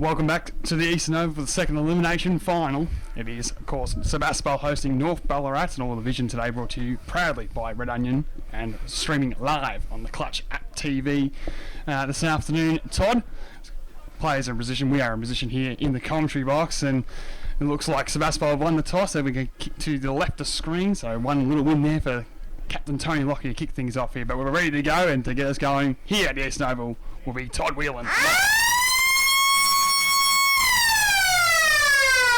Welcome back to the Eastern Oval for the second elimination final. It is, of course, Sebastapol hosting North Ballarat, and all the vision today brought to you proudly by Red Onion and streaming live on the Clutch app TV this afternoon. Todd, players are in position. We are in position here in the commentary box, and it looks like Sebastapol have won the toss. So we can kick to the left of screen. So one little win there for Captain Tony Lockie to kick things off here. But we're ready to go, and to get us going here at the Eastern Oval will be Todd Whelan.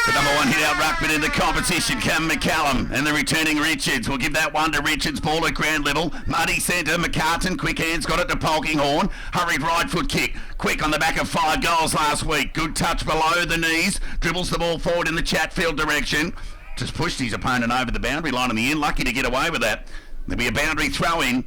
The number one hit-out ruckman in the competition, Cam McCallum, and the returning Richards. We'll give that one to Richards, ball at ground level. Muddy centre, McCartan, quick hands, got it to Polkinghorn. Hurried right foot kick, quick on the back of 5 goals last week. Good touch below the knees, dribbles the ball forward in the Chatfield direction. Just pushed his opponent over the boundary line in the end, lucky to get away with that. There'll be a boundary throw-in,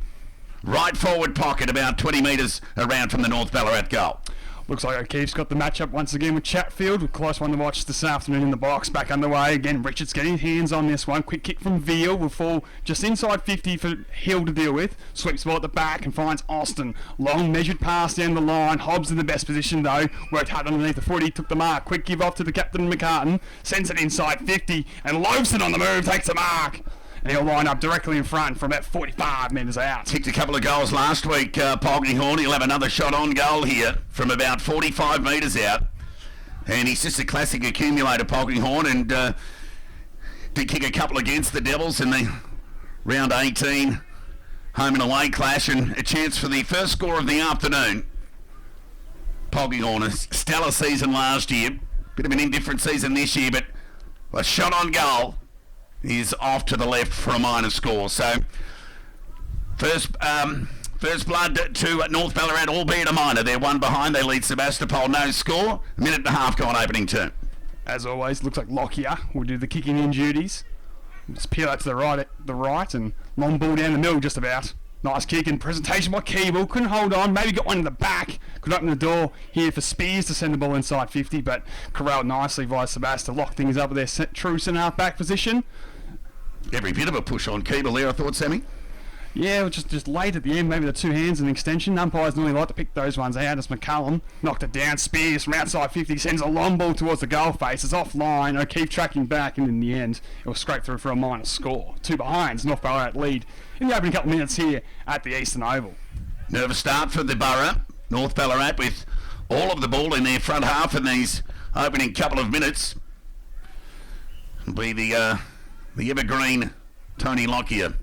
right forward pocket, about 20 metres around from the North Ballarat goal. Looks like O'Keefe's got the matchup once again with Chatfield. A close one to watch this afternoon in the box. Back underway again. Richards getting hands on this one. Quick kick from Veal. Will fall just inside 50 for Hill to deal with. Sweeps the ball at the back and finds Austin. Long measured pass down the line. Hobbs in the best position though. Worked hard underneath the footy. Took the mark. Quick give off to the captain McCartan. Sends it inside 50 and Loveson on the move. Takes the mark. And he'll line up directly in front from about 45 metres out. Kicked a couple of goals last week, Polkinghorn. He'll have another shot on goal here from about 45 metres out. And he's just a classic accumulator, Polkinghorn, and did kick a couple against the Devils in the round 18 home and away clash, and a chance for the first score of the afternoon. Polkinghorn, a stellar season last year. Bit of an indifferent season this year, but a shot on goal is off to the left for a minor score. So first blood to North Ballarat, albeit a minor. They're one behind. They lead Sebastapol, no score. A minute and a half gone opening term. As always, looks like Lockyer will do the kicking in duties. Just peel out to the right, and long ball down the middle just about. Nice kick and presentation by Keeble. Couldn't hold on. Maybe got one in the back. Could open the door here for Spears to send the ball inside 50, but corralled nicely via Sebastapol to lock things up with their true centre-half back position. Every bit of a push on Keeble there, I thought, Sammy. Yeah, just late at the end, maybe the two hands and extension. Umpires normally like to pick those ones out as McCallum knocked it down. Spears from outside 50 sends a long ball towards the goal face. It's offline. O'Keefe tracking back, and in the end, it was scraped through for a minor score. 2 behinds. North Ballarat lead in the opening couple of minutes here at the Eastern Oval. Nervous start for the Borough. North Ballarat with all of the ball in their front half in these opening couple of minutes. It'll be the evergreen Tony Lockyer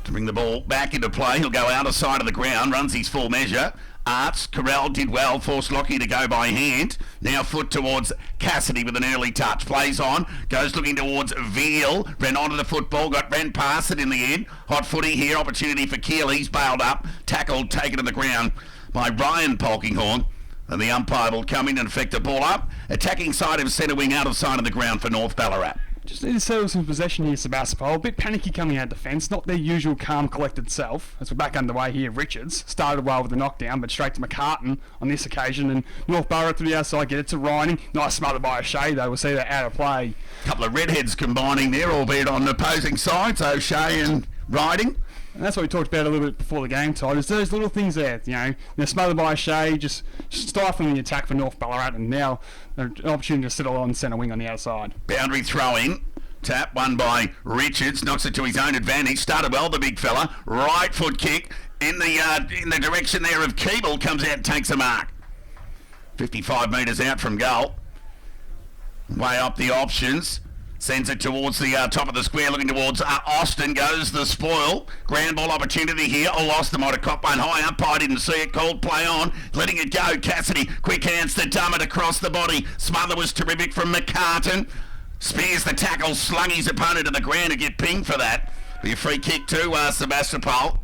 to bring the ball back into play. He'll go out of side of the ground, runs his full measure. Arts, Corral did well, forced Lockyer to go by hand. Now foot towards Cassidy with an early touch. Plays on, goes looking towards Veal. Ran onto the football, ran past it in the end. Hot footy here, opportunity for Keel. He's bailed up, tackled, taken to the ground by Ryan Polkinghorn. And the umpire will come in and effect the ball up. Attacking side of centre wing, out of side of the ground for North Ballarat. Just need to settle some possession here, Sebastapol. A bit panicky coming out defence, not their usual calm, collected self. As we're back underway here, Richards started well with the knockdown, but straight to McCartan on this occasion, and North Ballarat through the outside, get it to Rining. Nice smothered by O'Shea, though. We'll see that out of play. Couple of redheads combining there, albeit on opposing sides, O'Shea and Rining. And that's what we talked about a little bit before the game, Todd, is those little things there, they're smothered by O'Shea, just stifling the attack for North Ballarat, and now an opportunity to settle on centre wing on the outside. Boundary throw in. Tap won by Richards, knocks it to his own advantage. Started well, the big fella. Right foot kick in the direction there of Keeble, comes out and takes a mark. 55 metres out from goal. Way up the options. Sends it towards the top of the square, looking towards Austin. Goes the spoil. Grand ball opportunity here. Lost, might have caught one high. Umpire didn't see it. Called play on. Letting it go. Cassidy. Quick hands to dumb it across the body. Smother was terrific from McCartan. Spears the tackle. Slung his opponent to the ground to get pinged for that. Be a free kick to Sebastapol.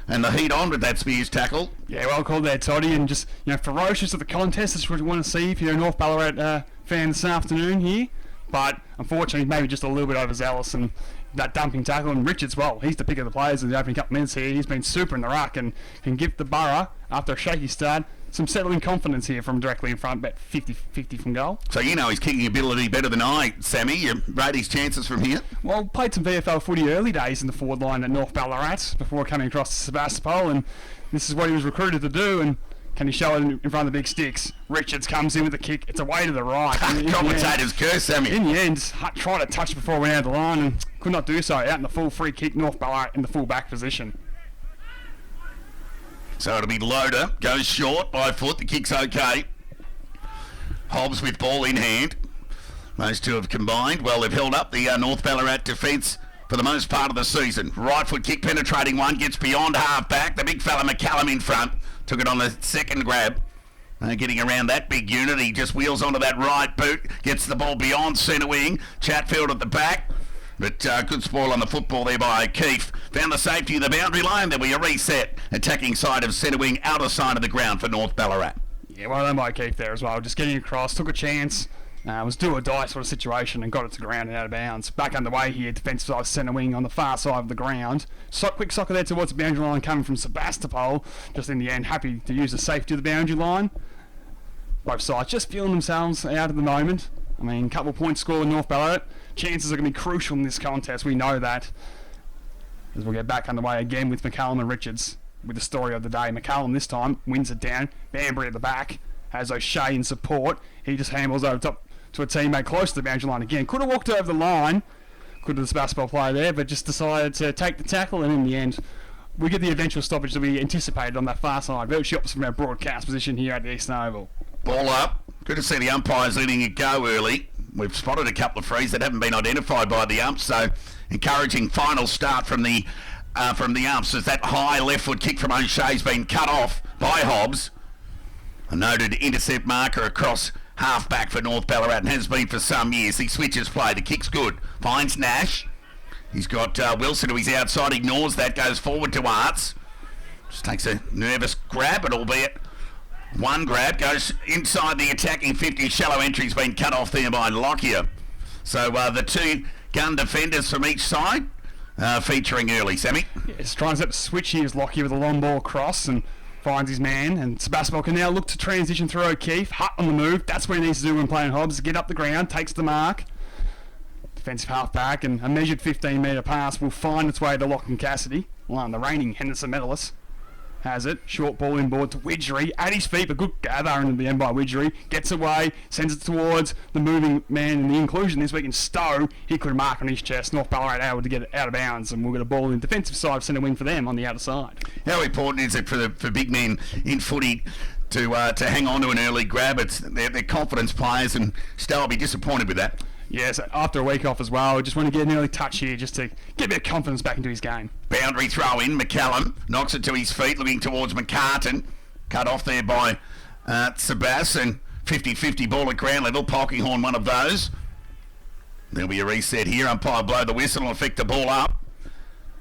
And the heat on with that Spears tackle. Yeah, well called there, Toddy. And just, ferocious at the contest. That's what you want to see if you're a North Ballarat fan this afternoon here. But unfortunately, maybe just a little bit overzealous, and that dumping tackle. And Richards, well, he's the pick of the players in the opening couple of minutes here. He's been super in the ruck and can give the Borough, after a shaky start, some settling confidence here from directly in front, about 50-50 from goal. So his kicking ability better than I, Sammy. You rate his chances from here? Well, played some VFL footy early days in the forward line at North Ballarat before coming across to Sebastapol, and this is what he was recruited to do, and Can he show it in front of the big sticks? Richards comes in with the kick. It's away to the right. Commentators curse, Sammy. In the end, tried to touch before it went out of the line and could not do so. Out in the full free kick, North Ballarat in the full back position. So it'll be Loader, goes short by foot, the kick's okay. Hobbs with ball in hand. Those two have combined. Well, they've held up the North Ballarat defence for the most part of the season. Right foot kick, penetrating one, gets beyond half back. The big fella McCallum in front, took it on the second grab. Getting around that big unit, he just wheels onto that right boot, gets the ball beyond centre wing. Chatfield at the back. But good spoil on the football there by O'Keefe. Found the safety of the boundary line. Then we a reset. Attacking side of centre wing, outer side of the ground for North Ballarat. Yeah, well done by O'Keefe there as well. Just getting across, took a chance. Was do or die sort of situation and got it to ground and out of bounds. Back underway here, defensive side centre wing on the far side of the ground. Quick soccer there towards the boundary line coming from Sebastapol. Just in the end, happy to use the safety of the boundary line. Both sides just feeling themselves out at the moment. I mean, couple of points scored in North Ballarat. Chances are going to be crucial in this contest. We know that. As we'll get back underway again with McCallum and Richards with the story of the day. McCallum this time wins it down. Banbury at the back has O'Shea in support. He just handles over top to a teammate close to the boundary line again. Could have walked over the line. Could have the basketball player there, but just decided to take the tackle, and in the end, we get the eventual stoppage that we anticipated on that far side. Virtually opposite from our broadcast position here at the Eastern Oval. Ball up. Good to see the umpires letting it go early. We've spotted a couple of frees that haven't been identified by the umps, so encouraging final start from the umps as that high left foot kick from O'Shea's been cut off by Hobbs. A noted intercept marker across half back for North Ballarat and has been for some years. He switches play. The kick's good. Finds Nash. He's got Wilson to his outside. Ignores that. Goes forward to Arts. Just takes a nervous grab, but albeit one grab. Goes inside the attacking 50. Shallow entry's been cut off there by Lockyer. So the two gun defenders from each side featuring early. Sammy? Yes, trying to switch here is Lockyer with a long ball cross and finds his man, and Sebastopol can now look to transition through O'Keefe. Hutt on the move. That's what he needs to do when playing Hobbs. Get up the ground, takes the mark. Defensive half back, and a measured 15-metre pass will find its way to Lachlan Cassidy. Well, the reigning Henderson medalist has it. Short ball inboard to Widgery. At his feet, but good gather in the end by Widgery. Gets away, sends it towards the moving man in the inclusion this week in Stowe. He could mark on his chest. North Ballarat able to get it out of bounds, and we'll get a ball in defensive side centre wing for them on the outer side. How important is it for big men in footy to hang on to an early grab? They're confidence players, and Stowe will be disappointed with that. Yes, after a week off as well, just want to get an early touch here just to get a bit of confidence back into his game. Boundary throw in, McCallum knocks it to his feet, looking towards McCartan. Cut off there by Sebas, and 50-50 ball at ground level. Polkinghorn, one of those. There'll be a reset here. Umpire blow the whistle and affect the ball up.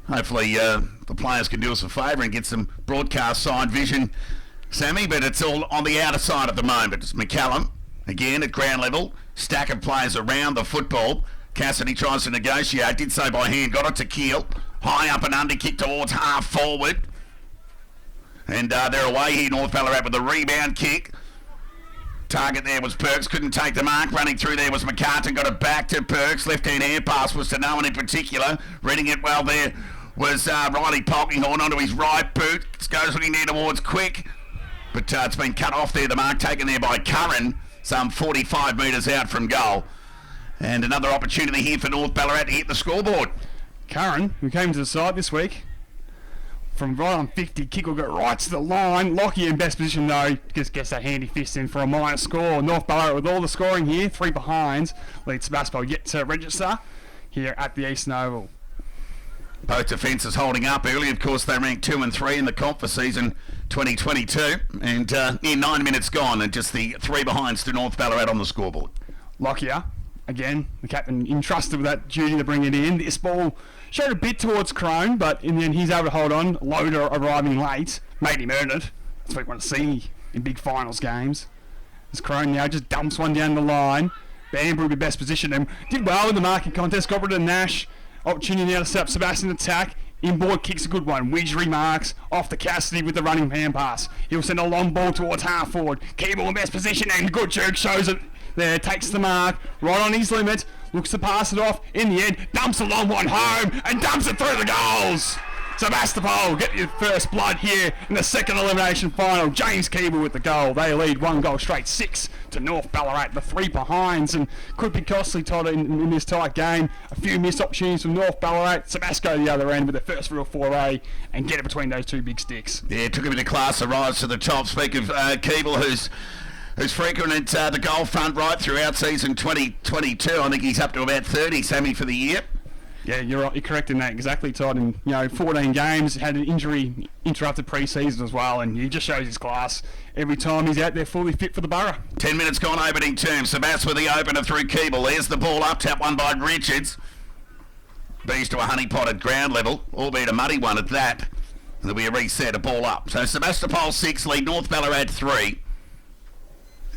Hopefully the players can do us a favour and get some broadcast side vision, Sammy, but it's all on the outer side at the moment. It's McCallum, again at ground level. Stack of players around the football. Cassidy tries to negotiate, did so by hand, got it to Keel. High up and under kick towards half forward. And they're away here, North Ballarat, with a rebound kick. Target there was Perks, couldn't take the mark. Running through there was McCartan, got it back to Perks. Left-hand hand pass was to no one in particular. Reading it well there was Riley Polkinghorn onto his right boot. Goes looking there towards Quick. But it's been cut off there, the mark taken there by Curran, some 45 metres out from goal. And another opportunity here for North Ballarat to hit the scoreboard. Curran, who came to the side this week, from right on 50, kick will go right to the line. Lockyer in best position though, just gets that handy fist in for a minor score. North Ballarat with all the scoring here, 3 behinds, leads Sebastopol yet to register here at the Eastern Oval. Both defences holding up early. Of course, they ranked 2 and 3 in the comp for season 2022. And near 9 minutes gone, and just the 3 behinds to North Ballarat on the scoreboard. Lockyer, again, the captain entrusted with that duty to bring it in. This ball showed a bit towards Crone, but in the end he's able to hold on. Loader arriving late made him earn it. That's what we want to see in big finals games. As Crone now just dumps one down the line. Banbury with best position and did well in the marking contest. Got rid of Nash. Opportunity now to set up Sebastian attack. Inboard kicks a good one. Widgery marks off the Cassidy with the running hand pass. He'll send a long ball towards half forward. Keeble in best position and good jerk shows it there. Takes the mark right on his limit. Looks to pass it off. In the end, dumps a long one home and dumps it through the goals. Sebastapol get your first blood here in the second elimination final. James Keeble with the goal. They lead 1 goal straight, 6 to North Ballarat, the 3 behinds, and could be costly, Todd, in this tight game. A few missed opportunities from North Ballarat. Sebastapol the other end with their first real foray and get it between those two big sticks. Yeah, it took a bit of class to rise to the top. Speak of Keeble, who's frequented the goal front right throughout season 2022. I think he's up to about 30, Sammy, for the year. Yeah, you're right. You're correct in that. Exactly, Todd. And 14 games, had an injury interrupted pre-season as well, and he just shows his class every time he's out there fully fit for the Borough. 10 minutes gone opening term. Sebas with the opener through Keeble. There's the ball up, tap one by Richards. Bees to a honeypot at ground level, albeit a muddy one at that. And there'll be a reset, a ball up. So Sebastapol 6, lead North Ballarat 3.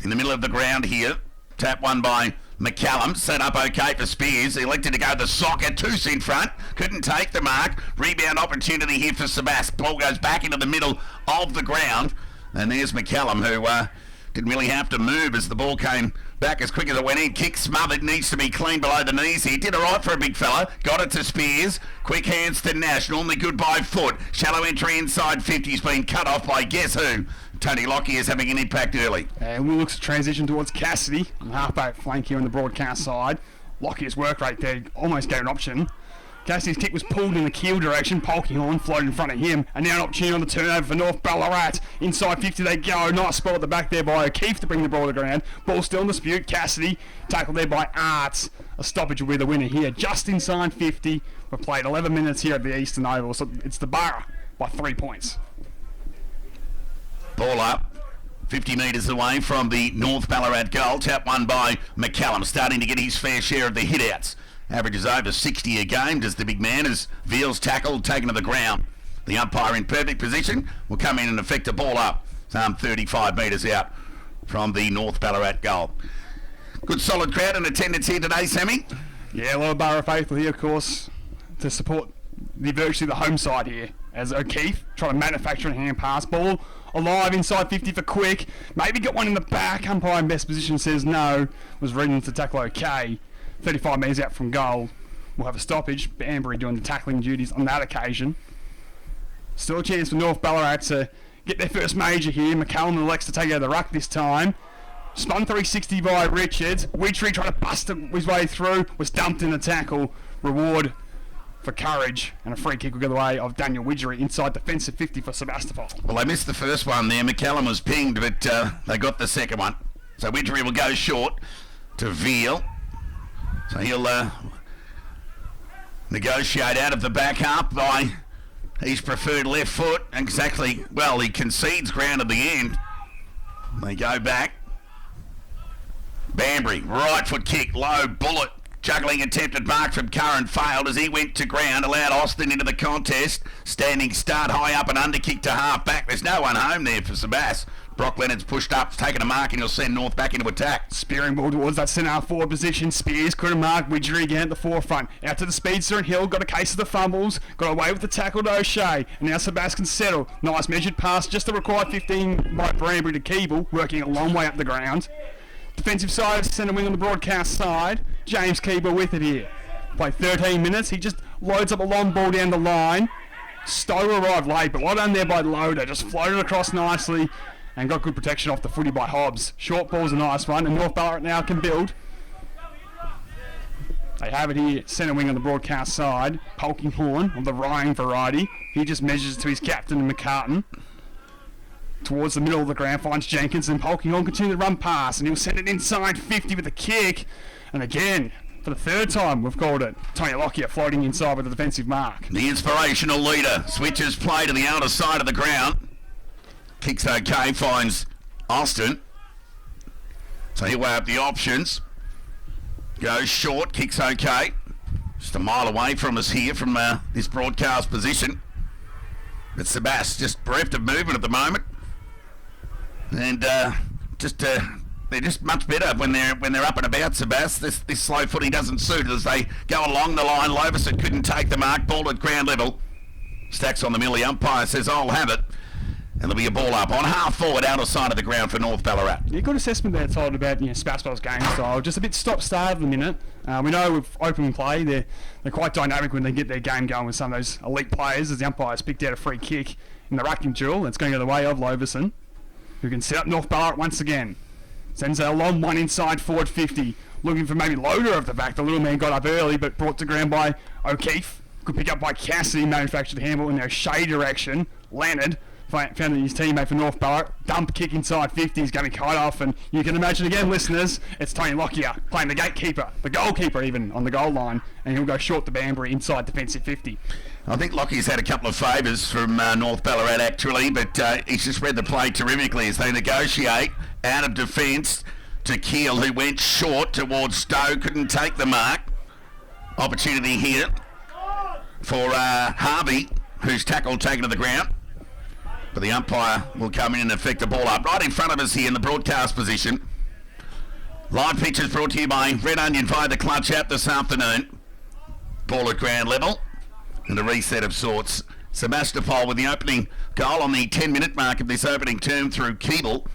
In the middle of the ground here, tap one by McCallum, set up okay for Spears. Elected to go the soccer, Toos in front. Couldn't take the mark. Rebound opportunity here for Sebas. Ball goes back into the middle of the ground. And there's McCallum, who didn't really have to move as the ball came back as quick as it went in. Kick smothered, needs to be clean below the knees here. Did all right for a big fella. Got it to Spears. Quick hands to Nash. Normally good by foot. Shallow entry inside 50. He's been cut off by guess who? Tony Lockyer is having an impact early. And we'll look to transition towards Cassidy on the halfback flank here on the broadcast side. Lockyer's work rate there almost gave an option. Cassidy's kick was pulled in the keel direction. Polkinghorn floated in front of him. And now an opportunity on the turnover for North Ballarat. Inside 50 they go. Nice spot at the back there by O'Keefe to bring the ball to ground. Ball still in dispute. Cassidy tackled there by Arts. A stoppage will be the winner here. Just inside 50. We've played 11 minutes here at the Eastern Oval. So it's the Borough by 3 points. Ball up, 50 metres away from the North Ballarat goal. Tap one by McCallum, starting to get his fair share of the hit-outs. Averages over 60 a game, does the big man, as Veal's tackle taken to the ground. The umpire in perfect position will come in and effect a ball up. Some 35 metres out from the North Ballarat goal. Good solid crowd and attendance here today, Sammy. Yeah, a lot of Borough faithful here, of course, to support virtually the home side here. As O'Keefe trying to manufacture a hand pass. Ball alive inside 50 for Quick. Maybe got one in the back. Umpire in best position says no. Was reading to tackle okay. 35 metres out from goal. We'll have a stoppage. Banbury doing the tackling duties on that occasion. Still a chance for North Ballarat to get their first major here. McCallum elects to take out the ruck this time. Spun 360 by Richards. Widgery trying to bust his way through. Was dumped in the tackle. Reward for courage, and a free kick will go the way of Daniel Widgery inside defensive 50 for Sebastapol. Well, they missed the first one there. McCallum was pinged, but they got the second one. So Widgery will go short to Veal. So he'll negotiate out of the back half by his preferred left foot. Exactly, well, he concedes ground at the end. They go back. Banbury, right foot kick, low bullet. Juggling attempted mark from Curran failed as he went to ground, allowed Austin into the contest. Standing start high up and under kick to half back. There's no one home there for Sebas. Brock Leonard's pushed up, taken a mark, and he'll send North back into attack. Spearing ball towards that centre forward position. Spears couldn't mark. Widgery again at the forefront. Out to the speedster and Hill. Got a case of the fumbles. Got away with the tackle to O'Shea. And now Sebas can settle. Nice measured pass. Just the required 15 by Branbury to Keeble. Working a long way up the ground. Defensive side, centre wing on the broadcast side. James Keeble with it here. Played 13 minutes. He just loads up a long ball down the line. Stowe arrived late, but well done there by Loader. Just floated across nicely and got good protection off the footy by Hobbs. Short ball's a nice one, and North Ballarat now can build. They have it here, centre wing on the broadcast side. Polkinghorn of the Ryan variety. He just measures to his captain, McCartan. Towards the middle of the ground, finds Jenkins, and Polkinghorn continues to run past, and he'll send it inside 50 with a kick. And again, for the third time, we've called it. Tony Lockyer floating inside with a defensive mark. The inspirational leader switches play to the outer side of the ground. Kicks okay, finds Austin. So he'll weigh up the options. Goes short, kicks okay. Just a mile away from us here from this broadcast position. But Sebas just bereft of movement at the moment. And they're just much better when they're up and about, Sebas. This slow footy doesn't suit as they go along the line. Loverson couldn't take the mark. Ball at ground level. Stacks on the middle. The umpire says, I'll have it. And there'll be a ball up on half forward outer side of the ground for North Ballarat. Yeah, good assessment there, Todd, about Sebastopol's game style. Just a bit stop-start at the minute. We know with open play, they're quite dynamic when they get their game going with some of those elite players, as the umpires picked out a free kick in the rucking duel. That's going to go the way of Loverson, who can set up North Ballarat once again. Sends a long one inside forward 50, looking for maybe Loader of the back. The little man got up early, but brought to ground by O'Keefe. Good pick up by Cassidy, manufactured handball in their O'Shea direction. Leonard found his teammate for North Ballarat. Dump kick inside 50 is going to be cut off, and you can imagine again, listeners, it's Tony Lockyer playing the gatekeeper, the goalkeeper even, on the goal line, and he'll go short to Banbury inside defensive 50. I think Lockie's had a couple of favours from North Ballarat actually, but he's just read the play terrifically as they negotiate out of defence to Keel, who went short towards Stowe, couldn't take the mark. Opportunity here for Harvey, whose tackle taken to the ground. But the umpire will come in and effect the ball up right in front of us here in the broadcast position. Live pictures brought to you by Red Onion via the Clutch app this afternoon. Ball at ground level and a reset of sorts. Sebastapol with the opening goal on the 10-minute mark of this opening term through Keeble.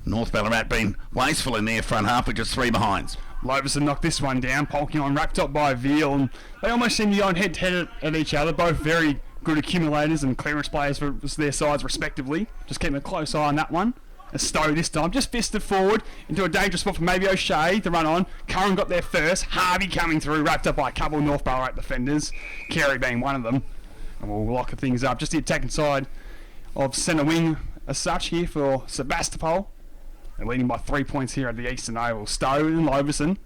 North Ballarat been wasteful in their front half with just 3 behinds. Loverson knocked this one down, polking on, wrapped up by Veal, and they almost seem to go on head-to-head at each other, both very good accumulators and clearance players for their sides respectively. Just keeping a close eye on that one. As Stowe this time just fisted forward into a dangerous spot for maybe O'Shea to run on. Curran got there first. Harvey coming through, wrapped up by a couple of North Ballarat defenders, Carey being one of them. And we'll lock things up. Just the attacking side of centre wing as such here for Sebastopol. They're leading by 3 points here at the Eastern Oval. Stowe and Loverson.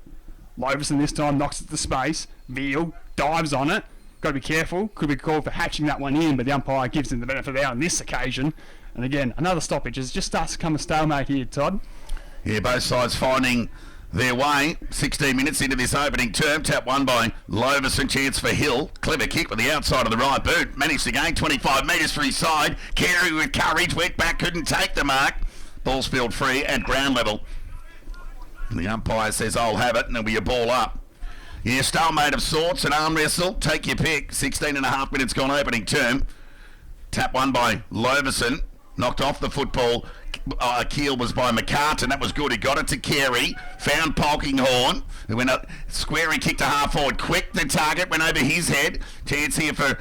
Loverson this time knocks it to space. Veal dives on it. Got to be careful. Could be called for hatching that one in, but the umpire gives him the benefit of the doubt on this occasion. And again, another stoppage. It just starts to become a stalemate here, Todd. Yeah, both sides finding their way. 16 minutes into this opening term. Tap one by Loverson. Chance for Hill. Clever kick with the outside of the right boot. Managed to gain 25 metres for his side. Carey with courage. Went back. Couldn't take the mark. Ball spilled free at ground level. And the umpire says, I'll have it. And there'll be a ball up. Yeah, stalemate of sorts, an arm wrestle, take your pick. 16 and a half minutes gone opening term. Tap one by Loverson, knocked off the football. Keel was by McCartan, that was good. He got it to Carey, found Polkinghorn, who went up, square, he kicked a half forward. Quick, the target went over his head. Chance here for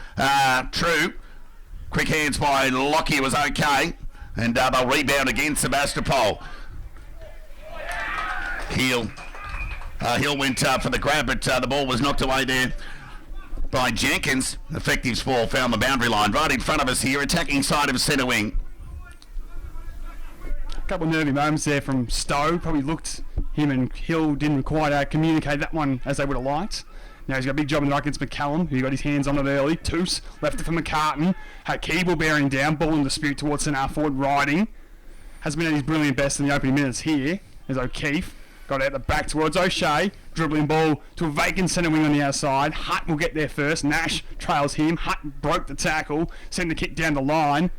True. Quick hands by Lockyer was okay. And they'll rebound again, Sebastopol. Hill went for the grab, but the ball was knocked away there by Jenkins. Effective's ball found the boundary line right in front of us here, attacking side of centre wing. A couple of nervy moments there from Stowe. Probably looked, him and Hill didn't quite communicate that one as they would have liked. Now he's got a big job in the right against McCallum, who got his hands on it early. Toos left it for McCartan. Had Keeble bearing down, ball in dispute towards centre forward, riding. Has been at his brilliant best in the opening minutes here. There's O'Keefe. Got out the back towards O'Shea. Dribbling ball to a vacant centre wing on the outside. Hutt will get there first. Nash trails him. Hutt broke the tackle. Sent the kick down the line.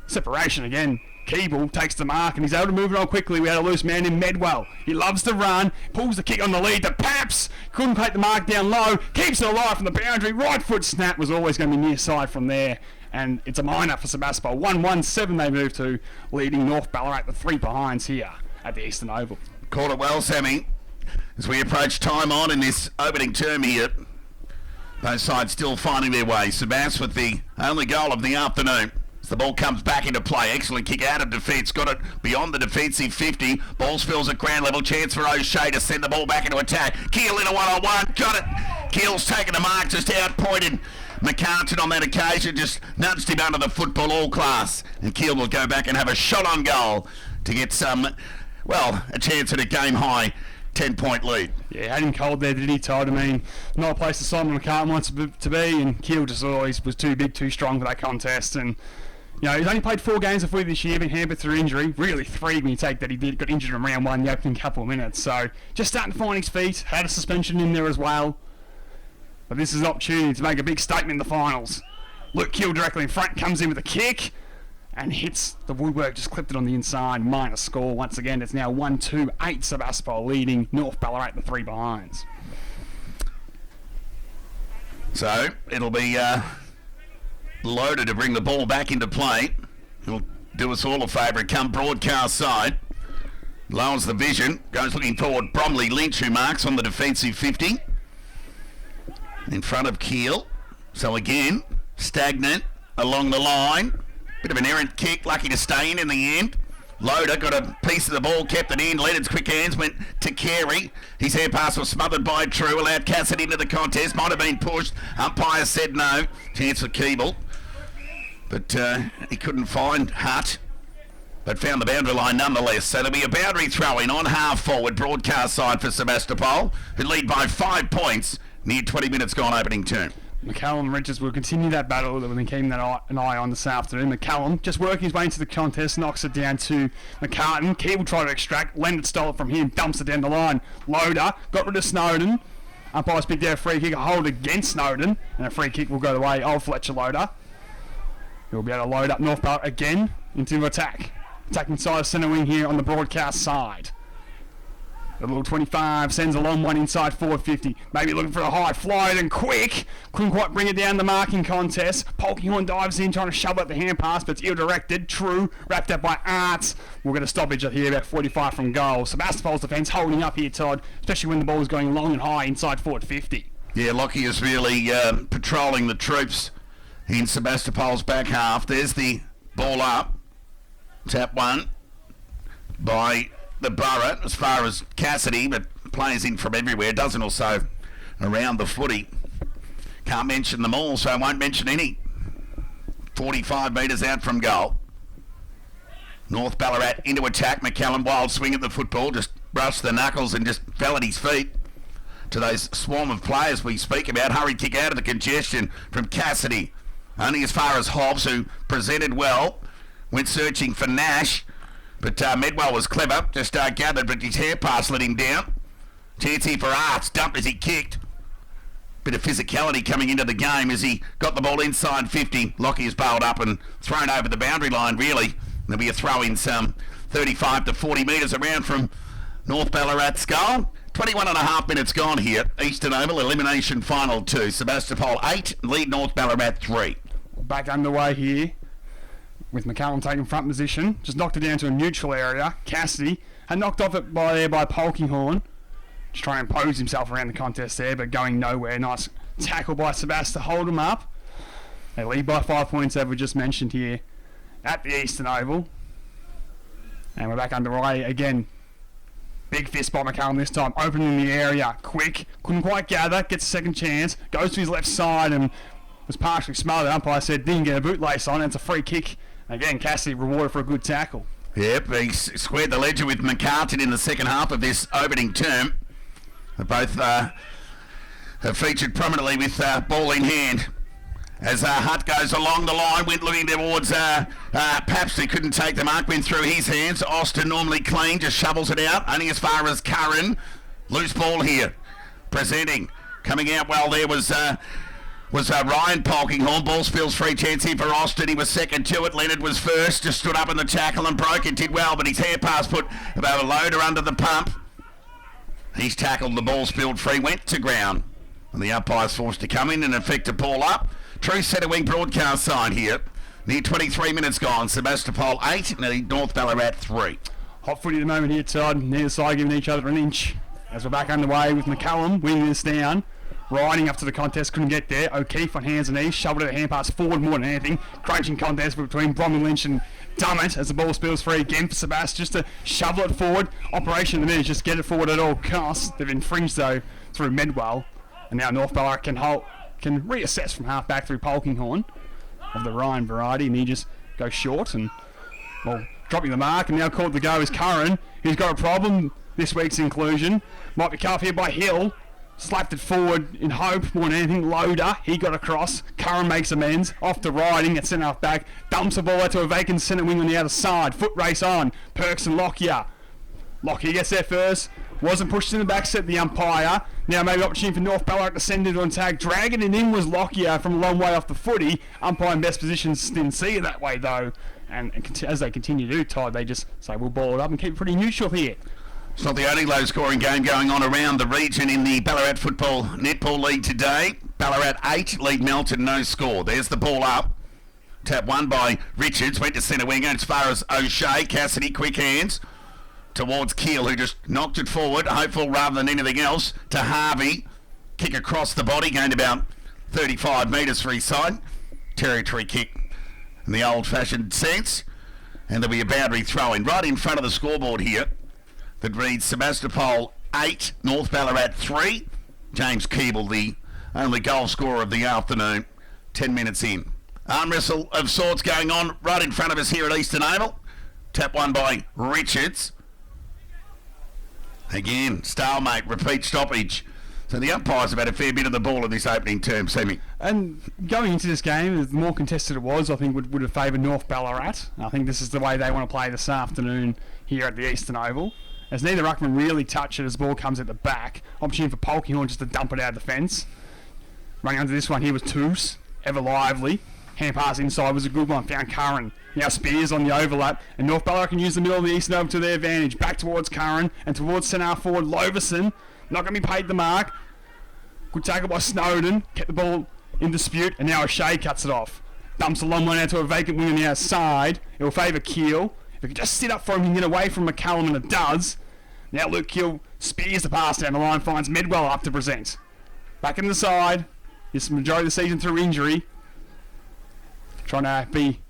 Separation again. Keeble takes the mark and he's able to move it on quickly. We had a loose man in Medwell. He loves to run. Pulls the kick on the lead to Paps. Couldn't take the mark down low. Keeps it alive from the boundary. Right foot snap was always going to be near side from there. And it's a minor for Sebastopol. 1-1-7 they move to, leading North Ballarat the 3 behinds here at the Eastern Oval. Caught it well, Sammy. As we approach time on in this opening term here, both sides still finding their way. Sebas with the only goal of the afternoon. As the ball comes back into play. Excellent kick out of defence. Got it beyond the defensive 50. Ball spills at ground level. Chance for O'Shea to send the ball back into attack. Keel in a one-on-one. Got it. Keel's taken the mark. Just outpointed McCartan on that occasion. Just nudged him under the football all class. And Keel will go back and have a shot on goal to get some, well, a chance at a game-high 10-point lead. Yeah, had him cold there, did he, Todd? I mean, not a place that Simon McCartan wants to be, and Keel just always was too big, too strong for that contest. And you know, he's only played 4 games of footy this year, been hampered through injury. Really 3 when you take that he got injured in round 1 the opening couple of minutes. So just starting to find his feet. Had a suspension in there as well. But this is an opportunity to make a big statement in the finals. Luke Keel directly in front, comes in with a kick and hits the woodwork, just clipped it on the inside. Minor score once again. It's now 1-2-8 Sebastopol leading North Ballarat the 3 behinds. So it'll be loaded to bring the ball back into play. He'll do us all a favour and come broadcast side. Lowers the vision, goes looking forward. Bromley Lynch, who marks on the defensive 50. In front of Keel. So again, stagnant along the line. Bit of an errant kick, lucky to stay in the end. Loader got a piece of the ball, kept it in. Leonard's quick hands went to Carey. His hair pass was smothered by True. Allowed Cassidy into the contest. Might have been pushed. Umpire said no. Chance for Keeble. But he couldn't find Hutt. But found the boundary line nonetheless. So there'll be a boundary throw-in on half forward broadcast side for Sebastapol, who lead by 5 points. Near 20 minutes gone opening term. McCallum and Richards will continue that battle that we've been keeping an eye on this afternoon. McCallum just working his way into the contest, knocks it down to McCartan. Key will try to extract. Leonard stole it from him, dumps it down the line. Loader got rid of Snowden. Umpire's picked out a free kick, a hold against Snowden, and a free kick will go the way of Fletcher Loader. He'll be able to load up North Ballarat again into attack. Attacking side of centre wing here on the broadcast side. The little 25 sends a long one inside 450. Maybe looking for a high fly and quick. Couldn't quite bring it down the marking contest. Polkinghorn dives in trying to shove at the hand pass, but it's ill-directed. True. Wrapped up by Arts. We'll get a stoppage here about 45 from goal. Sebastopol's defence holding up here, Todd, especially when the ball is going long and high inside forward 50. Yeah, Lockie is really patrolling the troops in Sebastopol's back half. There's the ball up. Tap one by the Borough as far as Cassidy, but plays in from everywhere. Dozen or so around the footy. Can't mention them all, so I won't mention any. 45 metres out from goal. North Ballarat into attack. McCallum, wild swing at the football, just brushed the knuckles and just fell at his feet. To those swarm of players we speak about, hurried kick out of the congestion from Cassidy. Only as far as Hobbs, who presented well, went searching for Nash. But Medwell was clever, just gathered, but his hair pass let him down. Chance here for Arts, dumped as he kicked. Bit of physicality coming into the game as he got the ball inside 50. Lockie is bailed up and thrown over the boundary line, really. There'll be a throw in some 35 to 40 metres around from North Ballarat's goal. 21 and a half minutes gone here. Eastern Oval, elimination final 2. Sebastopol 8, lead North Ballarat 3. Back underway here, with McCallum taking front position. Just knocked it down to a neutral area. Cassidy had knocked off it by Polkinghorn. Just trying to impose himself around the contest there, but going nowhere. Nice tackle by Sebast to hold him up. They lead by 5 points, as we just mentioned here, at the Eastern Oval. And we're back underway again. Big fist by McCallum this time, opening the area, quick, couldn't quite gather, gets a second chance, goes to his left side and was partially smothered. Umpire said didn't get a bootlace on, and it's a free kick. Again, Cassidy rewarded for a good tackle. Yep, he squared the ledger with McCartan in the second half of this opening term. They both have featured prominently with ball in hand. As Hutt goes along the line, went looking towards Paps, who couldn't take the mark, went through his hands. Austin, normally clean, just shovels it out, only as far as Curran. Loose ball here, presenting. Coming out well there was Ryan Polkinghorn. Ball spills free, chance here for Austin. He was second to it. Leonard was first, just stood up in the tackle and broke it. Did well, but his hair pass put about a loader under the pump. He's tackled, the ball spilled free, went to ground. And the umpire's forced to come in and effect a ball up. True centre wing broadcast side here. Near 23 minutes gone. Sebastopol 8, North Ballarat 3. Hot footy at the moment here, Todd. Neither side giving each other an inch. As we're back underway with McCallum winging this down. Riding up to the contest, couldn't get there. O'Keefe on hands and knees, shoveled it a hand pass forward more than anything. Crunching contest between Bromley Lynch and Dummett as the ball spills free again for Sebast, just to shovel it forward. Operation at the minute is just get it forward at all costs. They've infringed though through Medwell, and now North Ballarat can reassess from half back through Polkinghorn of the Ryan variety, and he just goes short and dropping the mark, and now caught the go is Curran. He's got a problem this week's inclusion. Might be cut off here by Hill. Slapped it forward in hope more than anything. Loader, he got across. Curran makes amends. Off to Riding at centre half back. Dumps the ball out to a vacant centre wing on the other side. Foot race on. Perks and Lockyer. Lockyer gets there first. Wasn't pushed in the back, set the umpire. Now maybe opportunity for North Ballarat to send it on tag. Dragging it in was Lockyer from a long way off the footy. Umpire in best positions didn't see it that way though. And as they continue to do, Todd, they just say we'll ball it up and keep it pretty neutral here. It's not the only low-scoring game going on around the region in the Ballarat Football Netball League today. Ballarat 8, lead Melton, no score. There's the ball up. Tap won by Richards. Went to centre wing as far as O'Shea. Cassidy, quick hands towards Keel, who just knocked it forward, hopeful rather than anything else, to Harvey. Kick across the body, gained about 35 metres for his side. Territory kick in the old-fashioned sense. And there'll be a boundary throw-in right in front of the scoreboard here that reads Sebastapol 8, North Ballarat 3. James Keeble, the only goal scorer of the afternoon, 10 minutes in. Arm wrestle of sorts going on right in front of us here at Eastern Oval. Tap one by Richards. Again, stalemate, repeat stoppage. So the umpires have had a fair bit of the ball in this opening term, Semi. And going into this game, the more contested it was, I think would have favoured North Ballarat. I think this is the way they want to play this afternoon here at the Eastern Oval. As neither ruckman really touch it as the ball comes at the back. Opportunity for Polkinghorn just to dump it out of the fence. Running under this one here was Toos, ever lively. Hand pass inside was a good one, found Curran. Now Spears on the overlap, and North Ballarat can use the middle of the Eastern Oval to their advantage. Back towards Curran, and towards centre forward Loverson. Not going to be paid the mark. Good tackle by Snowden. Kept the ball in dispute, and now O'Shea cuts it off. Dumps a long one out to a vacant wing on the outside. It will favour Keel. If it could just sit up for him and get away from McCallum, and it does. Now Luke Keel spears the pass down the line, finds Medwell up to present. Back in the side. This majority of the season through injury. Trying to be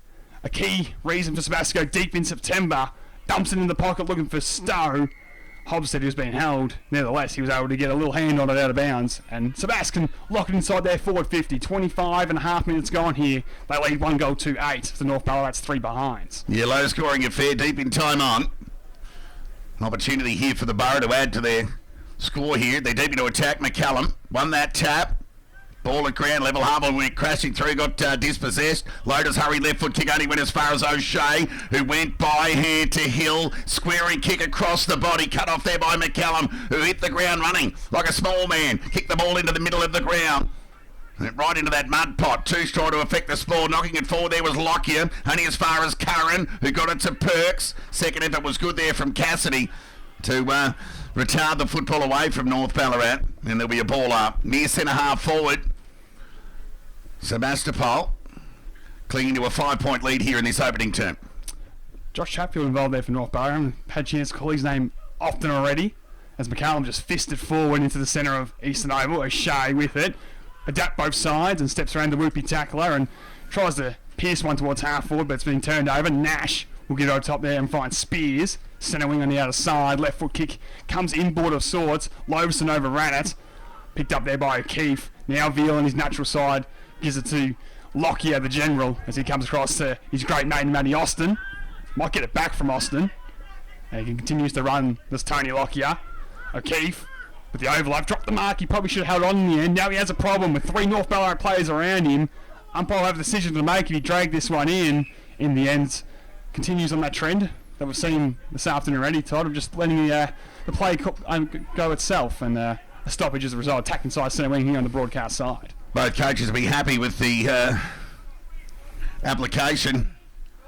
a key reason for Sebastopol to go deep in September. Dumps it in the pocket looking for Stowe. Hobbs said he was being held. Nevertheless, he was able to get a little hand on it out of bounds. And Sebastopol can lock it inside their forward 50. 25 and a half minutes gone here. They lead 1-8 to North Ballarat's 3 behinds. Yeah, low scoring affair deep in time on. An opportunity here for the Borough to add to their score here. They're deep into attack. McCallum won that tap. Ball at ground level. Harbour went crashing through, got dispossessed. Lotus hurried left foot kick, only went as far as O'Shea, who went by hand to Hill. Squaring kick across the body, cut off there by McCallum, who hit the ground running like a small man. Kicked the ball into the middle of the ground. Right into that mud pot. Toos trying to affect the spoil. Knocking it forward there was Lockyer, only as far as Curran, who got it to Perks. Second effort was good there from Cassidy to retard the football away from North Ballarat. And there'll be a ball up near centre half forward. Sebastopol clinging to a 5-point lead here in this opening term. Josh Chatfield involved there for North Ballarat. Had a chance to call his name often already, as McCallum just fisted forward into the centre of Eastern Oval. O'Shea with it. Adapt both sides and steps around the whoopie tackler and tries to pierce one towards half forward, but it's been turned over. Nash will get over top there and find Spears. Centre wing on the outer side. Left foot kick comes inboard of sorts. Loveson overran it. Picked up there by O'Keefe. Now Veal on his natural side gives it to Lockyer, the general, as he comes across to his great mate, Matty Austin. Might get it back from Austin. And he continues to run this Tony Lockyer. O'Keefe with the overlap. Dropped the mark. He probably should have held on in the end. Now he has a problem with 3 North Ballarat players around him. Umpire will have a decision to make if he dragged this one in. In the end, continues on that trend that we've seen this afternoon already, Todd, of just letting the play go itself. And a stoppage as a result. Attacking side centre wing here on the broadcast side. Both coaches will be happy with the application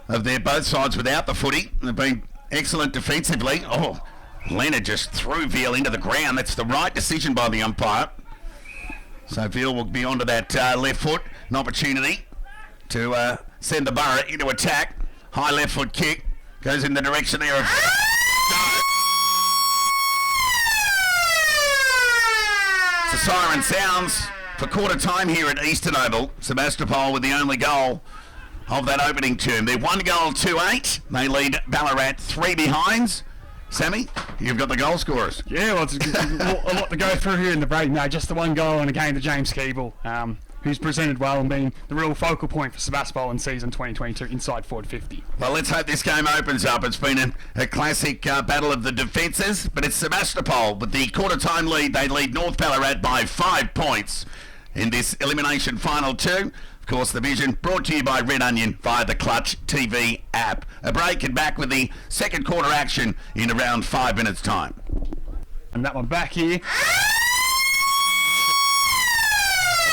of their both sides without the footy. They've been excellent defensively. Oh, Leonard just threw Veal into the ground. That's the right decision by the umpire. So Veal will be onto that left foot. An opportunity to send the Borough into attack. High left foot kick. Goes in the direction there of... The siren sounds for quarter time here at Eastern Oval. Sebastopol with the only goal of that opening term. They're 1-8. They lead Ballarat 3 behinds. Sammy, you've got the goal scorers. Yeah, well, it's a lot to go through here in the break. No, just the one goal and a game to James Keeble, who's presented well and been the real focal point for Sebastopol in season 2022 inside forward 50. Well, let's hope this game opens up. It's been a classic battle of the defences, but it's Sebastopol with the quarter-time lead. They lead North Ballarat by 5 points in this elimination final 2. Of course, the vision brought to you by Red Onion via the Clutch TV app. A break and back with the second quarter action in around 5 minutes' time. And that one back here.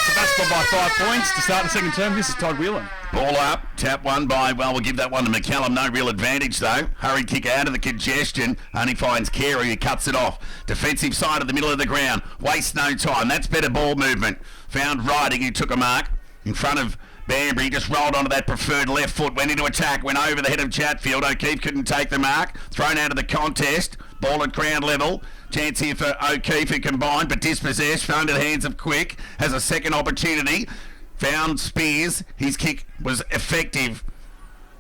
Sebastopol by 5 points to start the second term. This is Todd Whelan. Ball up, tap one by, well, we'll give that one to McCallum. No real advantage, though. Hurry kick out of the congestion. Only finds Carey, who cuts it off. Defensive side of the middle of the ground. Wastes no time. That's better ball movement. Found Riding, who took a mark in front of Banbury just rolled onto that preferred left foot, went into attack, went over the head of Chatfield. O'Keefe couldn't take the mark. Thrown out of the contest. Ball at ground level. Chance here for O'Keefe, who combined but dispossessed. Found in the hands of Quick. Has a second opportunity. Found Spears. His kick was effective.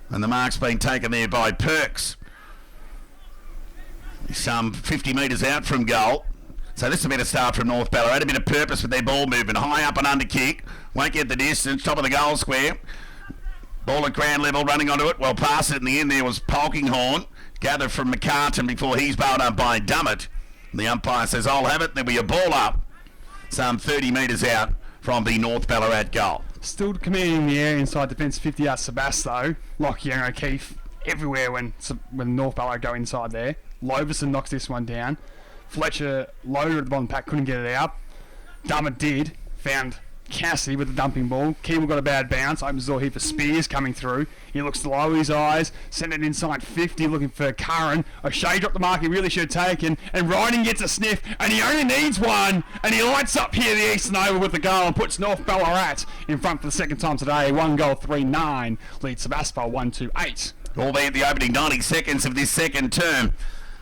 And the mark's been taken there by Perks. Some 50 metres out from goal. So this is a better start from North Ballarat. A bit of purpose with their ball movement. High up and under kick. Won't get the distance. Top of the goal square. Ball at ground level. Running onto it. Well past it in the end there was Polkinghorn. Gathered from McCartan before he's bowled up by Dummett. The umpire says, I'll have it. There'll be a ball up. Some 30 metres out from the North Ballarat goal. Still commanding the air inside defence 50 yards Sebas though. Lockie and O'Keefe everywhere when North Ballarat go inside there. Loverson knocks this one down. Fletcher loaded at the bottom pack, couldn't get it out. Dummett did. Found Cassidy with the dumping ball. Keeble got a bad bounce. Opens the door here for Spears coming through. He looks to lower his eyes. Sent it inside 50 looking for Curran. O'Shea dropped the mark he really should have taken. And Riding gets a sniff. And he only needs one. And he lights up here the Eastern Oval with the goal and puts North Ballarat in front for the second time today. 1 goal 3-9. Leads Sebastopol 1-2-8. Albeit the opening 90 seconds of this second term.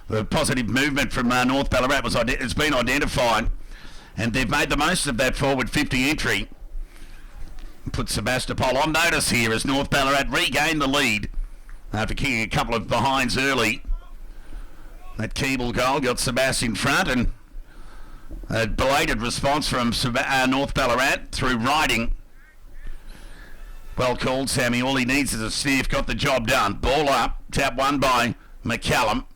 The positive movement from North Ballarat has been identified. And they've made the most of that forward 50 entry. Put Sebastopol on notice here as North Ballarat regain the lead after kicking a couple of behinds early. That Keeble goal got Sebas in front, and a belated response from North Ballarat through Riding. Well called, Sammy. All he needs is a sniff. Got the job done. Ball up. Tap one by McCallum.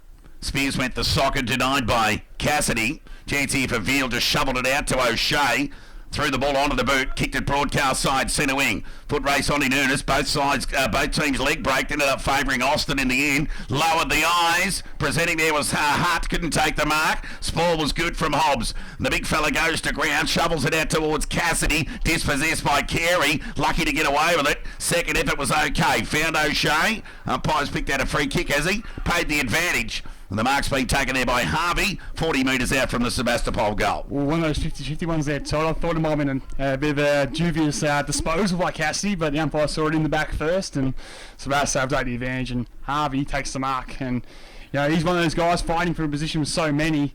Spears went the socket, denied by Cassidy. Chance here for Veal, just shoveled it out to O'Shea. Threw the ball onto the boot, kicked it broadcast side centre wing. Foot race on in earnest. Both teams leg break. Ended up favouring Austin in the end. Lowered the eyes. Presenting there was Hart. Couldn't take the mark. Spall was good from Hobbs. The big fella goes to ground. Shovels it out towards Cassidy. Dispossessed by Carey. Lucky to get away with it. Second effort was okay. Found O'Shea. Umpire's picked out a free kick, has he? Paid the advantage. And the mark's been taken there by Harvey, 40 metres out from the Sebastopol goal. Well, one of those 50-50 ones there, Todd. I thought it might have been a bit of a dubious disposal by Cassidy, but the umpire saw it in the back first, and Sebastopol take the advantage, and Harvey takes the mark. And he's one of those guys fighting for a position with so many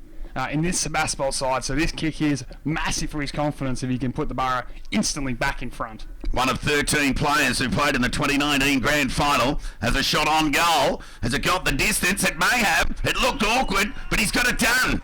in this Sebastopol side, so this kick is massive for his confidence if he can put the Borough instantly back in front. One of 13 players who played in the 2019 Grand Final has a shot on goal. Has it got the distance? It may have. It looked awkward, but he's got it done.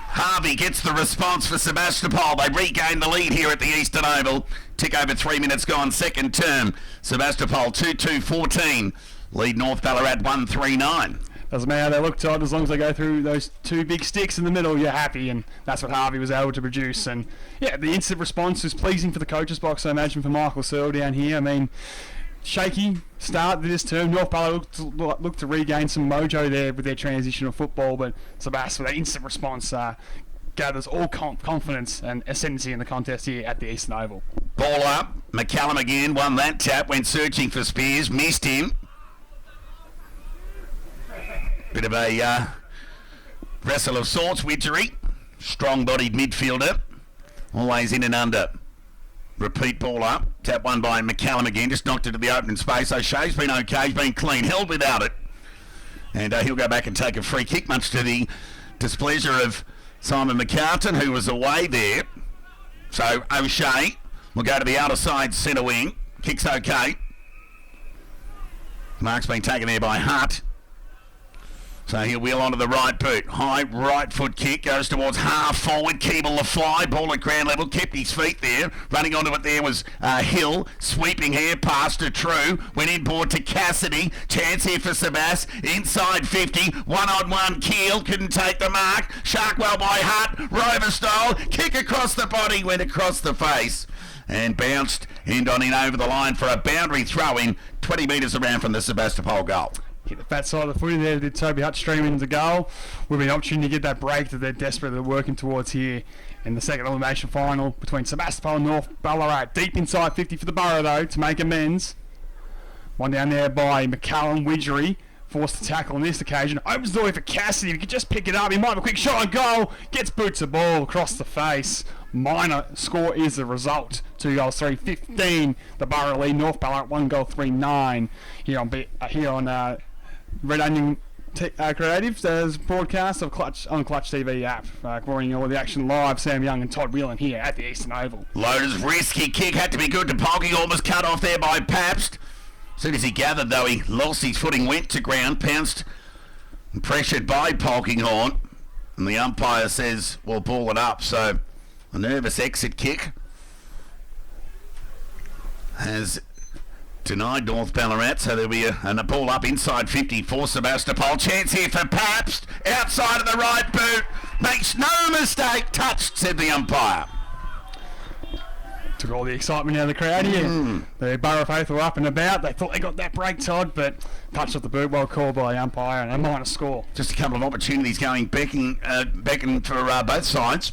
Harvey gets the response for Sebastopol. They regain the lead here at the Eastern Oval. Tick over 3 minutes gone, second term. Sebastopol 2-2-14. Lead North Ballarat 1-3-9. Doesn't matter how they look, Todd, as long as they go through those two big sticks in the middle, you're happy, and that's what Harvey was able to produce. And yeah, the instant response was pleasing for the coach's box, I imagine, for Michael Searle down here. I mean, shaky start to this term. North Ballarat looked to regain some mojo there with their transitional football, but Sebastopol, that instant response gathers all confidence and ascendancy in the contest here at the Eastern Oval. Ball up. McCallum again won that tap, went searching for Spears, missed him. Bit of a wrestle of sorts, Widgery. Strong-bodied midfielder. Always in and under. Repeat ball up. Tap one by McCallum again. Just knocked it to the open space. O'Shea's been okay. He's been clean. Held without it. And he'll go back and take a free kick, much to the displeasure of Simon McCartan, who was away there. So O'Shea will go to the outer side centre wing. Kick's okay. Mark's been taken there by Hart. So he'll wheel onto the right boot. High right foot kick goes towards half forward. Keeble the fly. Ball at ground level. Kept his feet there. Running onto it there was Hill. Sweeping hair past to True. Went inboard to Cassidy. Chance here for Sebas. Inside 50. 1-on-1 Keel. Couldn't take the mark. Sharkwell by Hart. Rover style. Kick across the body. Went across the face. And bounced end on in over the line for a boundary throw in 20 metres around from the Sebastopol goal. Hit the fat side of the footy there, did Toby Hutt stream into the goal. Will be an opportunity to get that break that they're desperately working towards here in the second elimination final between Sebastopol and North Ballarat. Deep inside 50 for the Borough though to make amends. One down there by McCallum. Widgery forced to tackle on this occasion. Opens the door for Cassidy. If he could just pick it up, he might have a quick shot on goal. Gets boots the ball across the face. minor score is the result. 2 goals 3-15. The Borough lead. North Ballarat 1 goal 3-9 here on Red Onion Creatives as broadcast of Clutch TV app. Bringing all the action live. Sam Young and Todd Whelan here at the Eastern Oval. Loder's risky kick had to be good to Polking, almost cut off there by Pabst. As soon as he gathered, though, he lost his footing, went to ground, pounced and pressured by Polkinghorn. And the umpire says, we'll ball it up. So a nervous exit kick has denied North Ballarat. So there'll be a ball up inside 50 for Sebastapol. Chance here for Pabst. Outside of the right boot. Makes no mistake. Touched, said the umpire. Took all the excitement out of the crowd here. The Borough faithful were up and about. They thought they got that break, Todd, but touched off the boot. Well called by the umpire and a minor score. Just a couple of opportunities going beckoning for both sides.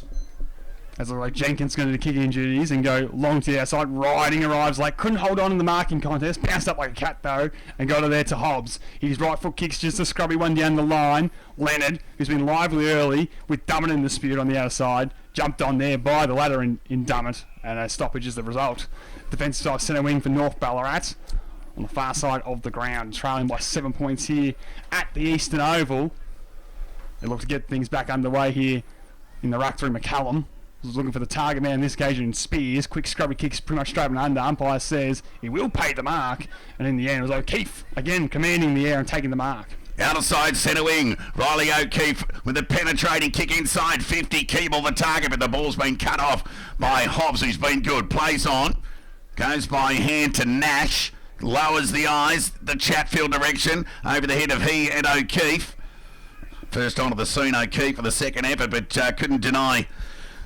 As like Jenkins going to kick in duties and go long to the outside. Riding arrives late. Couldn't hold on in the marking contest. Bounced up like a cat though and got it there to Hobbs. His right foot kicks just a scrubby one down the line. Leonard, who's been lively early with Dummett in dispute on the outside, jumped on there by the ladder in Dummett, and a stoppage is the result. Defensive side centre wing for North Ballarat on the far side of the ground, trailing by 7 points here at the Eastern Oval. They look to get things back underway here in the ruck through McCallum. Was looking for the target man on this occasion in Spears. Quick scrubby kicks pretty much straight and under. Umpire says he will pay the mark, and in the end it was O'Keefe again commanding the air and taking the mark. Outside centre wing, Riley O'Keefe with a penetrating kick inside 50. Keeble the target, but the ball's been cut off by Hobbs, who's been good. Plays on, goes by hand to Nash, lowers the eyes, the Chatfield direction, over the head of he and O'Keefe. First onto the scene, O'Keefe for the second effort, but couldn't deny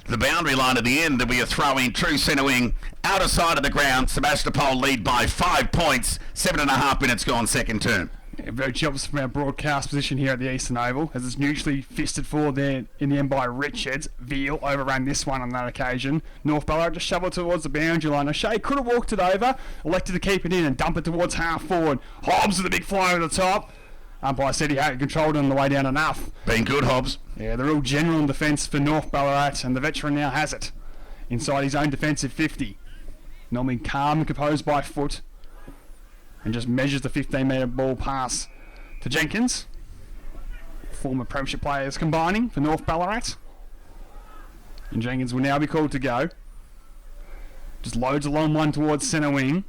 the boundary line at the end. There'll be a throw in, true centre wing, outer side of the ground. Sebastopol lead by 5 points. 7.5 minutes gone, second term. Yeah, very jobs from our broadcast position here at the Eastern Oval, as it's neutrally fisted forward there in the end by Richards. Veal overran this one on that occasion. North Ballarat just shovelled towards the boundary line. O'Shea could have walked it over, elected to keep it in and dump it towards half forward. Hobbs with a big fly over the top. Umpire said he had controlled it on the way down enough. Been good, Hobbs. Yeah, the real general in defence for North Ballarat, and the veteran now has it inside his own defensive 50. Normally calm and composed by foot, and just measures the 15-metre ball pass to Jenkins. Former premiership players combining for North Ballarat. And Jenkins will now be called to go. Just loads a long one towards centre wing.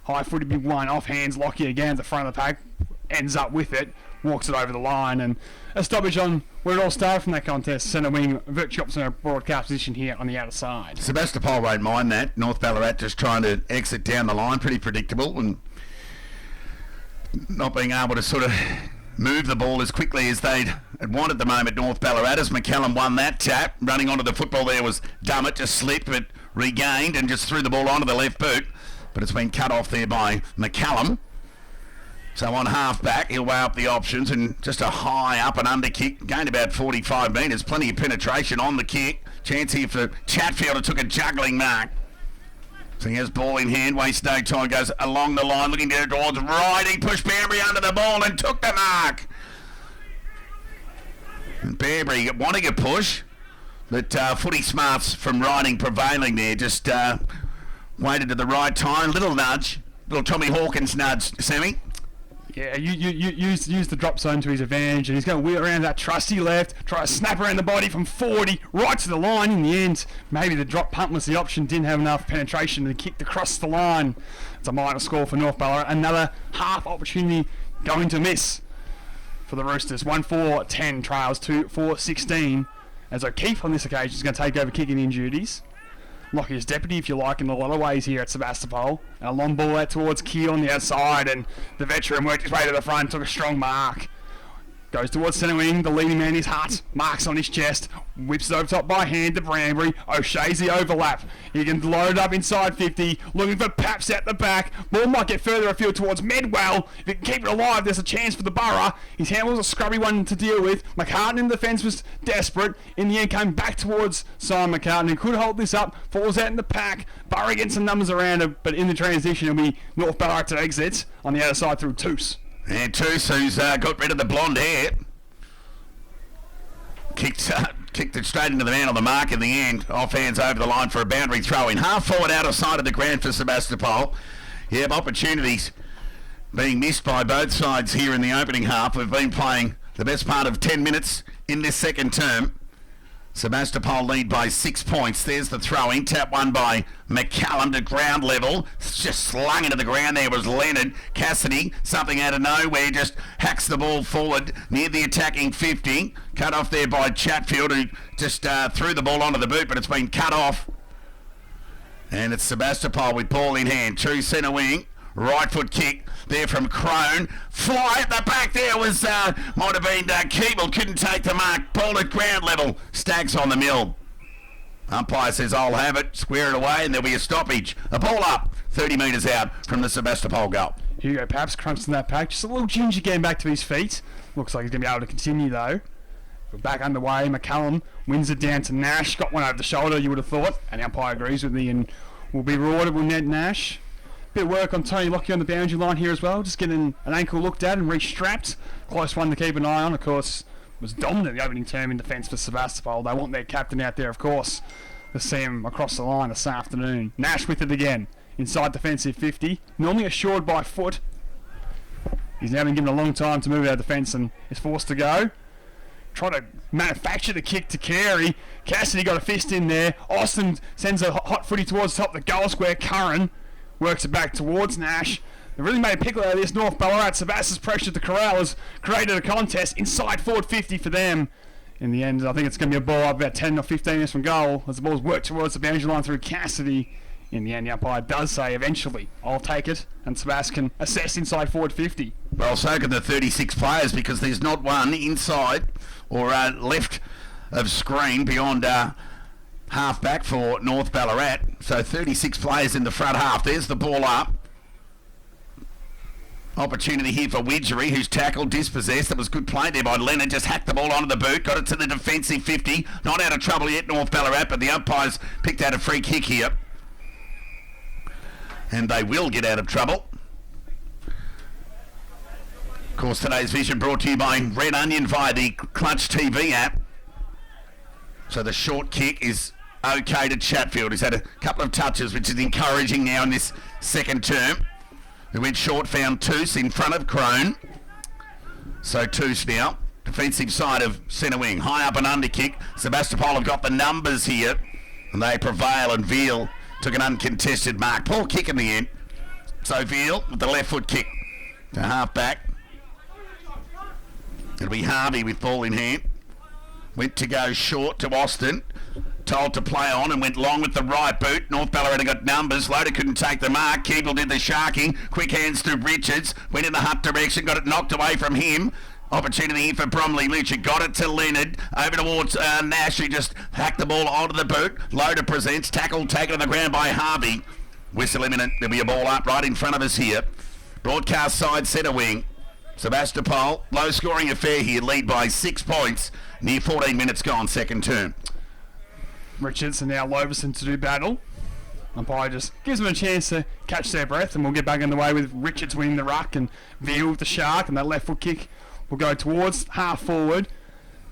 High footed big one, off hands, Lockyer again at the front of the pack. Ends up with it, walks it over the line, and a stoppage on where it all started from that contest. Centre wing, virtually opposite our broadcast position here on the outer side. Sebastopol won't mind that. North Ballarat just trying to exit down the line, pretty predictable, and not being able to sort of move the ball as quickly as they'd wanted at the moment. North Ballarat, as McCallum won that tap, running onto the football there was Dummett, just slipped but regained and just threw the ball onto the left boot, but it's been cut off there by McCallum. So on half back, he'll weigh up the options, and just a high up and under kick, gained about 45 metres, plenty of penetration on the kick. Chance here for Chatfield, who took a juggling mark. So he has ball in hand, wastes no time, goes along the line, looking down towards Riding, pushed Banbury under the ball and took the mark. And Banbury wanting a push, but footy smarts from Riding prevailing there, just waited at the right time. Little nudge, little Tommy Hawkins nudge, Sammy. Yeah, you use the drop zone to his advantage, and he's going to wheel around that trusty left, try to snap around the body from 40, right to the line. In the end, maybe the drop punt was the option, didn't have enough penetration and kicked across the line. It's a minor score for North Ballarat. Another half opportunity going to miss for the Roosters. 1-4-10 trails, 2-4-16, as O'Keefe on this occasion is going to take over kicking in duties. Lockyer's deputy, if you like, in a lot of ways here at Sebastopol. And a long ball out towards Keogh on the outside, and the veteran worked his way to the front, took a strong mark. Goes towards centre wing, the leading man is Hutt, marks on his chest, whips it over top by hand to Branbury. O'Shea's the overlap. He can load it up inside 50, looking for Paps at the back. Ball might get further afield towards Medwell. If he can keep it alive, there's a chance for the Borough. His handle was a scrubby one to deal with. McCartan in the defence was desperate. In the end, came back towards Simon McCartan, who could hold this up, falls out in the pack. Borough gets some numbers around it, but in the transition, it'll be North Ballarat to exit on the other side through Toos. And Toos, who's got rid of the blonde hair, kicked the it straight into the man on the mark in the end. Off hands over the line for a boundary throw in. Half forward out of sight of the ground for Sebastapol. Yep, opportunities being missed by both sides here in the opening half. We've been playing the best part of 10 minutes in this second term. Sebastapol lead by 6 points. There's the throw-in. Tap one by McCallum to ground level. Just slung into the ground there was Leonard. Cassidy, something out of nowhere, just hacks the ball forward near the attacking 50. Cut off there by Chatfield, who just threw the ball onto the boot, but it's been cut off. And it's Sebastapol with ball in hand. True centre wing. Right foot kick there from Crone. Fly at the back there was, might have been Keeble. Couldn't take the mark. Ball at ground level. Stags on the mill. Umpire says, I'll have it. Square it away and there'll be a stoppage. A ball up. 30 metres out from the Sebastapol goal. Hugo Paps crunching that pack. Just a little ginger getting back to his feet. Looks like he's going to be able to continue though. We're back underway. McCallum wins it down to Nash. Got one over the shoulder, you would have thought. And the umpire agrees with me and will be rewarded with Ned Nash. Bit of work on Tony Lockyer on the boundary line here as well. Just getting an ankle looked at and re-strapped. Close one to keep an eye on. Of course, was dominant the opening term in defence for Sebastopol. They want their captain out there, of course, to see him across the line this afternoon. Nash with it again. Inside defensive 50. Normally assured by foot. He's now been given a long time to move out of defence and is forced to go. Try to manufacture the kick to Carey. Cassidy got a fist in there. Austin sends a hot footy towards the top of the goal square. Curran works it back towards Nash. They really made a pickle out of this. North Ballarat. Sebastas pressured the corral. Has created a contest inside forward 50 for them. In the end, I think it's going to be a ball up about 10 or 15 minutes from goal as the ball's worked towards the boundary line through Cassidy. In the end, the umpire does say eventually, I'll take it, and Sebastas can assess inside forward 50. Well, so can the 36 players because there's not one inside or left of screen beyond half back for North Ballarat. So 36 players in the front half. There's the ball up. Opportunity here for Widgery, who's tackled, dispossessed. That was good play there by Leonard. Just hacked the ball onto the boot. Got it to the defensive 50. Not out of trouble yet, North Ballarat, but the umpires picked out a free kick here. And they will get out of trouble. Of course, today's vision brought to you by Red Onion via the Clutch TV app. So the short kick is okay to Chatfield. He's had a couple of touches, which is encouraging now in this second term. He went short, found Toos in front of Crone. So Toos now, defensive side of centre wing. High up and under kick. Sebastopol have got the numbers here, and they prevail, and Veal took an uncontested mark. Poor kick in the end. So Veal with the left foot kick to half back. It'll be Harvey with ball in hand. Went to go short to Austin. Told to play on and went long with the right boot. North Ballarat got numbers. Loader couldn't take the mark. Keeble did the sharking. Quick hands to Richards. Went in the Hutt direction. Got it knocked away from him. Opportunity here for Bromley Lynch. He got it to Leonard. Over towards Nash. He just hacked the ball onto the boot. Loader presents. Tackle taken on the ground by Harvey. Whistle imminent. There'll be a ball up right in front of us here. Broadcast side centre wing. Sebastopol, low scoring affair here. Lead by 6 points. Near 14 minutes gone, second term. Richards and now Loverson to do battle. Umpire just gives them a chance to catch their breath, and we'll get back in the way with Richards winning the ruck and Veal with the shark, and that left foot kick will go towards half forward.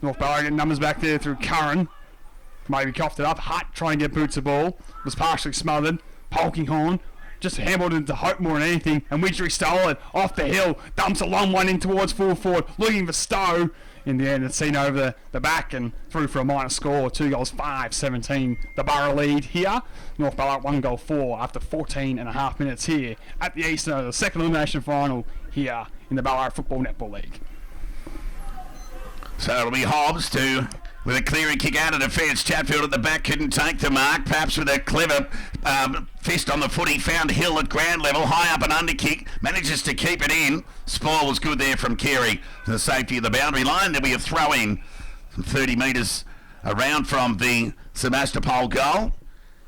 North Ballarat getting numbers back there through Curran. Maybe coughed it up. Hutt trying to get boots of ball. Was partially smothered. Polkinghorn just hammered into Hope more than anything, and Widgery stole it off the hill. Dumps a long one in towards full forward, looking for Stowe. In the end, it's seen over the back and through for a minor score. 2 goals, 5-17. The Borough lead here. North Ballarat 1 goal 4 after 14 and a half minutes here at the Eastern, the second elimination final here in the Ballarat Football Netball League. So it'll be Hobbs with a clearing kick out of defence. Chatfield at the back couldn't take the mark. Perhaps with a clever fist on the foot, he found Hill at ground level. High up and under kick. Manages to keep it in. Spoil was good there from Carey. To the safety of the boundary line. There'll be a throw in from 30 metres around from the Sebastopol goal.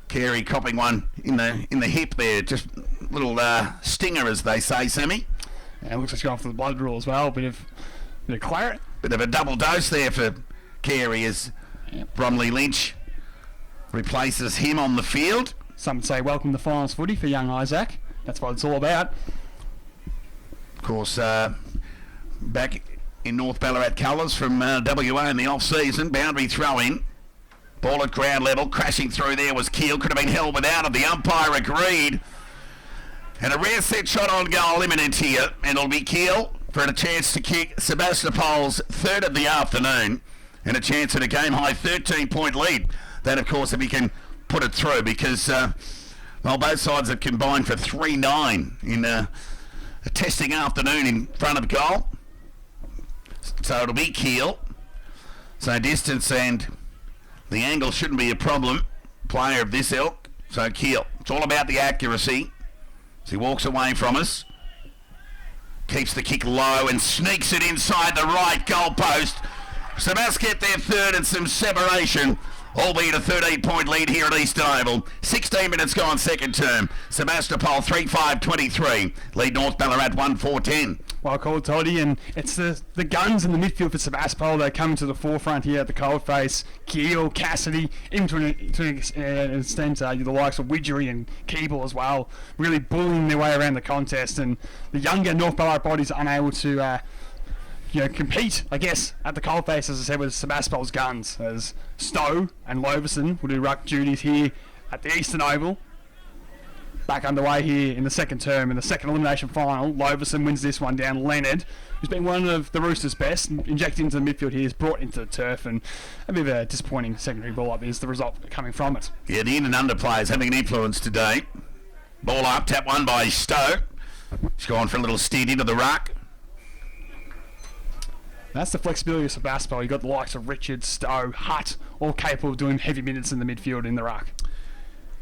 Carey copping one in the hip there. Just a little stinger, as they say, Sammy. Yeah, it looks like he's gone for the blood draw as well. Bit of claret. Bit of a double dose there for Carey as Bromley Lynch replaces him on the field. Some would say welcome to finals footy for young Isaac. That's what it's all about. Of course, back in North Ballarat colours from WA in the off-season. Boundary throw-in. Ball at ground level, crashing through there was Keel. Could have been held without it. The umpire agreed. And a rare set shot on goal imminent here. And it'll be Keel for a chance to kick Sebastapol's third of the afternoon. And a chance at a game-high 13-point lead. That, of course, if he can put it through, because, both sides have combined for 3-9 in a testing afternoon in front of goal. So it'll be Keel. So distance and the angle shouldn't be a problem. Player of this ilk. So Keel. It's all about the accuracy. As he walks away from us. Keeps the kick low and sneaks it inside the right goalpost. Sebas get their third and some separation, albeit a 13-point lead here at Eastern Oval. 16 minutes gone second term. Sebastapol 3-5-23. Lead North Ballarat 1-4-10. Well called, Toddy, and it's the guns in the midfield for Sebastapol. They're coming to the forefront here at the coldface. Keel, Cassidy, even to an extent, the likes of Widgery and Keeble as well, really bullying their way around the contest. And the younger North Ballarat bodies are unable to compete, I guess, at the coldface, as I said, with Sebastopol's guns, as Stowe and Loverson will do ruck duties here at the Eastern Oval. Back underway here in the second term, in the second elimination final. Loverson wins this one down. Leonard, who's been one of the Roosters' best, injected into the midfield here, is brought into the turf, and a bit of a disappointing secondary ball-up is the result coming from it. Yeah, the in and under players having an influence today. Ball up, tap one by Stowe. He's gone for a little steed into the ruck. That's the flexibility of Sebastopol. You've got the likes of Richard, Stowe, Hutt, all capable of doing heavy minutes in the midfield in the ruck.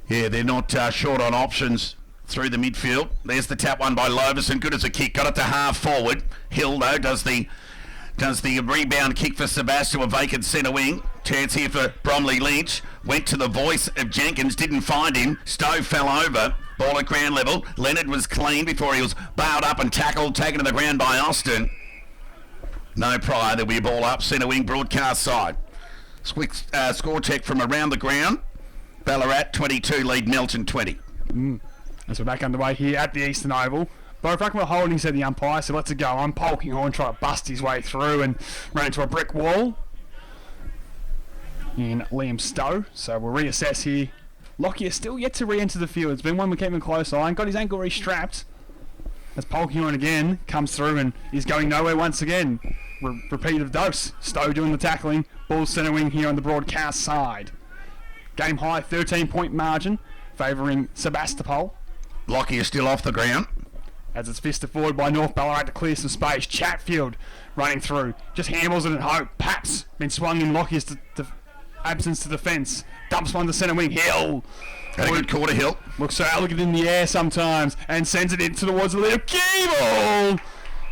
Yeah, they're not short on options through the midfield. There's the tap one by Loverson. Good as a kick. Got it to half forward. Hill, though, does the rebound kick for Sebastopol, a vacant centre wing. Chance here for Bromley Lynch. Went to the voice of Jenkins. Didn't find him. Stowe fell over. Ball at ground level. Leonard was clean before he was bailed up and tackled. Taken to the ground by Austin. No prior. There'll be a ball up. Centre wing broadcast side. Quick score check from around the ground. Ballarat 22, lead Melton 20. As we're back underway here at the Eastern Oval. Both ruckmen were holding, said the umpire, so let's go on. Polkinghorn trying to bust his way through and ran into a brick wall in Liam Stowe. So we'll reassess here. Lockyer still yet to re-enter the field. It's been one we're keeping a close eye on. Got his ankle restrapped as Polkinghorn again comes through and is going nowhere once again. Repeat of dose. Stowe doing the tackling. Ball centre wing here on the broadcast side. Game high 13-point margin favouring Sebastopol. Lockyer still off the ground. As it's fisted forward by North Ballarat to clear some space. Chatfield running through. Just handles it at hope. Paps been swung in Lockyer's absence to defence. Dumps one to centre wing. Hill. Had a good quarter, Hill. Looks so elegant in the air sometimes and sends it in towards the lead of Keeble.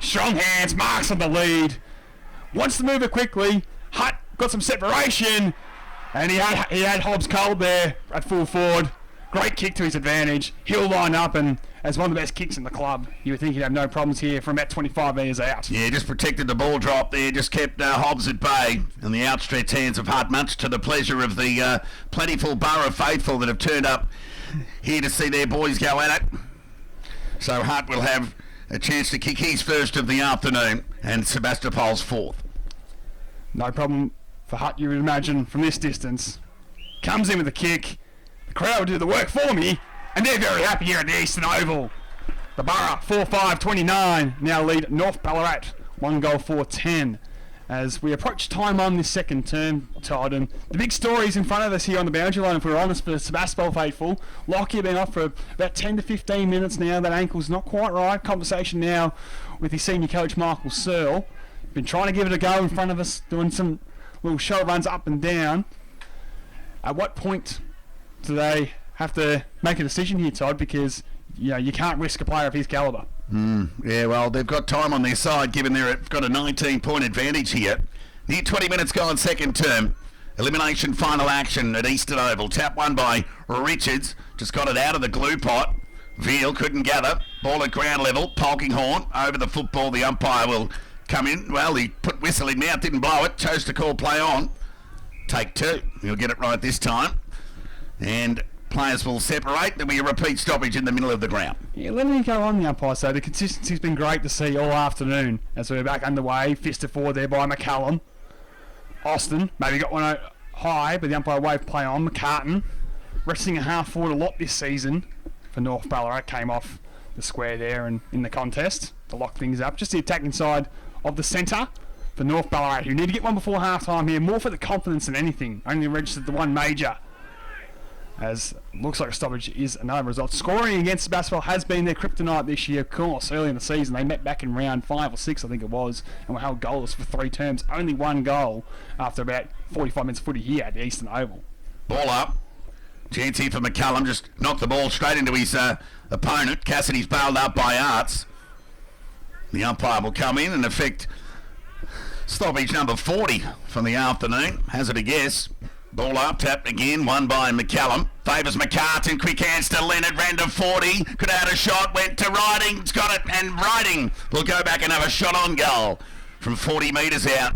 Strong hands. Marks on the lead. Wants to move it quickly. Hutt got some separation. And he had Hobbs cold there at full forward. Great kick to his advantage. Hill line up, and as one of the best kicks in the club, you would think he'd have no problems here from about 25 metres out. Yeah, just protected the ball drop there, just kept Hobbs at bay. And the outstretched hands of Hutt, much to the pleasure of the plentiful Borough faithful that have turned up here to see their boys go at it. So Hutt will have a chance to kick his first of the afternoon, and Sebastopol's fourth. No problem for Hutt, you would imagine, from this distance. Comes in with a kick. The crowd will do the work for me, and they're very happy here at the Eastern Oval. The Borough 4-5-29 now lead North Ballarat 1-4-10 as we approach time on this second term, Todd. And the big stories in front of us here on the boundary line, if we're honest, for Sebastopol faithful. Lockyer been off for about 10 to 15 minutes now. That ankle's not quite right. Conversation now with his senior coach, Michael Searle. Been trying to give it a go in front of us, doing some little show runs up and down. At what point do they have to make a decision here, Todd? Because you can't risk a player of his calibre. Yeah, well, they've got time on their side, given they've got a 19-point advantage here. Near 20 minutes gone second term. Elimination final action at Eastern Oval. Tap one by Richards. Just got it out of the glue pot. Veal couldn't gather. Ball at ground level. Polkinghorn over the football. The umpire will come in. Well, he put whistle in mouth, didn't blow it. Chose to call play on. Take two. He'll get it right this time. And players will separate. There'll be a repeat stoppage in the middle of the ground. Yeah, let me go on the umpire. So the consistency's been great to see all afternoon as we're back underway. Fisted forward there by McCallum. Austin maybe got one high, but the umpire waved play on. McCartan, resting a half forward a lot this season for North Ballarat, came off the square there and in the contest to lock things up. Just the attacking side of the centre for North Ballarat, who need to get one before half time here, more for the confidence than anything. Only registered the one major, as looks like a stoppage is another result. Scoring against Sebastopol has been their kryptonite this year, of course. Early in the season, they met back in round 5 or 6, I think it was, and were held goalless for 3 terms. Only one goal after about 45 minutes footy here at the Eastern Oval. Ball up. Chance here for McCullum. Just knocked the ball straight into his opponent. Cassidy's bailed up by Arts. The umpire will come in and effect stoppage number 40 from the afternoon. Hazard a guess. Ball up, tapped again, won by McCallum. Favours McCartan, quick hands to Leonard, ran to 40, could have had a shot, went to Riding's got it, and Riding will go back and have a shot on goal from 40 metres out.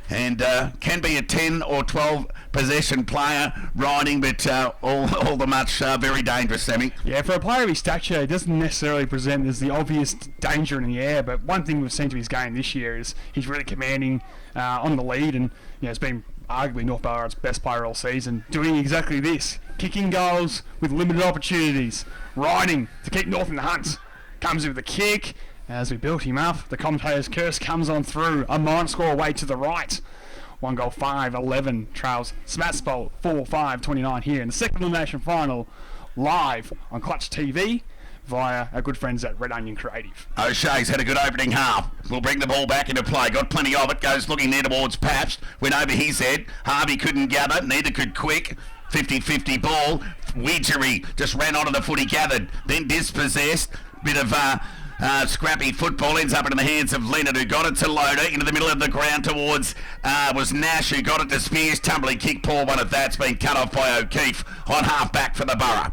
And can be a 10 or 12 possession player, Riding, but all the much very dangerous, Sammy. Yeah, for a player of his stature, he doesn't necessarily present as the obvious danger in the air, but one thing we've seen to his game this year is he's really commanding on the lead, and it's been arguably North Ballarat's best player all season, doing exactly this, kicking goals with limited opportunities, riding to keep North in the hunt. Comes in with a kick. As we built him up, the commentator's curse comes on through. A minor score away to the right. 1 goal 5-11 trails Sebastapol 4-5-29 here in the second elimination final, live on Clutch TV via our good friends at Red Onion Creative. O'Shea's had a good opening half. Will bring the ball back into play. Got plenty of it. Goes looking there towards Paps. Went over his head. Harvey couldn't gather. Neither could Quick. 50-50 ball. Widgery just ran onto the foot. He gathered. Then dispossessed. Bit of scrappy football. Ends up in the hands of Leonard, who got it to Loader. Into the middle of the ground towards was Nash, who got it to Spears. Tumbling kick. Poor one of that's been cut off by O'Keefe on half back for the Borough.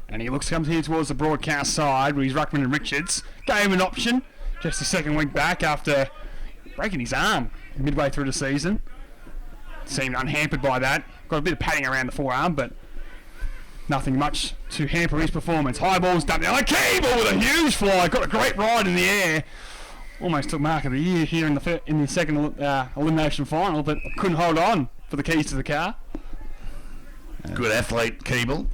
And he comes here towards the broadcast side with his ruckman and Richards. Gave him an option just a second week back after breaking his arm midway through the season. Seemed unhampered by that. Got a bit of padding around the forearm, but nothing much to hamper his performance. High ball's done down. A Keeble with a huge fly. Got a great ride in the air. Almost took mark of the year here in the second elimination final, but couldn't hold on for the keys to the car. Good athlete, Keeble.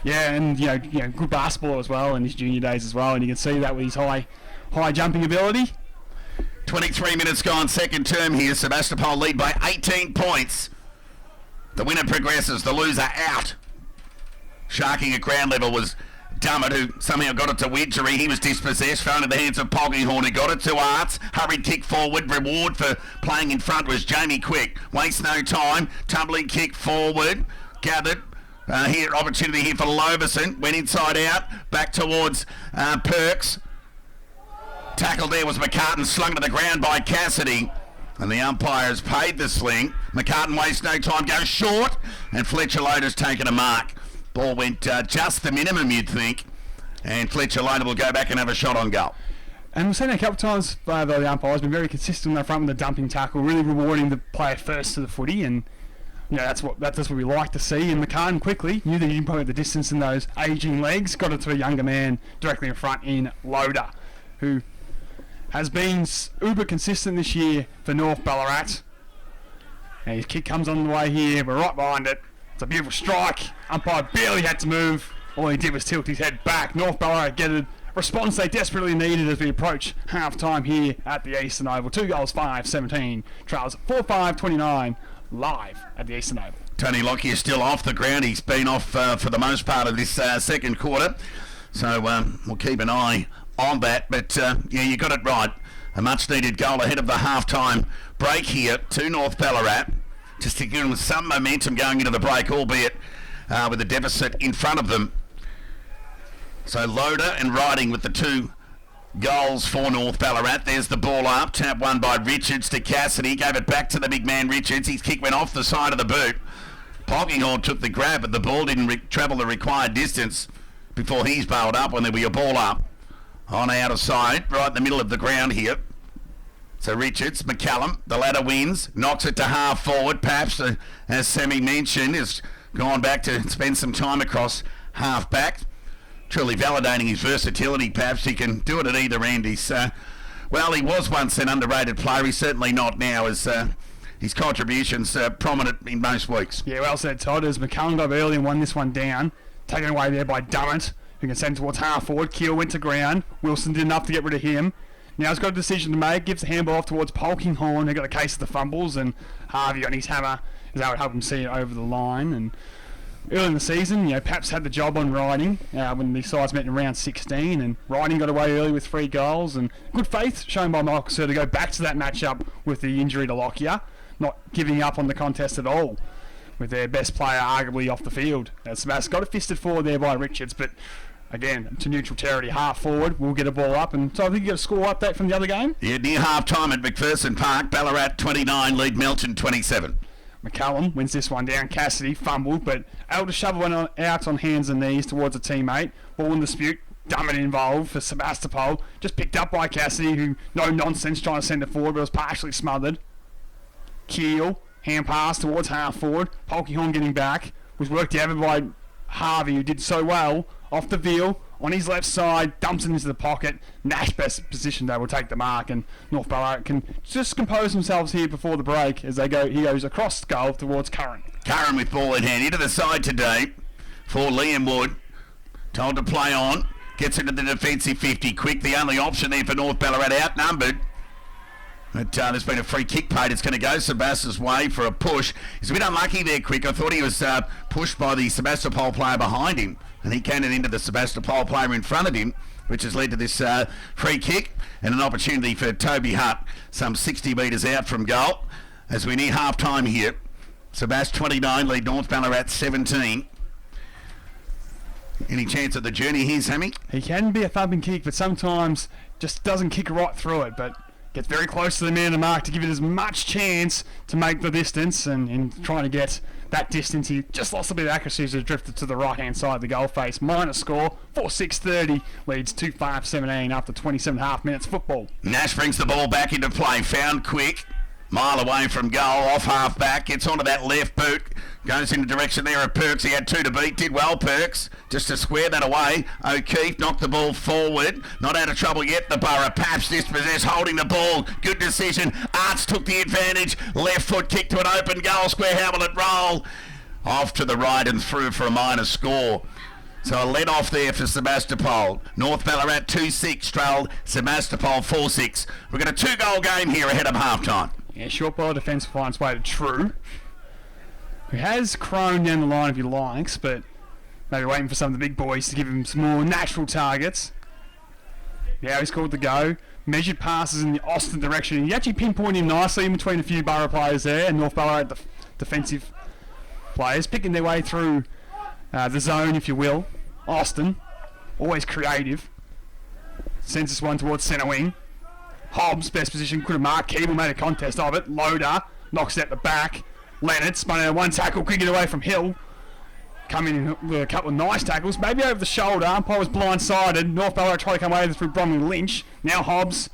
Yeah, and good basketball as well in his junior days as well, and you can see that with his high jumping ability. 23 minutes gone, second term here. Sebastopol lead by 18 points. The winner progresses, the loser out. Sharking at ground level was Dummett, who somehow got it to Widgery. He was dispossessed, thrown in the hands of Polkinghorn, who got it to Arts. Hurried kick forward. Reward for playing in front was Jamie Quick. Wastes no time. Tumbling kick forward. Gathered. Here, opportunity here for Loverson. Went inside out. Back towards Perks. Tackled there was McCartan, slung to the ground by Cassidy. And the umpire has paid the sling. McCartan wastes no time, goes short. And Fletcher Loader's taken a mark. Ball went just the minimum, you'd think. And Fletcher Loader will go back and have a shot on goal. And we've seen it a couple of times, though the umpire has been very consistent on the front with the dumping tackle, really rewarding the player first to the footy. And that's what we like to see. And McCartan quickly knew that he didn't put the distance in those ageing legs, got it to a younger man directly in front in Loader, who has been uber consistent this year for North Ballarat. And his kick comes on the way here. We're right behind it. It's a beautiful strike. Umpire barely had to move. All he did was tilt his head back. North Ballarat get a response they desperately needed as we approach half-time here at the Eastern Oval. 2 goals, 5-17. Trails 4-5-29 live at the Eastern Oval. Tony Lockyer is still off the ground. He's been off for the most part of this second quarter. So we'll keep an eye on that. But you got it right. A much-needed goal ahead of the half-time break here to North Ballarat. Just to give them some momentum going into the break, albeit with a deficit in front of them. So Loader and Riding with the 2 goals for North Ballarat. There's the ball up. Tap won by Richards to Cassidy. Gave it back to the big man Richards. His kick went off the side of the boot. Polkinghorn took the grab, but the ball didn't travel the required distance before he's bailed up when there be a ball up. On out of sight, right in the middle of the ground here. So Richards, McCallum, the ladder wins, knocks it to half forward. Perhaps, as Sammy mentioned, has gone back to spend some time across half back. Truly validating his versatility, perhaps. He can do it at either end. He was once an underrated player. He's certainly not now, as his contributions prominent in most weeks. Yeah, well said, Todd, as McCullum got early and won this one down. Taken away there by Dummett, who can send towards half forward. Keel went to ground. Wilson did enough to get rid of him. Now he's got a decision to make. Gives the handball off towards Polkinghorne, who got a case of the fumbles, and Harvey on his hammer is able to help him see it over the line. And early in the season, Paps had the job on Riding when the sides met in round 16, and Riding got away early with 3 goals. And good faith shown by Michael Sir to go back to that matchup with the injury to Lockyer, not giving up on the contest at all, with their best player arguably off the field. Sebast's got it fisted forward there by Richards, but again, to neutral territory, half forward, we'll get a ball up. And so I think you got a score update from the other game. Yeah, near half time at McPherson Park, Ballarat 29, lead Melton 27. McCullum wins this one down. Cassidy fumbled, but able to shovel one out on hands and knees towards a teammate. Ball in dispute. Dummett involved for Sebastapol. Just picked up by Cassidy, who no nonsense trying to send it forward, but was partially smothered. Keel, hand pass towards half forward. Polkinghorne getting back. Was worked out by Harvey, who did so well. Off the veal, on his left side, dumps it into the pocket. Nash best position, they will take the mark, and North Ballarat can just compose themselves here before the break as he goes across the goal towards Curran. Curran with ball in hand into the side today for Liam Wood. Told to play on, gets into the defensive 50 quick, the only option there for North Ballarat, outnumbered. But there's been a free kick paid. It's going to go Sebastian's way for a push. He's a bit unlucky there, Quick. I thought he was pushed by the Sebastopol player behind him, and he cannoned into the Sebastopol player in front of him, which has led to this free kick and an opportunity for Toby Hutt, some 60 metres out from goal. As we near half-time here, Sebast 29, lead North Ballarat 17. Any chance of the journey here, Sammy? He can be a thumping kick, but sometimes just doesn't kick right through it, but gets very close to the man of the mark to give it as much chance to make the distance, and in trying to get that distance, he just lost a bit of accuracy as he drifted to the right-hand side of the goal face. Minor score, 4-6-30, leads 2-5-17 after 27.5 minutes football. Nash brings the ball back into play, found Quick, mile away from goal, off half-back, gets onto that left boot, goes in the direction there of Perks. He had 2 to beat, did well, Perks, just to square that away. O'Keefe knocked the ball forward, not out of trouble yet, the Borough. Paps dispossessed, holding the ball, good decision. Arts took the advantage, left foot kick to an open goal square. How will it roll? Off to the right and through for a minor score. So a let off there for Sebastopol. North Ballarat 2-6, trailed Sebastopol 4-6. We've got a 2-goal game here ahead of half-time. Yeah, short ball defence finds way to True, who has Crone down the line if he likes, but maybe waiting for some of the big boys to give him some more natural targets. Yeah, he's called to go. Measured passes in the Austin direction. He actually pinpointed him nicely in between a few Borough players there, and North Ballarat defensive players picking their way through the zone, if you will. Austin, always creative. Sends this one towards centre wing. Hobbs, best position, could have marked. Keeble made a contest of it. Loader knocks it at the back. Leonard spun out one tackle, quick it away from Hill. Coming in with a couple of nice tackles, maybe over the shoulder. Umpire was blindsided. North Ballarat tried to come away through Bromley Lynch. Now Hobbs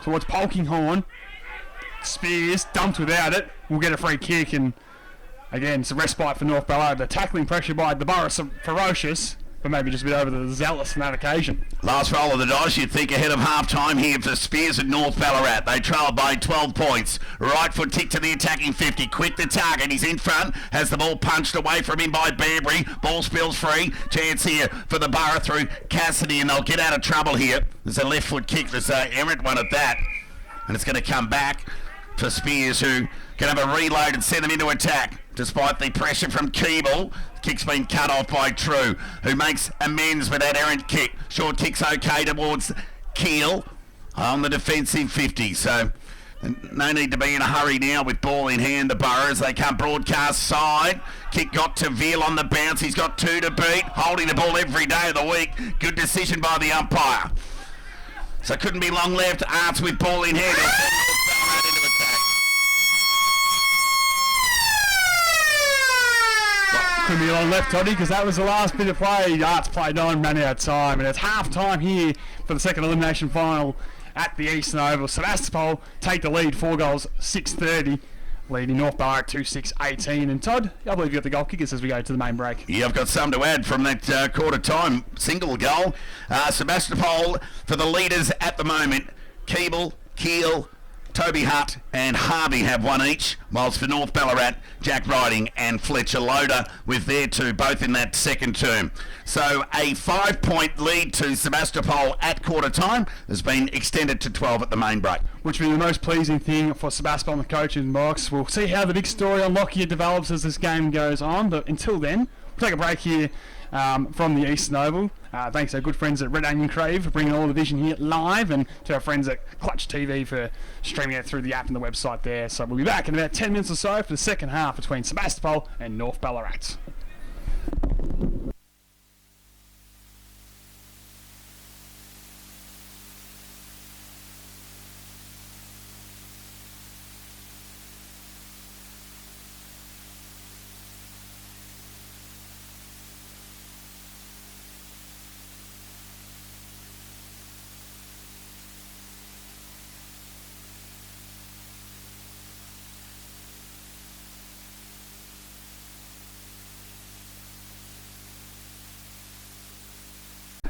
towards Polkinghorne. Spears dumped without it. We'll get a free kick, and again, it's a respite for North Ballarat. The tackling pressure by the Borough ferocious, but maybe just a bit over the zealous on that occasion. Last roll of the dice, you'd think ahead of half-time here for Spears and North Ballarat. They trail by 12 points. Right foot kick to the attacking 50. Quick the target. He's in front. Has the ball punched away from him by Banbury. Ball spills free. Chance here for the Borough through Cassidy, and they'll get out of trouble here. There's a left foot kick. There's an errant one at that. And it's going to come back for Spears, who can have a reload and send them into attack. Despite the pressure from Keeble, kick's been cut off by True, who makes amends with that errant kick. Short kick's okay towards Keel on the defensive 50. So no need to be in a hurry now with ball in hand. The Borough as they come broadcast side. Kick got to Veal on the bounce. He's got 2 to beat. Holding the ball every day of the week. Good decision by the umpire. So couldn't be long left. Arts with ball in hand. Couldn't be long left, Toddy, because that was the last bit of play. Arts played on, ran out of time, and it's half-time here for the second elimination final at the Eastern Oval. Sebastopol take the lead, 4 goals, 6-30, leading North Ballarat 2-6-18. And Todd, I believe you got the goal kickers as we go to the main break. Yeah, I've got some to add from that quarter-time single goal. Sebastopol for the leaders at the moment. Keeble, Keel, Toby Hutt and Harvey have one each, whilst for North Ballarat, Jack Riding and Fletcher Loader with their two, both in that second term. So a 5-point lead to Sebastapol at quarter time has been extended to 12 at the main break. Which will be the most pleasing thing for Sebastopol and the coaching box. We'll see how the big story on Lockyer develops as this game goes on, but until then, we'll take a break here from the Eastern Oval. Thanks to our good friends at Red Onion Crave for bringing all the vision here live, and to our friends at Clutch TV for streaming it through the app and the website there. So we'll be back in about 10 minutes or so for the second half between Sebastopol and North Ballarat.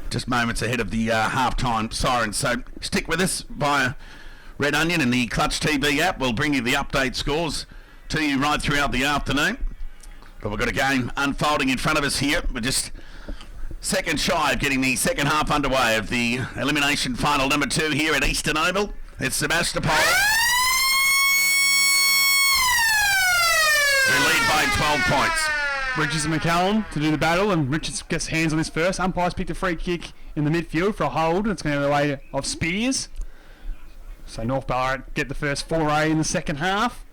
Just moments ahead of the half-time siren. So stick with us via Red Onion and the Clutch TV app. We'll bring you the update scores to you right throughout the afternoon. But we've got a game unfolding in front of us here. We're just seconds shy of getting the second half underway of the elimination final number 2 here at Eastern Oval. It's Sebastopol who lead by 12 points. Richards and McCallum to do the battle, and Richards gets hands on this first. Umpires picked a free kick in the midfield for a hold. It's going to go the way of Spears. So North Ballarat get the first foray in the second half.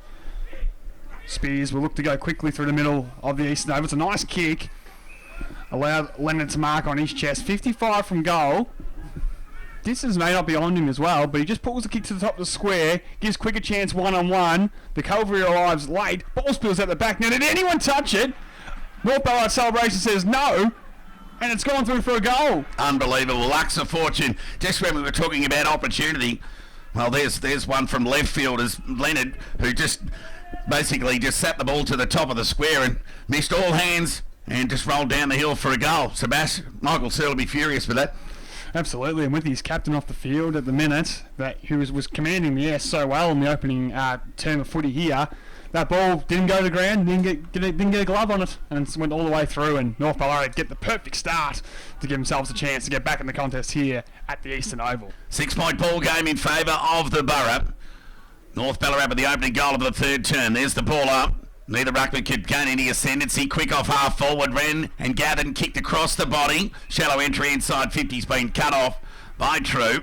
Spears will look to go quickly through the middle of the Eastern Oval. It's a nice kick. Allowed Leonard to mark on his chest. 55 from goal. Distance may not be on him as well, but he just pulls the kick to the top of the square, gives Quick a chance one-on-one. The cavalry arrives late. Ball spills out the back. Now, did anyone touch it? North Ballarat celebration says no, and it's gone through for a goal. Unbelievable. Lucks of fortune. Just when we were talking about opportunity, well, there's one from left field as Leonard, who just basically just sat the ball to the top of the square and missed all hands and just rolled down the hill for a goal. Michael Searle will be furious with that. Absolutely, and with his captain off the field at the minute, who was commanding the air so well in the opening term of footy here, that ball didn't go to the ground, didn't get a glove on it, and it went all the way through, and North Ballarat get the perfect start to give themselves a chance to get back in the contest here at the Eastern Oval. 6-point ball game in favour of the Borough. North Ballarat with the opening goal of the third term. There's the ball up. Neither ruckman could gain any ascendancy. Quick off half forward, ran and gathered and kicked across the body. Shallow entry inside 50's been cut off by True.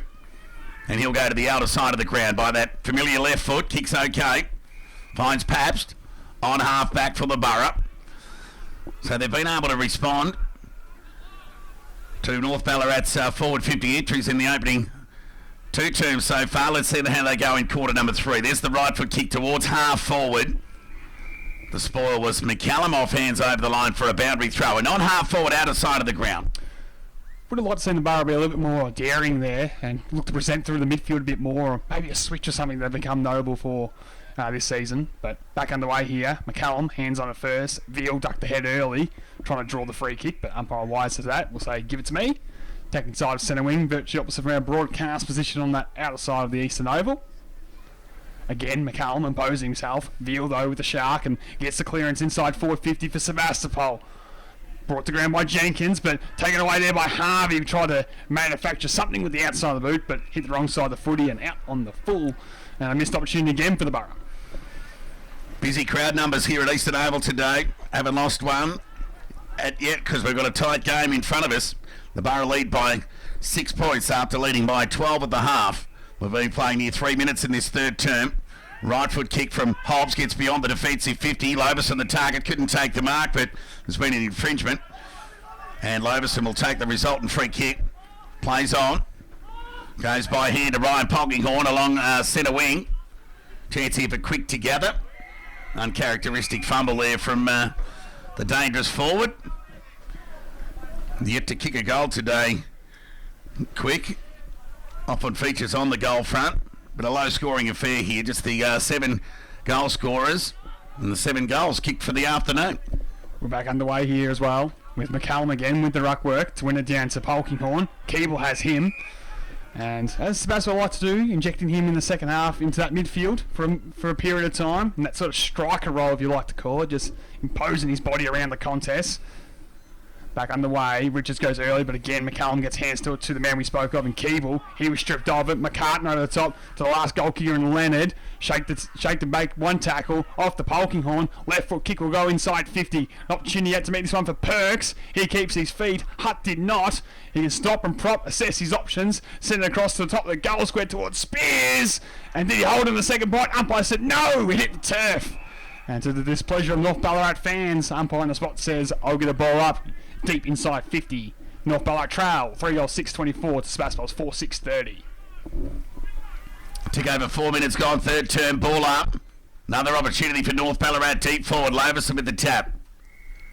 And he'll go to the outer side of the ground by that familiar left foot. Kicks okay. Finds Pabst on half back for the Borough. So they've been able to respond to North Ballarat's forward 50 entries in the opening 2 terms so far. Let's see how they go in quarter number 3. There's the right foot kick towards half forward. The spoil was McCallum off hands over the line for a boundary throw. And on half forward, outer side of the ground. Would have liked to see the Borough be a little bit more daring there and look to present through the midfield a bit more, or maybe a switch or something they've become notable for this season. But back underway here, McCallum, hands on it first. Veal ducked the head early, trying to draw the free kick, but umpire wise to that will say, give it to me. Taking side of centre wing, virtually opposite from our broadcast position on that outer side of the Eastern Oval. Again, McCallum imposing himself. Veal, though, with the shark and gets the clearance inside forward 50 for Sebastopol. Brought to ground by Jenkins, but taken away there by Harvey, who tried to manufacture something with the outside of the boot, but hit the wrong side of the footy and out on the full. And a missed opportunity again for the Borough. Busy crowd numbers here at Eastern Oval today. Haven't lost one yet because we've got a tight game in front of us. The Borough lead by 6 points after leading by 12 at the half. We've been playing near 3 minutes in this third term. Right foot kick from Hobbs gets beyond the defensive 50. Loverson, the target, couldn't take the mark, but there's been an infringement. And Loverson will take the resultant free kick. Plays on. Goes by hand to Ryan Polkinghorn along centre wing. Chance here for Quick to gather. Uncharacteristic fumble there from the dangerous forward. Yet to kick a goal today. Quick. Often features on the goal front. But a low scoring affair here. Just the 7 goal scorers. And the 7 goals kicked for the afternoon. We're back underway here as well. With McCallum again with the ruck work to win it down to Polkinghorn. Keeble has him. And as Sebastapol like to do, injecting him in the second half into that midfield for a period of time, and that sort of striker role, if you like to call it, just imposing his body around the contest. Back underway, Richards goes early, but again McCallum gets hands to the man we spoke of in Keeble. He was stripped of it. McCartan over the top to the last goal kicker in Leonard. Shake the bake, one tackle off the Polkinghorn. Left foot kick will go inside 50. An opportunity yet to make this one for Perks. He keeps his feet. Hutt did not. He can stop and prop, assess his options, send it across to the top of the goal square towards Spears. And did he hold in the second bite? Umpire said no, he hit the turf. And to the displeasure of North Ballarat fans, umpire on the spot says, I'll get a ball up deep inside 50. North Ballarat trail, 3 goals 6-24 to Sebastopol's 4-6-30. Tick over 4 minutes gone, third term, ball up. Another opportunity for North Ballarat, deep forward, Laverson with the tap.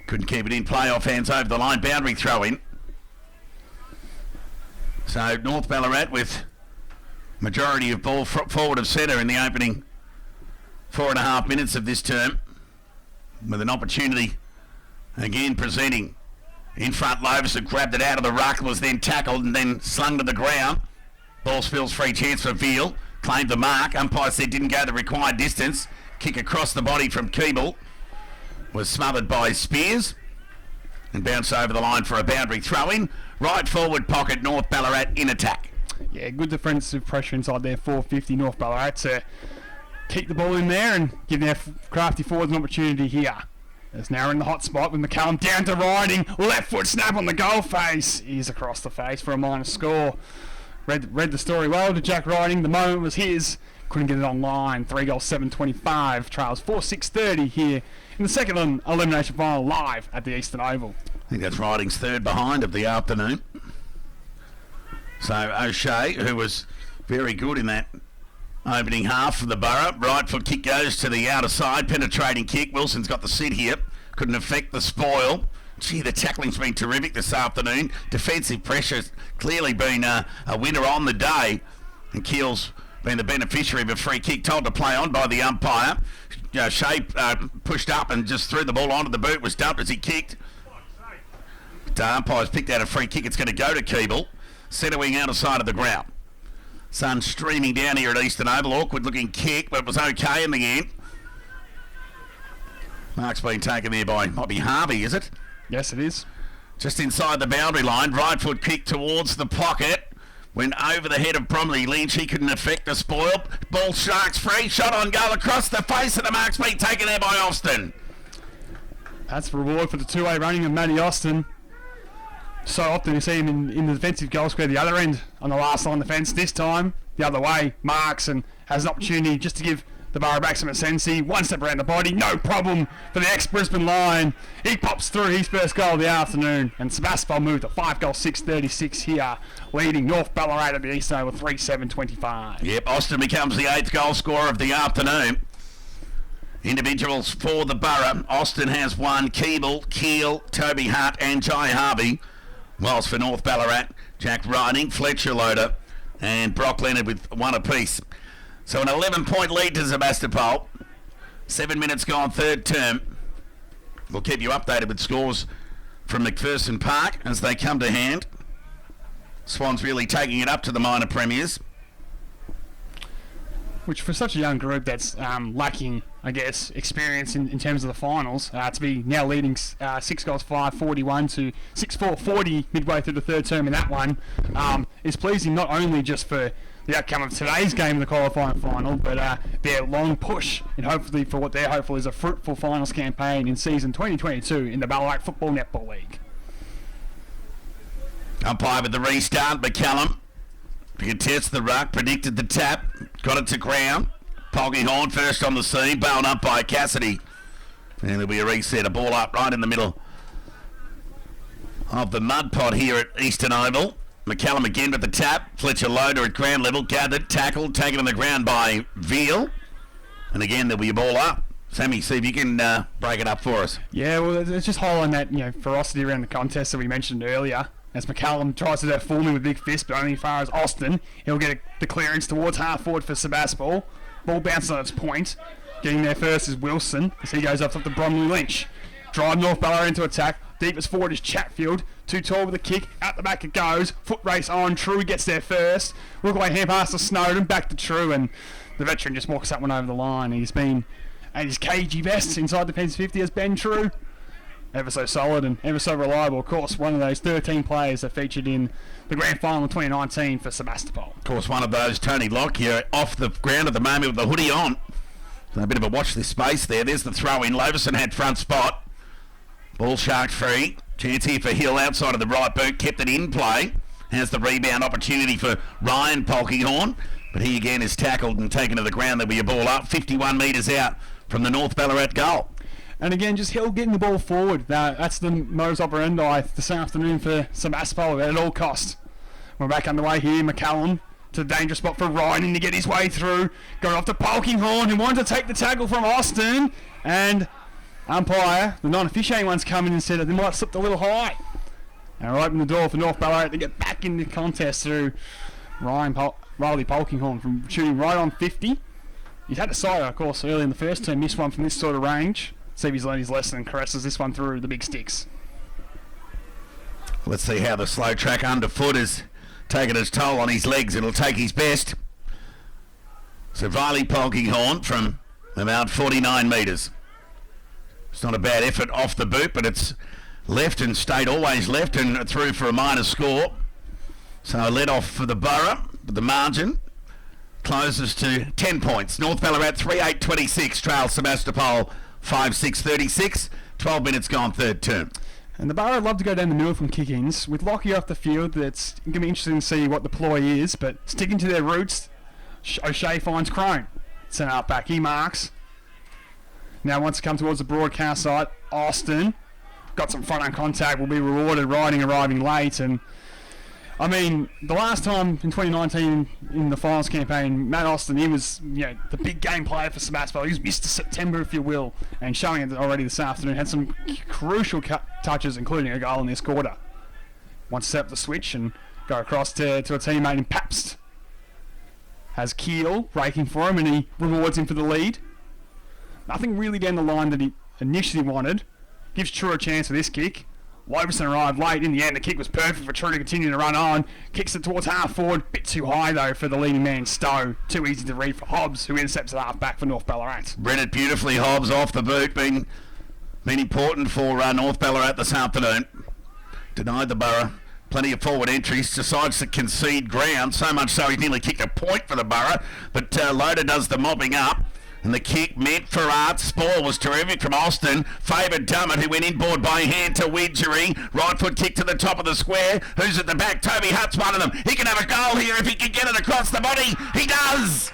Couldn't keep it in, play off hands over the line, boundary throw in. So North Ballarat with majority of ball forward of centre in the opening 4.5 minutes of this term, with an opportunity again presenting. In front, Laverson grabbed it out of the ruck, was then tackled and then slung to the ground. Ball spills, free chance for Veal. Claimed the mark. Umpire said didn't go the required distance. Kick across the body from Keeble. Was smothered by Spears. And bounced over the line for a boundary throw-in. Right forward pocket, North Ballarat in attack. Yeah, good defensive pressure inside there, 450 North Ballarat to keep the ball in there and give their crafty forwards an opportunity here. It's now in the hot spot with McCallum down to Riding. Left foot snap on the goal face. He's across the face for a minus score. Read the story well to Jack Riding. The moment was his. Couldn't get it online. 3 goals 7-25. Trails 4-6-30 here in the second elimination final live at the Eastern Oval. I think that's Riding's third behind of the afternoon. So O'Shea, who was very good in that opening half of the Borough. Right foot kick goes to the outer side. Penetrating kick. Wilson's got the sit here. Couldn't affect the spoil. Gee, the tackling's been terrific this afternoon. Defensive pressure's clearly been a winner on the day. And Keel's been the beneficiary of a free kick, told to play on by the umpire. Shea pushed up and just threw the ball onto the boot. Was dumped as he kicked. The umpire's picked out a free kick. It's going to go to Keeble. Centre wing outer side of the ground. Sun streaming down here at Eastern Oval. Awkward looking kick, but it was okay in the end. Mark's been taken there by, might be Harvey, is it? Yes, it is. Just inside the boundary line. Right foot kick towards the pocket. Went over the head of Bromley Lynch. He couldn't affect the spoil. Ball Sharks free. Shot on goal across the face of the mark's been taken there by Austin. That's the reward for the two-way running of Matty Austin. So often you see him in the defensive goal square, the other end on the last line of the fence. This time, the other way, marks and has an opportunity just to give the Borough back some sensi. One step around the body, no problem for the ex-Brisbane line. He pops through his first goal of the afternoon, and Sebastopol moved to 5 goals 6-36 here, leading North Ballarat at the Eastern with 3-7-25. Yep, Austin becomes the 8th goal scorer of the afternoon. Individuals for the Borough. Austin has 1, Keeble, Keel, Toby Hart and Jai Harvey. Whilst for North Ballarat, Jack Riding, Fletcher Loader and Brock Leonard with 1 apiece. So an 11-point lead to Sebastopol. 7 minutes gone, third term. We'll keep you updated with scores from McPherson Park as they come to hand. Swans really taking it up to the minor premiers. Which for such a young group that's lacking, I guess, experience in terms of the finals, to be now leading 6 goals 5-41 to 6-4-40 midway through the third term in that one is pleasing, not only just for the outcome of today's game in the qualifying final, but their long push and hopefully for what they're hopeful is a fruitful finals campaign in season 2022 in the Ballarat Football Netball League. Umpire with the restart, McCallum. Contested the ruck, predicted the tap, got it to ground. Polkinghorn first on the scene, bailed up by Cassidy. And there'll be a reset, a ball up right in the middle of the mud pot here at Eastern Oval. McCallum again with the tap. Fletcher Loader at ground level, gathered, tackled, taken on the ground by Veal. And again, there'll be a ball up. Sammy, see if you can break it up for us. Yeah, well, it's just highlighting that ferocity around the contest that we mentioned earlier. As McCallum tries to do forming with big fist, but only as far as Austin, he'll get the clearance towards half forward for Sebastopol. Ball bounces on its point. Getting there first is Wilson as he goes up to Bromley Lynch. Drive North Ballarat into attack. Deepest forward is Chatfield. too tall with the kick. Out the back it goes. Foot race on. True gets there first. Look away hand pass to Snowden. Back to True, and the veteran just walks that one over the line. He's been at his cagey best inside the fence 50 as Ben True. Ever so solid and ever so reliable. Of course, one of those 13 players that featured in the grand final in 2019 for Sebastapol. Of course, one of those, Tony Lockyer, off the ground at the moment with the hoodie on. So a bit of a watch this space there. There's the throw in. Loverson had front spot. Ball shark free. Chance here for Hill outside of the right boot. Kept it in play. Has the rebound opportunity for Ryan Polkinghorn. But he again is tackled and taken to the ground. There'll be a ball up 51 metres out from the North Ballarat goal. And again, just Hill getting the ball forward. That's the modus operandi this afternoon for Sebastapol at all cost. We're back underway here. McCallum to the dangerous spot for Ryan to get his way through. Going off to Polkinghorn, who wanted to take the tackle from Austin. And umpire, the non-officiating one's coming and said that they might have slipped a little high. And we'll open the door for North Ballarat to get back in the contest through Riley Polkinghorn from shooting right on 50. He's had a sighter, of course, early in the first term. Missed one from this sort of range. See if he's learned his lesson and caresses this one through the big sticks. Let's see how the slow track underfoot has taken its toll on his legs. It'll take his best. So Riley Polkinghorn from about 49 metres. It's not a bad effort off the boot, but it's left and stayed always left and through for a minor score. So led off for the Borough, but the margin closes to 10 points. North Ballarat 3-8-26, trails Sebastapol 5-6-36. 12 minutes gone third term. And the Borough would love to go down the middle from kick-ins. With Lockie off the field, that's going to be interesting to see what the ploy is, but sticking to their roots, O'Shea finds Crone. Sent out back, he marks. Now wants to come towards the broadcast side. Austin got some front-on contact, will be rewarded. Riding arriving late, and I mean, the last time in 2019 in the finals campaign, Matt Austin, he was, the big game player for Sebastopol. He was Mr. September, if you will, and showing it already this afternoon. Had some crucial touches, including a goal in this quarter. Wants to set up the switch and go across to a teammate in Pabst. Has Keel breaking for him, and he rewards him for the lead. Nothing really down the line that he initially wanted. Gives True a chance for this kick. Loverson arrived late. In the end, the kick was perfect for True to continue to run on. Kicks it towards half forward. Bit too high, though, for the leading man, Stowe. Too easy to read for Hobbs, who intercepts at half back for North Ballarat. Read it beautifully, Hobbs, off the boot. Been important for North Ballarat this afternoon. Denied the Borough. Plenty of forward entries. Decides to concede ground. So much so he's nearly kicked a point for the Borough. But Loader does the mopping up. And the kick meant for Art. Spoil was terrific from Austin. Favoured Dummett, who went inboard by hand to Widgery. Right foot kick to the top of the square. Who's at the back? Toby Hutt's one of them. He can have a goal here if he can get it across the body. He does!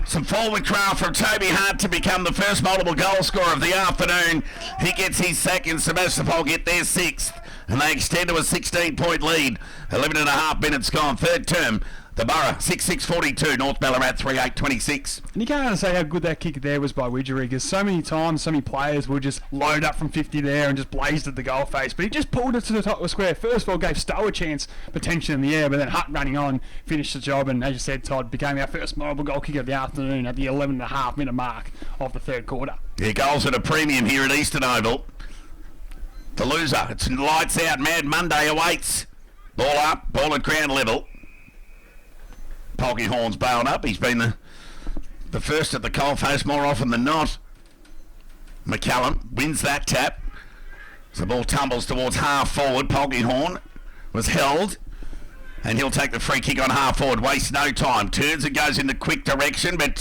Some forward craft from Toby Hutt to become the first multiple goal scorer of the afternoon. He gets his second. Sebastopol get their sixth. And they extend to a 16-point lead. 11 and a half minutes gone. Third term. The Borough, 6-6-42, North Ballarat 3-8-26. And you can't say how good that kick there was by Widgery, because so many times, so many players will just load up from 50 there and just blazed at the goal face. But he just pulled it to the top of the square. First of all, gave Stowe a chance, potentially in the air, but then Hutt running on, finished the job, and as you said, Todd, became our first mobile goal kicker of the afternoon at the 11 and a half minute mark of the third quarter. Yeah, goals at a premium here at Eastern Oval. The loser, it's lights out, Mad Monday awaits. Ball up, ball at ground level. Polkinghorn's bailed up. He's been the first at the coalface more often than not. McCallum wins that tap. So the ball tumbles towards half forward. Polkinghorn was held. And he'll take the free kick on half forward. Wastes no time. Turns and goes in the Quick direction, but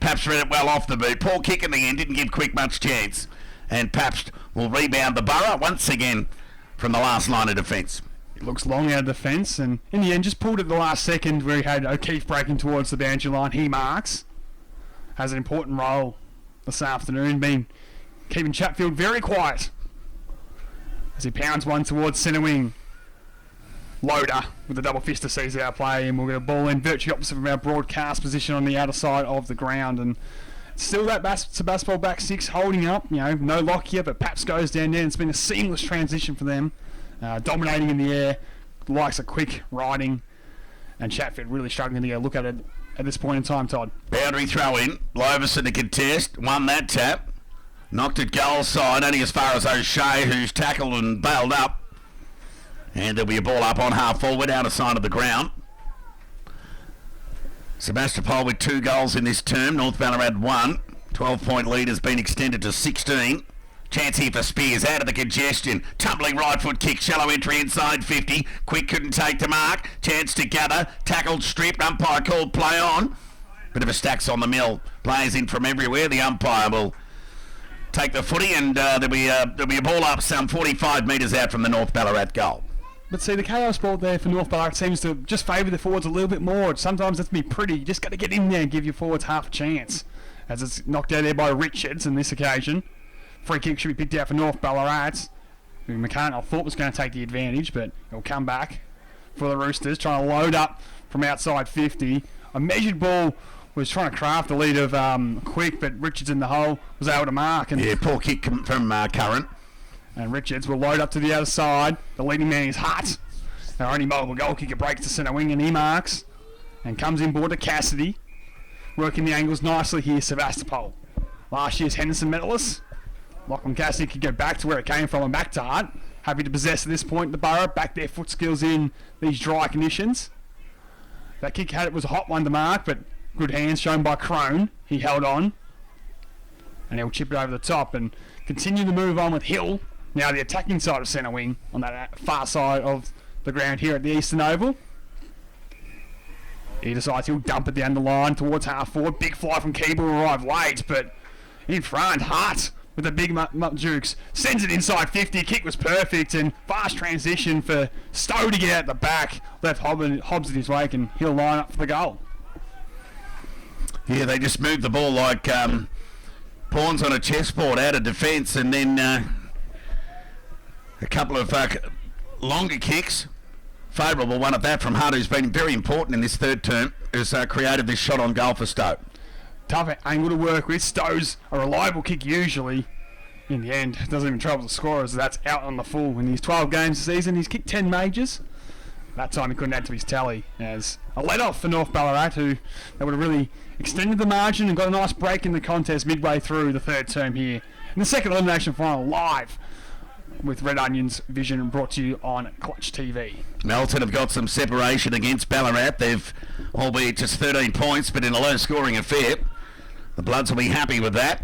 Pabst read it well off the boot. Poor kick in the end. Didn't give Quick much chance. And Pabst will rebound the Borough once again from the last line of defence. Looks long out of defence, and in the end just pulled at the last second where he had O'Keefe breaking towards the boundary line. He marks. Has an important role this afternoon, been keeping Chatfield very quiet as he pounds one towards centre wing. Loader with the double fist to seize our play, and we'll get a ball in virtually opposite from our broadcast position on the outer side of the ground. And still that Sebastopol back six holding up, no lock here, but Paps goes down there, and it's been a seamless transition for them. Dominating in the air, likes a quick riding, and Chatfield really struggling to get a look at it at this point in time, Todd. Boundary throw in, Loverson to contest, won that tap. Knocked it goal side, only as far as O'Shea, who's tackled and bailed up. And there'll be a ball up on half forward, out of sight of the ground. Sebastapol with 2 goals in this term. North Ballarat 1. 12-point lead has been extended to 16. Chance here for Spears, out of the congestion. Tumbling right foot kick, shallow entry inside 50. Quick couldn't take the mark. Chance to gather. Tackled, stripped. Umpire called play on. Bit of a stacks on the mill. Players in from everywhere. The umpire will take the footy, and there'll be a ball up some 45 metres out from the North Ballarat goal. But see, the KO sport there for North Ballarat seems to just favour the forwards a little bit more. Sometimes that's be pretty. You just got to get in there and give your forwards half a chance. As it's knocked out there by Richards on this occasion. Free kick should be picked out for North Ballarat. McCann, I thought, was going to take the advantage, but he'll come back for the Roosters, trying to load up from outside 50. A measured ball was trying to craft the lead of Quick, but Richards in the hole was able to mark. And yeah, poor kick from Curran. And Richards will load up to the other side. The leading man is Hutt. Our only mobile goal kicker breaks to centre wing and he marks. And comes inboard to Cassidy. Working the angles nicely here, Sebastapol. Last year's Henderson medalist. Lachlan Cassidy could go back to where it came from and back to Hutt. Happy to possess at this point the Borough. Back their foot skills in these dry conditions. That kick was a hot one to mark, but good hands shown by Crone. He held on. And he'll chip it over the top and continue to move on with Hill. Now the attacking side of centre wing on that far side of the ground here at the Eastern Oval. He decides he'll dump it down the line towards half forward. Big fly from Keeble will arrive late, but in front, Hart with the big Jukes sends it inside 50. Kick was perfect and fast transition for Stowe to get out the back. Left Hobbs in his wake and he'll line up for the goal. Yeah, they just moved the ball like pawns on a chessboard out of defence, and then a couple of longer kicks. Favourable one at that from Hart, who's been very important in this third term, has created this shot on goal for Stowe. Tough angle to work with. Stowe's a reliable kick usually. In the end, doesn't even trouble the scorers. That's out on the full. In his 12 games this season, he's kicked 10 majors. That time he couldn't add to his tally as a let-off for North Ballarat, who they would have really extended the margin and got a nice break in the contest midway through the third term here. In the second elimination final, live with Red Onion's vision, brought to you on Clutch TV. Melton have got some separation against Ballarat. They've, albeit just 13 points, but in a low-scoring affair. The Bloods will be happy with that.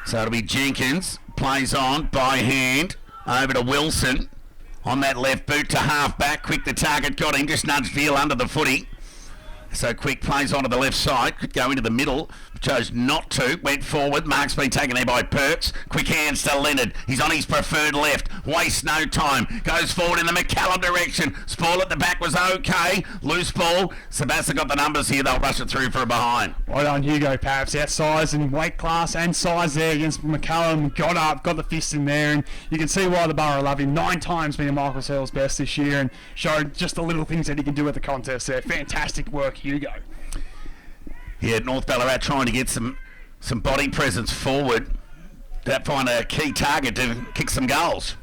So it'll be Jenkins, plays on by hand, over to Wilson. On that left boot to half back. Quick the target, got him, just nudged Veal under the footy. So Quick plays onto the left side, could go into the middle, chose not to, went forward. Mark's been taken there by Perks. Quick hands to Leonard, he's on his preferred left, wastes no time, goes forward in the McCallum direction. Spoil at the back was okay, loose ball. Sebastopol got the numbers here, they'll rush it through for a behind. Well done Hugo Paps, out size and weight class and size there against McCallum. Got up, got the fist in there, and you can see why the Borough love him. 9 times being Michael Searle's best this year and showed just the little things that he can do at the contest there. Fantastic work, Hugo. Yeah, North Ballarat trying to get some body presence forward. That find a key target to kick some goals.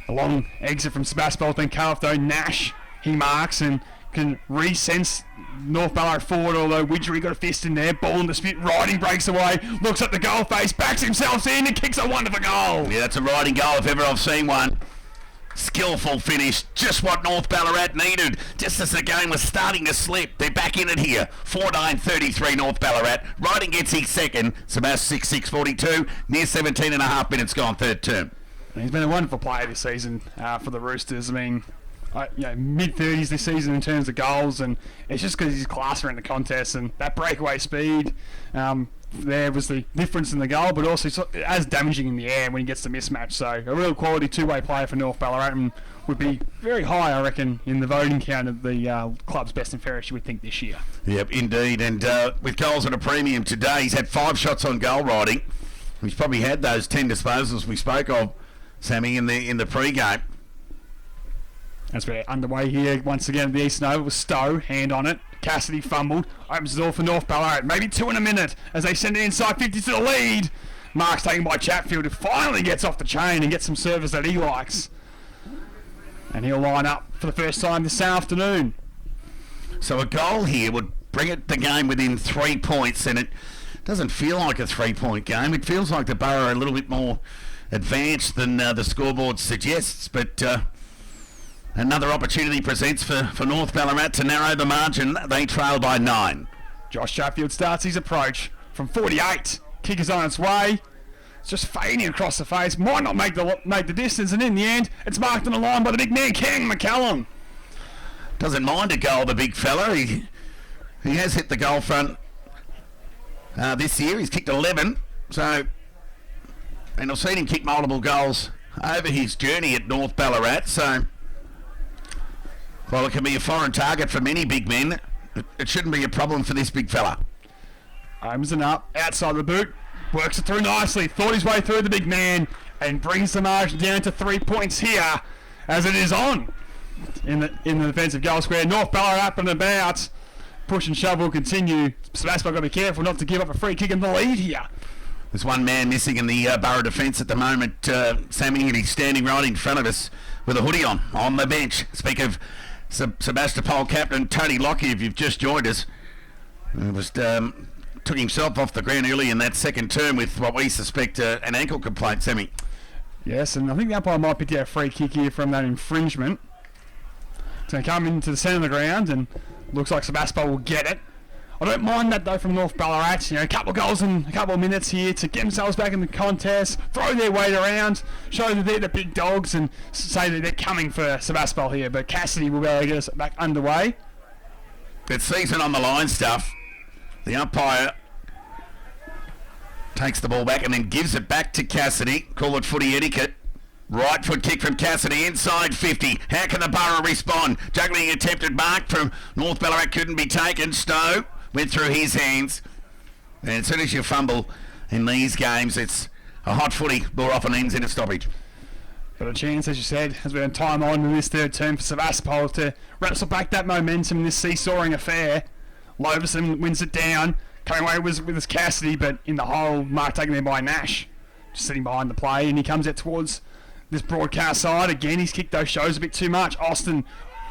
A long exit from Sebastapol has been cut off though. Nash, he marks and can resense North Ballarat forward, although Widgery got a fist in there. Ball in dispute, Riding breaks away, looks at the goal face, backs himself in and kicks a wonderful goal. Yeah, that's a Riding goal if ever I've seen one. Skillful finish, just what North Ballarat needed, just as the game was starting to slip. They're back in it here. 4-9-33 North Ballarat. Riding gets his second. Sebastopol 6-6-42. Near 17 and a half minutes gone third term. He's been a wonderful player this season for the Roosters. I mean, mid-30s this season in terms of goals, and it's just because he's class around the contest and that breakaway speed. There was the difference in the goal, but also as damaging in the air when he gets the mismatch. So a real quality two-way player for North Ballarat and would be very high, I reckon, in the voting count of the club's best and fairest, you would think, this year. Yep, indeed. And with goals at a premium today, he's had 5 shots on goal, Riding. He's probably had those 10 disposals we spoke of, Sammy, in the pre-game. As we're underway here once again at the Eastern Oval with Stowe, hand on it. Cassidy fumbled, opens the door for North Ballarat. Maybe 2 in a minute as they send it inside 50 to the lead. Mark's taken by Chatfield, who finally gets off the chain and gets some service that he likes. And he'll line up for the first time this afternoon. So a goal here would bring the game within 3 points, and it doesn't feel like a 3-point game. It feels like the Borough are a little bit more advanced than the scoreboard suggests, but another opportunity presents for North Ballarat to narrow the margin. They trail by 9. Josh Chatfield starts his approach from 48. Kick is on its way. It's just fading across the face. Might not make the distance, and in the end, it's marked on the line by the big man, King McCallum. Doesn't mind a goal, the big fella. He has hit the goal front this year. He's kicked 11. So, and I've seen him kick multiple goals over his journey at North Ballarat. So, while it can be a foreign target for many big men, it shouldn't be a problem for this big fella. Opens it up, outside the boot, works it through nicely, thought his way through the big man, and brings the margin down to 3 points here, as it is on in the defensive goal square. North Ballarat up and about, push and shove will continue. Sebastapol got to be careful not to give up a free kick in the lead here. There's one man missing in the Borough defence at the moment, Sammy, and he's standing right in front of us with a hoodie on the bench. Speak of Sebastapol captain Tony Lockie, if you've just joined us, took himself off the ground early in that second term with what we suspect an ankle complaint, Sammy. Yes, and I think the umpire might pick out a free kick here from that infringement. It's going to come into the centre of the ground, and looks like Sebastapol will get it. I don't mind that though from North Ballarat. You know, a couple of goals in a couple of minutes here to get themselves back in the contest, throw their weight around, show that they're the big dogs, and say that they're coming for Sebastapol here. But Cassidy will be able to get us back underway. It's season on the line stuff. The umpire takes the ball back and then gives it back to Cassidy. Call it footy etiquette. Right foot kick from Cassidy inside 50. How can the Borough respond? Juggling attempted mark from North Ballarat couldn't be taken. Stowe went through his hands. And as soon as you fumble in these games, it's a hot footy. Ball often ends in a stoppage. But a chance, as you said, has been time on in this third term for Sebastapol to wrestle back that momentum in this seesawing affair. Loverson wins it down. Coming away with his Cassidy, but in the hole, mark taken there by Nash. Just sitting behind the play, and he comes out towards this broadcast side. Again, he's kicked those shows a bit too much. Austin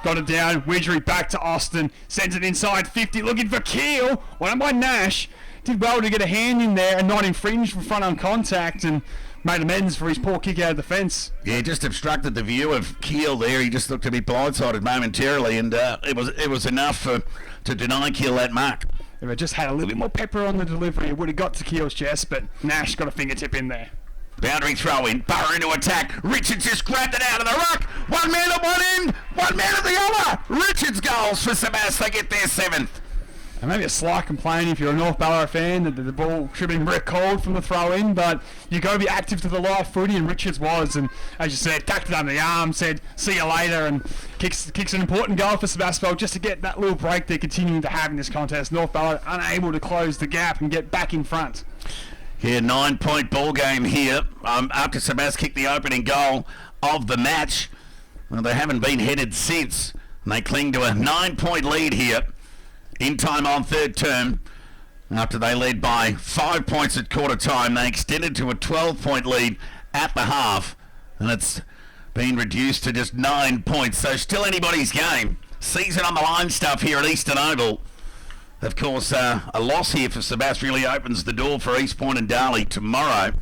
got it down. Widgery back to Austin. Sends it inside 50, looking for Keel. Won by Nash. Did well to get a hand in there and not infringe from front on contact, and made amends for his poor kick out of the fence. Yeah, just obstructed the view of Keel there. He just looked to be blindsided momentarily, and it was enough to deny Keel that mark. If it just had a little bit more pepper on the delivery, it would have got to Keel's chest, but Nash got a fingertip in there. Boundary throw in, Borough into attack. Richards just grabbed it out of the ruck. One man at one end, one man at the other. Richards goals for Sebastapol. They get their 7th. And maybe a slight complaint if you're a North Ballarat fan that the ball should have been recalled from the throw in, but you got to be active to the live footy, and Richards was, and as you said, tucked it under the arm, said see you later, and kicks an important goal for Sebastapol just to get that little break they're continuing to have in this contest. North Ballarat unable to close the gap and get back in front. Yeah, 9-point ball game here after Sebastapol kicked the opening goal of the match. Well, they haven't been headed since, and they cling to a 9-point lead here in time on third term. After they led by 5 points at quarter time, they extended to a 12-point lead at the half, and it's been reduced to just 9 points. So still anybody's game. Season on the line stuff here at Eastern Oval. Of course, a loss here for Sebastapol really opens the door for East Point and Darley tomorrow.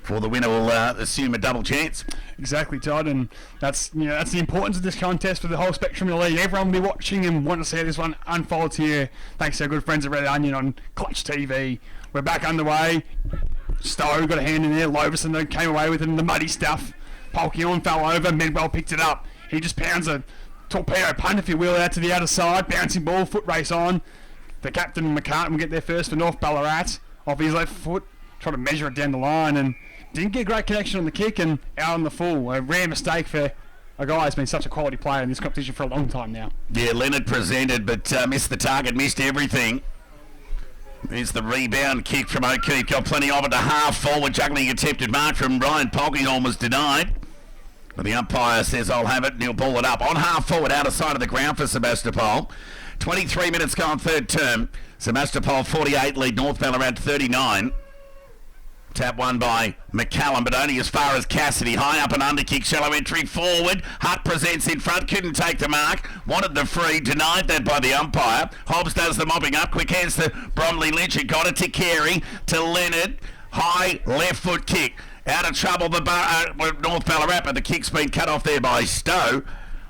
For the winner will assume a double chance. Exactly, Todd, and that's the importance of this contest for the whole spectrum of the league. Everyone will be watching and want to see how this one unfolds here. Thanks to our good friends at Red Onion on Clutch TV. We're back underway. Stowe got a hand in there. Loverson though came away with it in the muddy stuff. Polkion fell over. Medwell picked it up. He just pounds a torpedo punt, if you will, out to the outer side. Bouncing ball, foot race on. The captain, McCartan, will get there first for North Ballarat. Off his left foot, try to measure it down the line, and didn't get a great connection on the kick and out on the full. A rare mistake for a guy who's been such a quality player in this competition for a long time now. Yeah, Leonard presented, but missed the target, missed everything. There's the rebound kick from O'Keefe. Got plenty of it to half forward. Juggling attempted mark from Ryan Polkinghorn was denied. But the umpire says, I'll have it, and he'll ball it up. On half forward, outer side of the ground for Sebastapol. 23 minutes gone third term. Sebastapol 48, lead North Ballarat 39. Tap won by McCallum, but only as far as Cassidy. High up and under kick, shallow entry forward. Hutt presents in front, couldn't take the mark. Wanted the free, denied that by the umpire. Hobbs does the mopping up. Quick hands to Bromley Lynch. It got it to Carey, to Leonard. High left foot kick. Out of trouble, North Ballarat, but the kick's been cut off there by Stowe.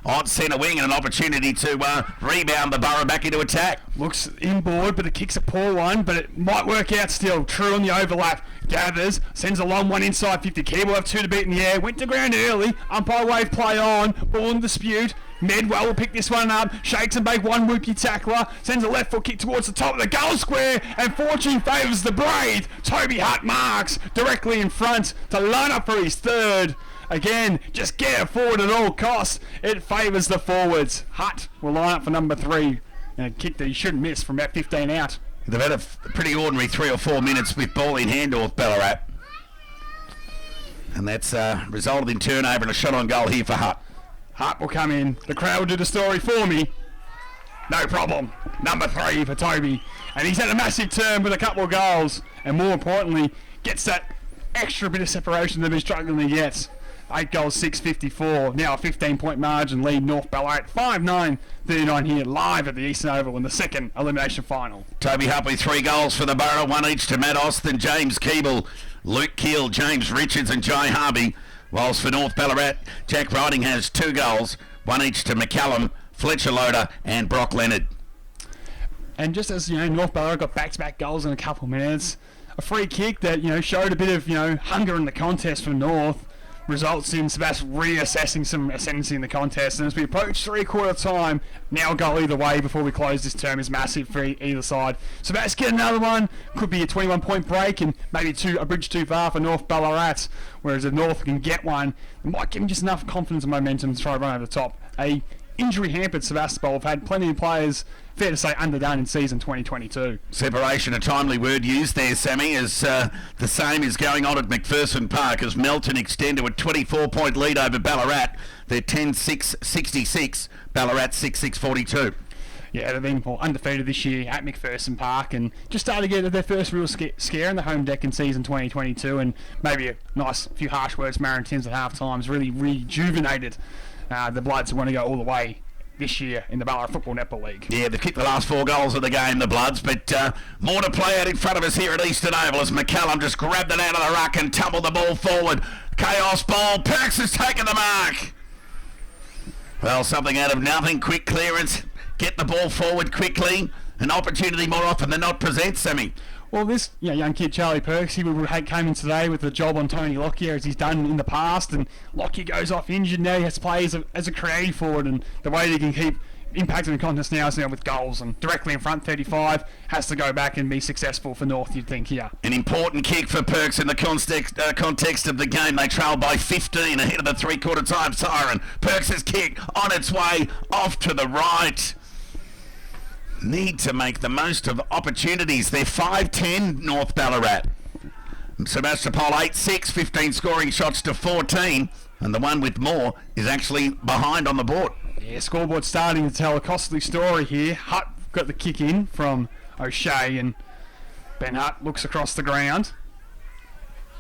On centre wing and an opportunity to rebound the Borough back into attack. Looks inboard, but the kick's a poor one, but it might work out still. True on the overlap. Gathers, sends a long one inside 50. Key will have 2 to beat in the air. Went to ground early. Umpire wave play on. Ball in dispute. Medwell will pick this one up. Shakes and bake one whoopie tackler. Sends a left foot kick towards the top of the goal square. And fortune favours the Brave. Toby Hutt marks directly in front to line up for his third. Again, just get it forward at all costs. It favours the forwards. Hutt will line up for number 3. And a kick that he shouldn't miss from about 15 out. They've had a pretty ordinary 3 or 4 minutes with ball in hand, North Ballarat. And that's resulted in turnover and a shot on goal here for Hutt. Hutt will come in. The crowd will do the story for me. No problem. Number 3 for Toby. And he's had a massive turn with a couple of goals. And more importantly, gets that extra bit of separation they've been struggling to get. 8 goals, 654. Now a 15-point margin lead North Ballarat. 5-9-39 here live at the Eastern Oval in the second elimination final. Toby Hutt with 3 goals for the Borough, 1 each to Matt Austin, James Keeble, Luke Keel, James Richards and Jai Harvey. Whilst for North Ballarat, Jack Riding has 2 goals, 1 each to McCallum, Fletcher Loader and Brock Leonard. And just as, North Ballarat got back-to-back goals in a couple of minutes, a free kick that, showed a bit of, hunger in the contest for North, results in Sebastopol reassessing some ascendancy in the contest. And as we approach 3/4 time, now a goal either way before we close this term is massive for either side. Sebastopol get another one, could be a 21-point break and maybe a bridge too far for North Ballarat. Whereas if North can get one, it might give them just enough confidence and momentum to try to run over the top. A injury-hampered Sebastopol have had plenty of players, fair to say, underdone in season 2022. Separation, a timely word used there, Sammy, as the same is going on at McPherson Park as Melton extend to a 24-point lead over Ballarat. They're 10-6-66, Ballarat 6-6-42. Yeah, they've been undefeated this year at McPherson Park and just started to get their first real scare in the home deck in season 2022, and maybe a nice few harsh words from Aaron Timms at half-time has really rejuvenated the Bloods who want to go all the way this year in the Ballarat Football Netball League. Yeah, they've kicked the last 4 goals of the game, the Bloods, but more to play out in front of us here at Eastern Oval as McCallum just grabbed it out of the ruck and tumbled the ball forward. Chaos ball, Perks has taken the mark. Well, something out of nothing, quick clearance, get the ball forward quickly, an opportunity more often than not presents, Sammy. Well, this young kid, Charlie Perks, he came in today with the job on Tony Lockyer as he's done in the past, and Lockyer goes off injured now. He has to play as a creative forward, and the way that he can keep impacting the contest now is with goals and directly in front. 35 has to go back and be successful for North, you'd think, here. An important kick for Perks in the context of the game. They trail by 15 ahead of the 3/4 time siren. Perks' kick on its way off to the right. Need to make the most of opportunities. They're 5-10 North Ballarat. Sebastopol 8-6, 15 scoring shots to 14, and the one with more is actually behind on the board. Yeah, scoreboard starting to tell a costly story here. Hutt got the kick in from O'Shea, and Ben Hutt looks across the ground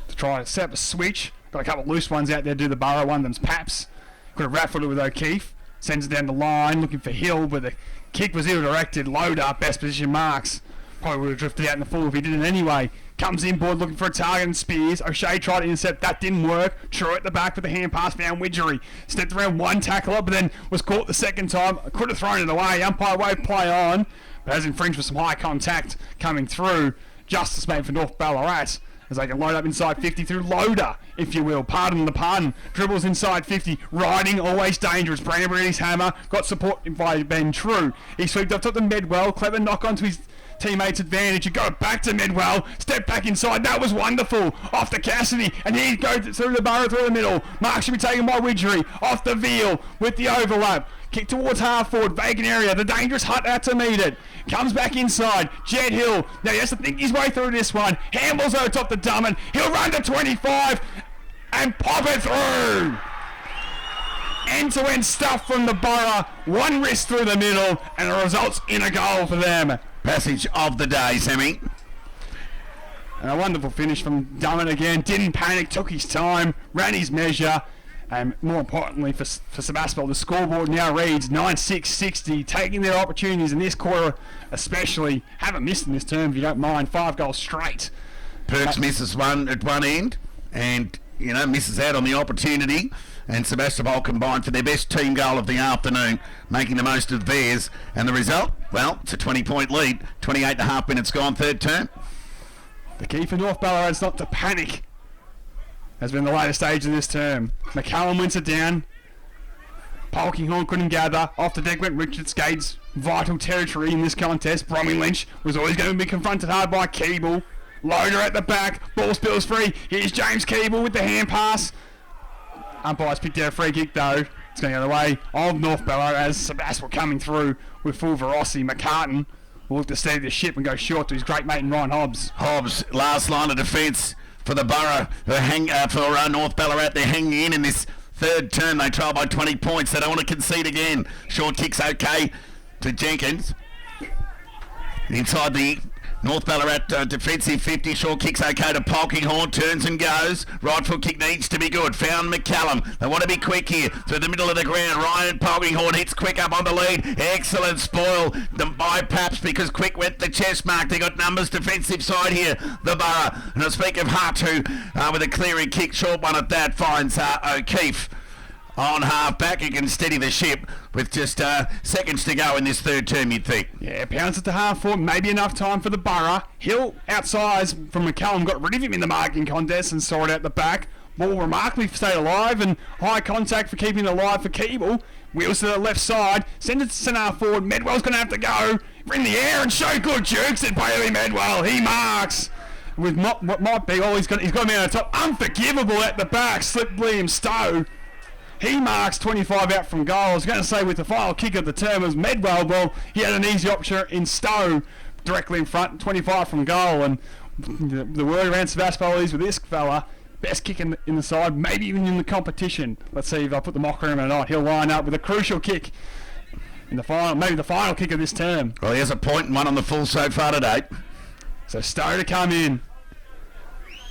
to try to set up a switch. Got a couple of loose ones out there, do the Borough. One of them's Paps. Could have raffled it with O'Keefe. Sends it down the line, looking for Hill, but the kick was ill-directed. Loader, best position marks. Probably would have drifted out in the full if he did it anyway. Comes inboard looking for a target and Spears. O'Shea tried to intercept. That didn't work. True at the back with the hand pass, found Widgery. Stepped around one tackler, but then was caught the second time. Could have thrown it away. Umpire wave play on, but has infringed with some high contact coming through. Justice made for North Ballarat as they can load up inside 50 through Loader, if you will. Pardon the pun. Dribbles inside 50. Riding, always dangerous. Brandy's hammer. Got support by Ben True. He swept up to Medwell. Clever knock onto his teammates' advantage. You go back to Medwell. Step back inside. That was wonderful. Off to Cassidy. And he goes through the Borough through the middle. Mark should be taken by Widgery. Off the Veal with the overlap. Kick towards half forward, vacant area. The dangerous Hutt out to meet it. Comes back inside. Jed Hill. Now he has to think his way through this one. Handballs over top the Drummond. He'll run to 25 and pop it through. End-to-end stuff from the Borough. One wrist through the middle, and it results in a goal for them. Passage of the day, Sammy. And a wonderful finish from Dummett again. Didn't panic, took his time, ran his measure. And more importantly for Sebastopol, the scoreboard now reads 9-6-60, taking their opportunities in this quarter especially. Haven't missed in this term, if you don't mind. 5 goals straight. Perks misses one at one end and, misses out on the opportunity. And Sebastopol combined for their best team goal of the afternoon, making the most of theirs. And the result, well, it's a 20-point lead. 28.5 minutes gone, third term. The key for North Ballarat is not to panic. Has been the later stage of this term. McCallum wins it down. Polkinghorn couldn't gather. Off the deck went Richard Skates. Vital territory in this contest. Brommy Lynch was always going to be confronted hard by Keeble. Loader at the back. Ball spills free. Here's James Keeble with the hand pass. Umpires picked out a free kick though. It's going the other way of North Ballarat as Sebastopol coming through with full ferocity. McCartan will look to steady the ship and go short to his great mate in Ryan Hobbs. Hobbs, last line of defence for the Borough, for North Ballarat. They're hanging in this third term. They trail by 20 points. They don't want to concede again. Short kick's okay to Jenkins. Inside the North Ballarat defensive 50. Short kick's okay to Polkinghorn. Turns and goes. Right foot kick needs to be good. Found McCallum. They want to be quick here. Through the middle of the ground. Ryan Polkinghorn hits Quick up on the lead. Excellent spoil by Paps because Quick went the chest mark. They got numbers defensive side here. The Borough. And I speak of Hatu with a clearing kick. Short one at that. Finds O'Keefe. On half back, he can steady the ship with just seconds to go in this third term, you'd think. Yeah, pounds at the half forward, maybe enough time for the Borough. Hill outside from McCallum, got rid of him in the marking contest and saw it out the back. Ball remarkably stayed alive and high contact for keeping it alive for Keeble. Wheels to the left side, send it to centre half forward. Medwell's going to have to go in the air and show good jukes at Bailey Medwell. He marks with what might be all he's got a man on top. Unforgivable at the back, slipped Liam Stowe. He marks 25 out from goal. I was going to say with the final kick of the term was Medwell. Well, he had an easy option in Stowe directly in front, 25 from goal. And the word around Sebastopol is with this fella, best kick in the side, maybe even in the competition. Let's see if I put the mocker in or not. He'll line up with a crucial kick in the final, maybe the final kick of this term. Well, he has a point and one on the full so far today. So Stowe to come in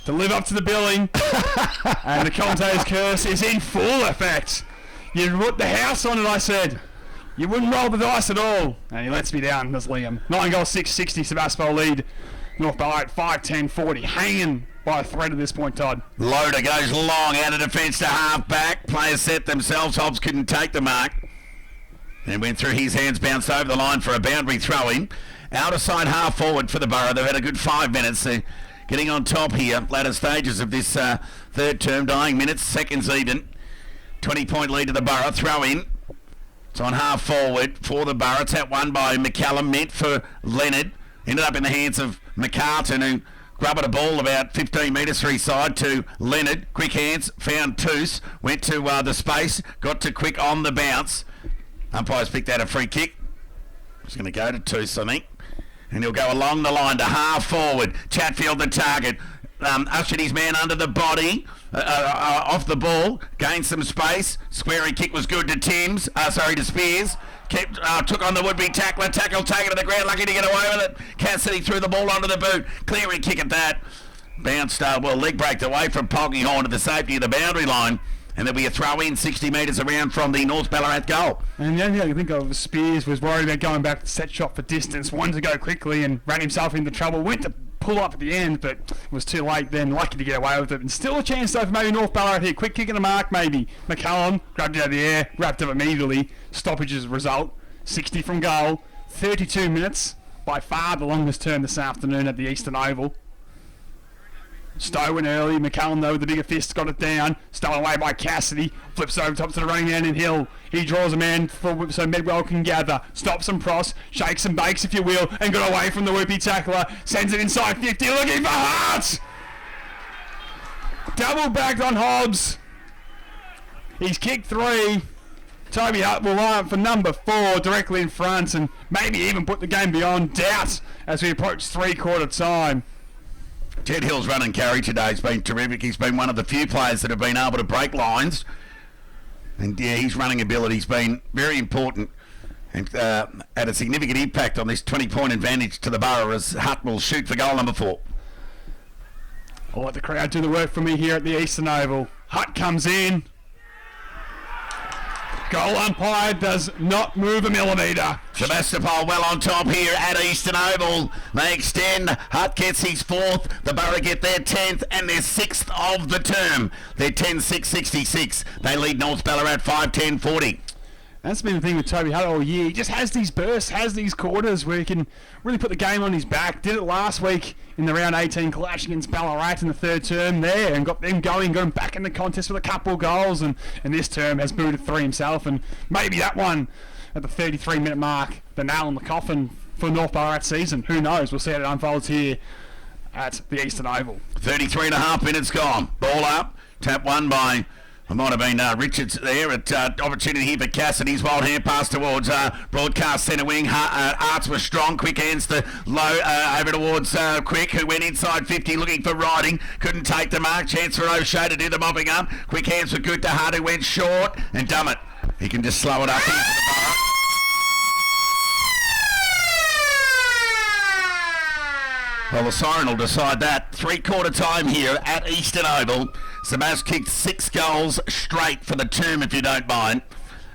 to live up to the billing. And the commentator's curse is in full effect. You put the house on it, I said. You wouldn't roll the dice at all. And he lets me down, does Liam. 9 goals, 6-60, Sebastopol lead. North Ballarat 5-10-40. Hanging by a thread at this point, Todd. Loader goes long out of defence to half back. Players set themselves. Hobbs couldn't take the mark. And went through his hands, bounced over the line for a boundary throw-in. Outer side half forward for the Borough. They've had a good 5 minutes. They're getting on top here. Latter stages of this third term. Dying minutes. Seconds even. 20-point lead to the Borough. Throw in. It's on half forward for the Borough. It's out one by McCallum. Meant for Leonard. Ended up in the hands of McCartan, who grabbed a ball about 15 metres to his side to Leonard. Quick hands. Found Toos. Went to the space. Got to Quick on the bounce. Umpires picked out a free kick. It's going to go to Toos, I think. And he'll go along the line to half forward. Chatfield the target. Ushered his man under the body. Off the ball. Gained some space. Squaring kick was good to Timms. To Spears. Took on the would-be tackler. Tackle taken to the ground. Lucky to get away with it. Cassidy threw the ball onto the boot. Clearing kick at that. Bounced, leg braked away from Polkinghorn to the safety of the boundary line. And there'll be a throw in 60 metres around from the North Ballarat goal. And the only thing I can think of, Spears was worried about going back to set shot for distance, wanted to go quickly and ran himself into trouble, went to pull up at the end, but it was too late then, lucky to get away with it. And still a chance though for maybe North Ballarat here, quick kick in the mark maybe. McCallum grabbed it out of the air, wrapped up immediately, stoppages result, 60 from goal, 32 minutes, by far the longest term this afternoon at the Eastern Oval. Stowe went early. McCallum, though, with the bigger fist, got it down. Stolen away by Cassidy. Flips over top to the running man in Hill. He draws a man forward so Medwell can gather. Stops and cross. Shakes and bakes, if you will. And got away from the whoopee tackler. Sends it inside 50. Looking for Hart! Double backed on Hobbs. He's kicked 3. Toby Hart will line up for number 4 directly in front and maybe even put the game beyond doubt as we approach three-quarter time. Ted Hill's run and carry today has been terrific. He's been one of the few players that have been able to break lines. And yeah, his running ability's been very important and had a significant impact on this 20-point advantage to the Borough as Hutt will shoot for goal number 4. I'll let the crowd do the work for me here at the Eastern Oval. Hutt comes in. Goal umpire does not move a millimetre. Sebastapol well on top here at Eastern Oval. They extend. Hutt gets his 4th. The Borough get their 10th and their 6th of the term. They're 10-6-66. They lead North Ballarat 5-10-40. That's been the thing with Toby Hutt all year. He just has these bursts, has these quarters where he can really put the game on his back. Did it last week in the round 18 clash against Ballarat in the 3rd term there and got them going back in the contest with a couple of goals. And this term has booted 3 himself. And maybe that one at the 33-minute mark, the nail in the coffin for North Ballarat season. Who knows? We'll see how it unfolds here at the Eastern Oval. 33.5 minutes gone. Ball up. Tap won by... It might have been Richards there at opportunity here for Cassidy's wild hand pass towards broadcast centre wing. Arts was strong. Quick hands to low over towards Quick, who went inside 50 looking for riding. Couldn't take the mark. Chance for O'Shea to do the mopping up. Quick hands were good to Hart, who went short. And Dummett, he can just slow it up into the Borough. Well, the siren will decide that. 3/4 time here at Eastern Oval. Sebas kicked 6 goals straight for the term, if you don't mind,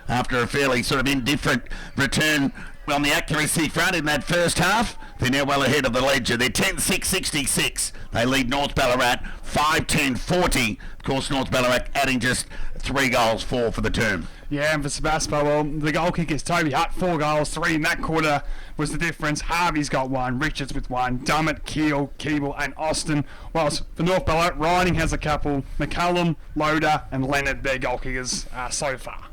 after a fairly sort of indifferent return on the accuracy front in that first half. They're now well ahead of the ledger. They're 10-6-66. They lead North Ballarat 5-10-40. Of course, North Ballarat adding just 3 goals, 4 for the term. Yeah, and for Sebastapol, well, the goal kick is Toby Hutt, 4 goals, 3 in that quarter was the difference. Harvey's got 1, Richards with 1, Dummett, Keel, Keeble and Austin. Whilst for North Ballarat, Riding has a couple, McCullum, Loader and Leonard, their goal kickers so far.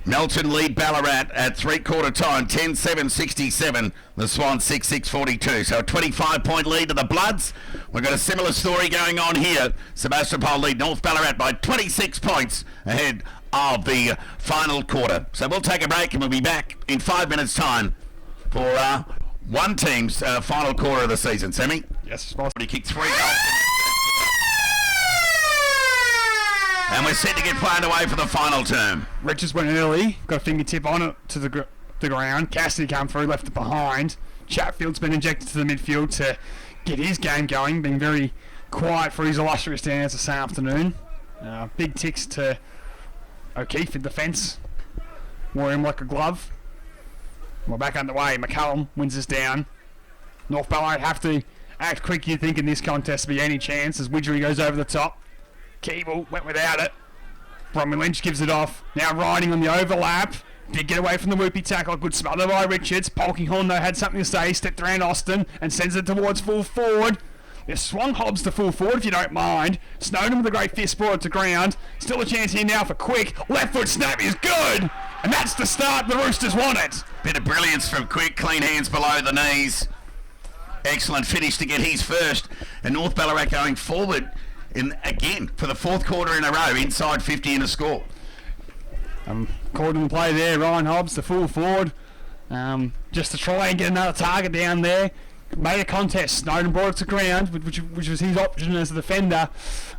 Melton lead Ballarat at 3/4 time, 10-7-67. The Swans 6-6-42. So a 25-point lead to the Bloods. We've got a similar story going on here. Sebastopol lead North Ballarat by 26 points ahead of the final quarter. So we'll take a break and we'll be back in 5 minutes' time for one team's final quarter of the season. Sammy? Yes, boss. He kicked 3 goals. And we're set to get played away for the final term. Richards went early, got a fingertip on it to the ground. Cassidy came through, left it behind. Chatfield's been injected to the midfield to get his game going, being very quiet for his illustrious dance this afternoon. Big ticks to O'Keefe in defence. Wore him like a glove. We're back underway. McCullum wins us down. North Ballarat have to act quick, you think, in this contest to be any chance as Widgery goes over the top. Keeble went without it. Bromley Lynch gives it off. Now Riding on the overlap. Did get away from the whoopie tackle. Good smother by Richards. Polkinghorn, though, had something to say. Stepped around Austin and sends it towards full forward. They swung Hobbs to full forward, if you don't mind. Snowden with a great fist brought it to ground. Still a chance here now for Quick. Left foot snap is good. And that's the start the Roosters want it. Bit of brilliance from Quick. Clean hands below the knees. Excellent finish to get his first. And North Ballarat going forward again for the 4th quarter in a row, inside 50 in a score. Called in play there, Ryan Hobbs, the full forward, just to try and get another target down there. Made a contest. Snowden brought it to ground, which was his option as a defender,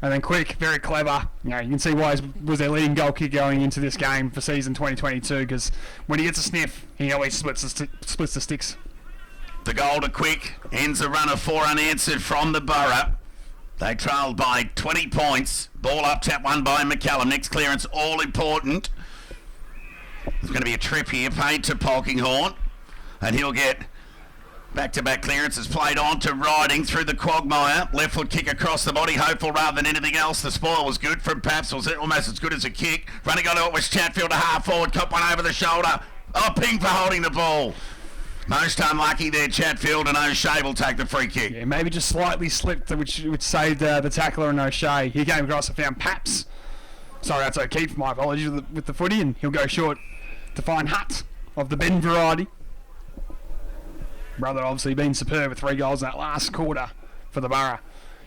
and then Quick, very clever. You can see why he was their leading goal kick going into this game for season 2022. Because when he gets a sniff, he always splits the sticks. The goal to Quick ends a run of 4 unanswered from the Borough. They trailed by 20 points. Ball up, tap one by McCallum. Next clearance, all important. There's going to be a trip here paid to Polkinghorn, and he'll get back-to-back clearances played on to Riding through the quagmire. Left foot kick across the body, hopeful rather than anything else. The spoil was good from Paps, was almost as good as a kick. Running on to it was Chatfield, a half forward, cop one over the shoulder. Oh, Ping for holding the ball. Most unlucky there, Chatfield, and O'Shea will take the free kick. Yeah, maybe just slightly slipped, which saved the tackler and O'Shea. He came across and found Paps. Sorry, that's O'Keefe, my apologies, with the footy, and he'll go short to find Hutt of the Ben variety. Brother obviously been superb with 3 goals in that last quarter for the Borough.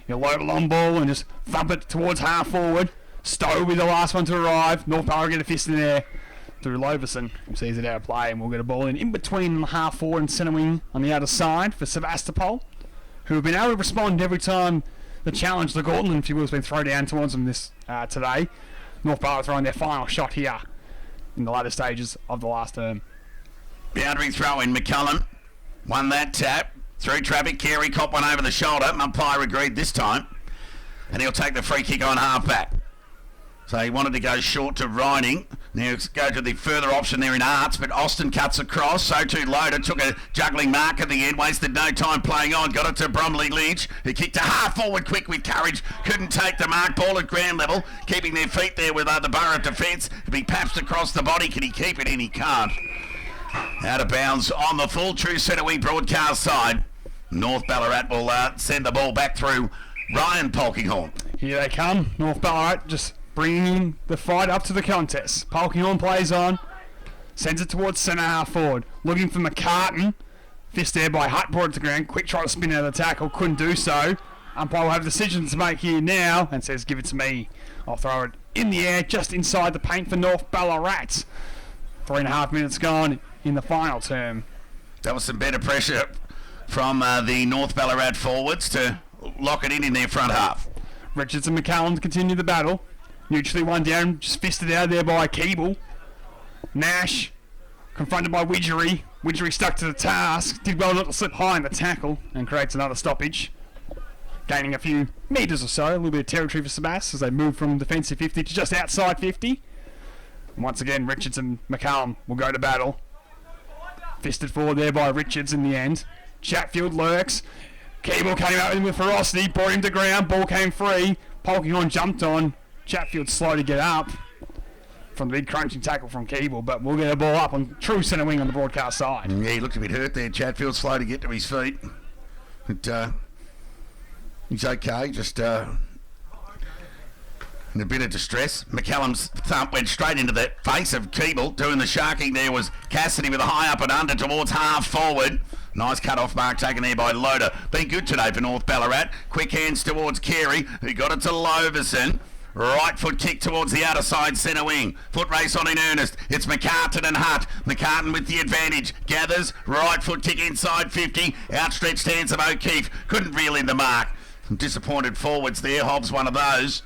He'll load a long ball and just thump it towards half forward. Stowe will be the last one to arrive. North Borough get a fist in there through Loverson, who sees it out of play, and we'll get a ball in between the half forward and centre wing on the outer side for Sebastopol, who have been able to respond every time the challenge, the gauntlet, if you will, has been thrown down towards them this today. North Borough throwing their final shot here in the latter stages of the last term. Boundary throw in McCullum. Won that tap. Through traffic, Carey caught one over the shoulder. Umpire agreed this time. and he'll take the free kick on halfback. So he wanted to go short to Reining. Now let's go to the further option there in Arts, but Austin cuts across. So too Loader took a juggling mark at the end, wasted no time playing on. Got it to Bromley Lynch, who kicked a half forward quick with courage. Couldn't take the mark. Ball at ground level, keeping their feet there with the Borough defence. If he paps across the body, can he keep it in? He can't. Out of bounds on the full true centre wing broadcast side. North Ballarat will send the ball back through Ryan Polkinghorn. Here they come. North Ballarat just bringing the fight up to the contest. Polkinghorn plays on, sends it towards centre half forward, looking for McCartan. Fist there by Hutt, brought it to ground. Quick try to spin out of the tackle, couldn't do so. Umpire will have decisions to make here now and says, give it to me. I'll throw it in the air just inside the paint for North Ballarat. 3.5 minutes gone in the final term. That was some better pressure from the North Ballarat forwards to lock it in their front half. Richards and McCallum to continue the battle. Neutrally one down, just fisted out there by Keeble. Nash, confronted by Widgery. Widgery stuck to the task, did well not to slip high in the tackle, and creates another stoppage. Gaining a few metres or so, a little bit of territory for Sebas as they move from defensive 50 to just outside 50. And once again, Richards and McCallum will go to battle. Fisted forward there by Richards in the end. Chatfield lurks. Keeble came out with him with ferocity, brought him to ground, ball came free. Polkinghorn jumped on. Chatfield slow to get up from the big crunching tackle from Keeble, but we'll get a ball up on true centre wing on the broadcast side. Yeah, he looked a bit hurt there. Chatfield slow to get to his feet. But he's okay, just in a bit of distress. McCallum's thump went straight into the face of Keeble. Doing the sharking there was Cassidy with a high up and under towards half forward. Nice cut-off mark taken there by Loader. Been good today for North Ballarat. Quick hands towards Carey, who got it to Loverson. Right foot kick towards the outer side centre wing. Foot race on in earnest. It's McCartan and Hutt. McCartan with the advantage. Gathers. Right foot kick inside 50. Outstretched hands of O'Keefe. Couldn't reel in the mark. Some disappointed forwards there. Hobbs one of those.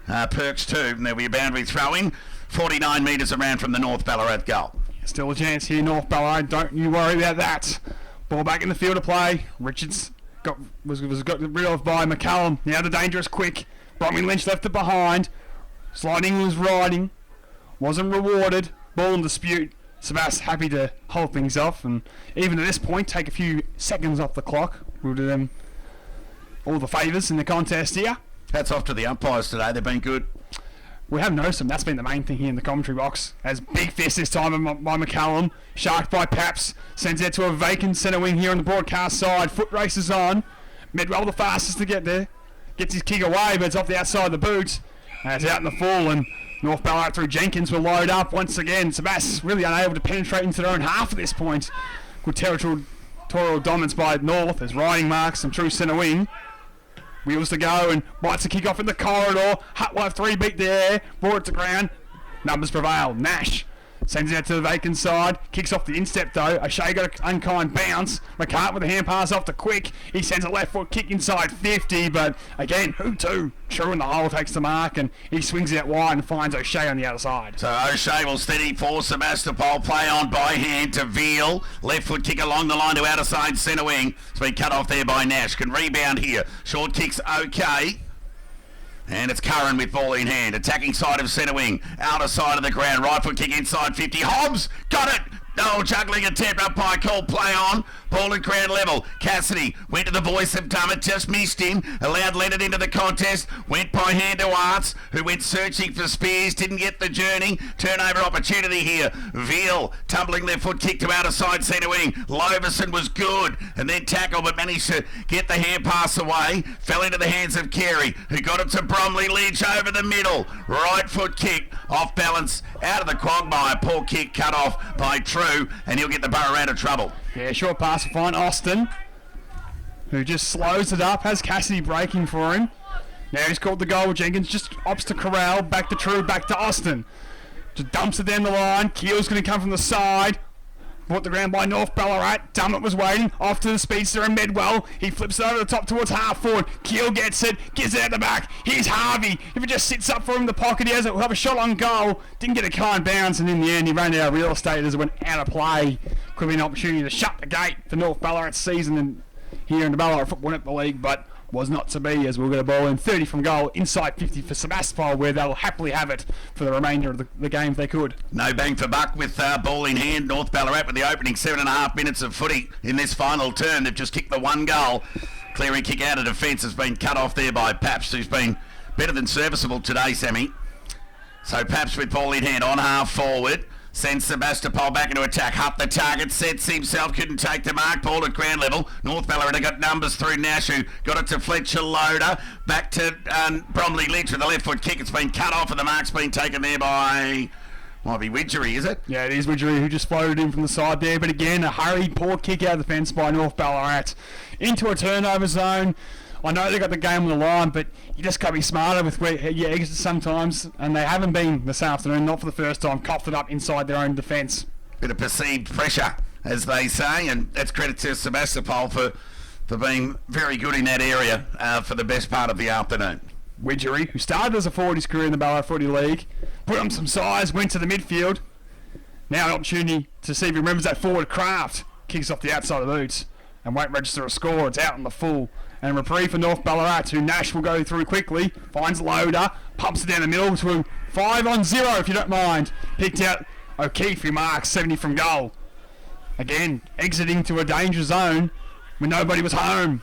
Perks too. And there'll be a boundary throw-in. 49 metres around from the North Ballarat goal. Still a chance here, North Ballarat. Don't you worry about that. Ball back in the field of play. Richards was got rid of by McCallum. Now the dangerous quick. Bromley Lynch left it behind. Sliding was riding. Wasn't rewarded. Ball in dispute. Sebas happy to hold things off and even at this point take a few seconds off the clock. We'll do them all the favours in the contest here. Hats off to the umpires today. They've been good. We have noticed them. That's been the main thing here in the commentary box. As big fist this time by McCallum. Sharked by Paps. Sends it to a vacant centre wing here on the broadcast side. Foot races on. Medwell the fastest to get there. Gets his kick away, but it's off the outside of the boot. And it's out in the full, and North Ballarat through Jenkins will load up once again. Sebas really unable to penetrate into their own half at this point. Good territorial dominance by North as Riding marks some true centre wing. Wheels to go and bites a kick off in the corridor. Hutt will have 3 beat there. Brought it to ground. Numbers prevail. Nash sends it out to the vacant side. Kicks off the instep though. O'Shea got an unkind bounce. McCart with a hand pass off to Quick. He sends a left foot kick inside 50, but again, who to? True in the hole takes the mark and he swings it out wide and finds O'Shea on the other side. So O'Shea will steady for Sebastapol. Play on by hand to Veal. Left foot kick along the line to outer side centre wing. It's been cut off there by Nash. Can rebound here. Short kick's okay. And it's Curran with ball in hand. Attacking side of centre wing. Outer side of the ground. Right foot kick inside 50. Hobbs got it. No, juggling attempt. Umpire call play on. Ball at ground level. Cassidy went to the voice of Dummett. Just missed him. Allowed Leonard into the contest. Went by hand to Arts, who went searching for Spears. Didn't get the journey. Turnover opportunity here. Veal tumbling their foot kick to outer side centre wing. Loverson was good. And then tackled but managed to get the hand pass away. Fell into the hands of Carey, who got it to Bromley Lynch over the middle. Right foot kick off balance. Out of the quagmire. Poor kick cut off by True. And he'll get the Borough out of trouble. Yeah, short pass to find Austin, who just slows it up, has Cassidy breaking for him. Now he's called the goal. Jenkins just opts to corral, back to True, back to Austin. Just dumps it down the line. Keel's going to come from the side. Brought the ground by North Ballarat. Dummett was waiting. Off to the speedster and Medwell. He flips it over the top towards half forward. Keel gets it. Gives it at the back. Here's Harvey. If it just sits up for him in the pocket, he has it. We'll have a shot on goal. Didn't get a kind bounce, and in the end, he ran out of real estate as it went out of play. Could be an opportunity to shut the gate for North Ballarat's season and here in the Ballarat Football Netball League, but was not to be, as we'll get a ball in 30 from goal, inside 50 for Sebastapol, where they'll happily have it for the remainder of the game if they could. No bang for buck with ball in hand. North Ballarat with the opening 7.5 minutes of footy in this final term. They've just kicked the one goal. Clearing kick out of defence has been cut off there by Paps, who's been better than serviceable today, Sammy. So Paps with ball in hand on half forward. Sends Sebastapol back into attack. Up the target, sets himself, couldn't take the mark. Ball at ground level. North Ballarat got numbers through Nash, who got it to Fletcher Loader. Back to Bromley Lynch with the left foot kick. It's been cut off and the mark's been taken there by... Might be Widgery, is it? Yeah, it is Widgery who just floated in from the side there. But again, a hurried, poor kick out of the fence by North Ballarat. Into a turnover zone. I know they got the game on the line, but you just got to be smarter with where you exit sometimes, and they haven't been this afternoon, not for the first time, coughed it up inside their own defence. Bit of perceived pressure, as they say, and that's credit to Sebastapol for being very good in that area for the best part of the afternoon. Widgery, who started as a forward his career in the Ballarat Footy League, put on some size, went to the midfield. Now an opportunity to see if he remembers that forward craft. Kicks off the outside of the boots and won't register a score. It's out in the full. And reprieve for North Ballarat, who Nash will go through quickly. Finds Loader, pumps it down the middle to 5-on-0 if you don't mind. Picked out O'Keefe, who marks 70 from goal. Again, exiting to a danger zone when nobody was home.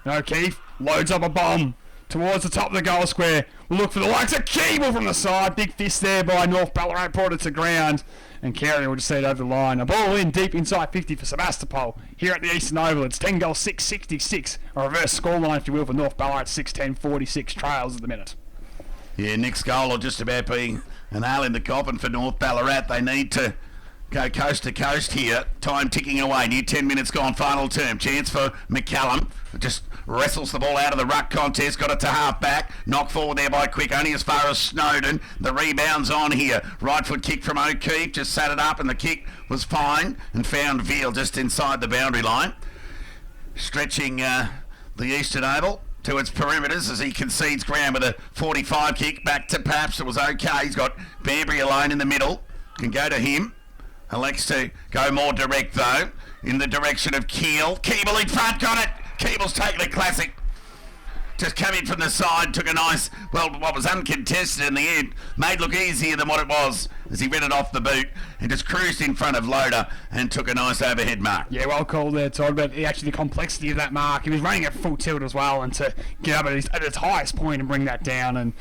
And O'Keefe loads up a bomb towards the top of the goal square. We'll look for the likes of Keeble from the side. Big fist there by North Ballarat, brought it to ground. And Carey will just see it over the line. A ball in deep inside 50 for Sebastapol. Here at the Eastern Oval, it's 10 goals, 6-66. A reverse scoreline, if you will, for North Ballarat, 6-10-46 trails at the minute. Yeah, next goal will just about be an nail in the coffin for North Ballarat. They need to go coast to coast here. Time ticking away. Near 10 minutes gone. Final term. Chance for McCallum. Just wrestles the ball out of the ruck contest. Got it to half back. Knocked forward there by Quick. Only as far as Snowden. The rebound's on here. Right foot kick from O'Keefe. Just sat it up and the kick was fine. And found Veal just inside the boundary line. Stretching the Eastern Oval to its perimeters as he concedes ground with a 45 kick. Back to Paps. It was okay. He's got Banbury alone in the middle. Can go to him. Elects to go more direct though, in the direction of Keel. Keeble in front, got it! Keeble's taken a classic. Just came in from the side, took a nice, well, what was uncontested in the end, made look easier than what it was as he read it off the boot and just cruised in front of Loader and took a nice overhead mark. Yeah, well called there, Todd, but actually the complexity of that mark, he was running at full tilt as well, and to get up at its highest point and bring that down. And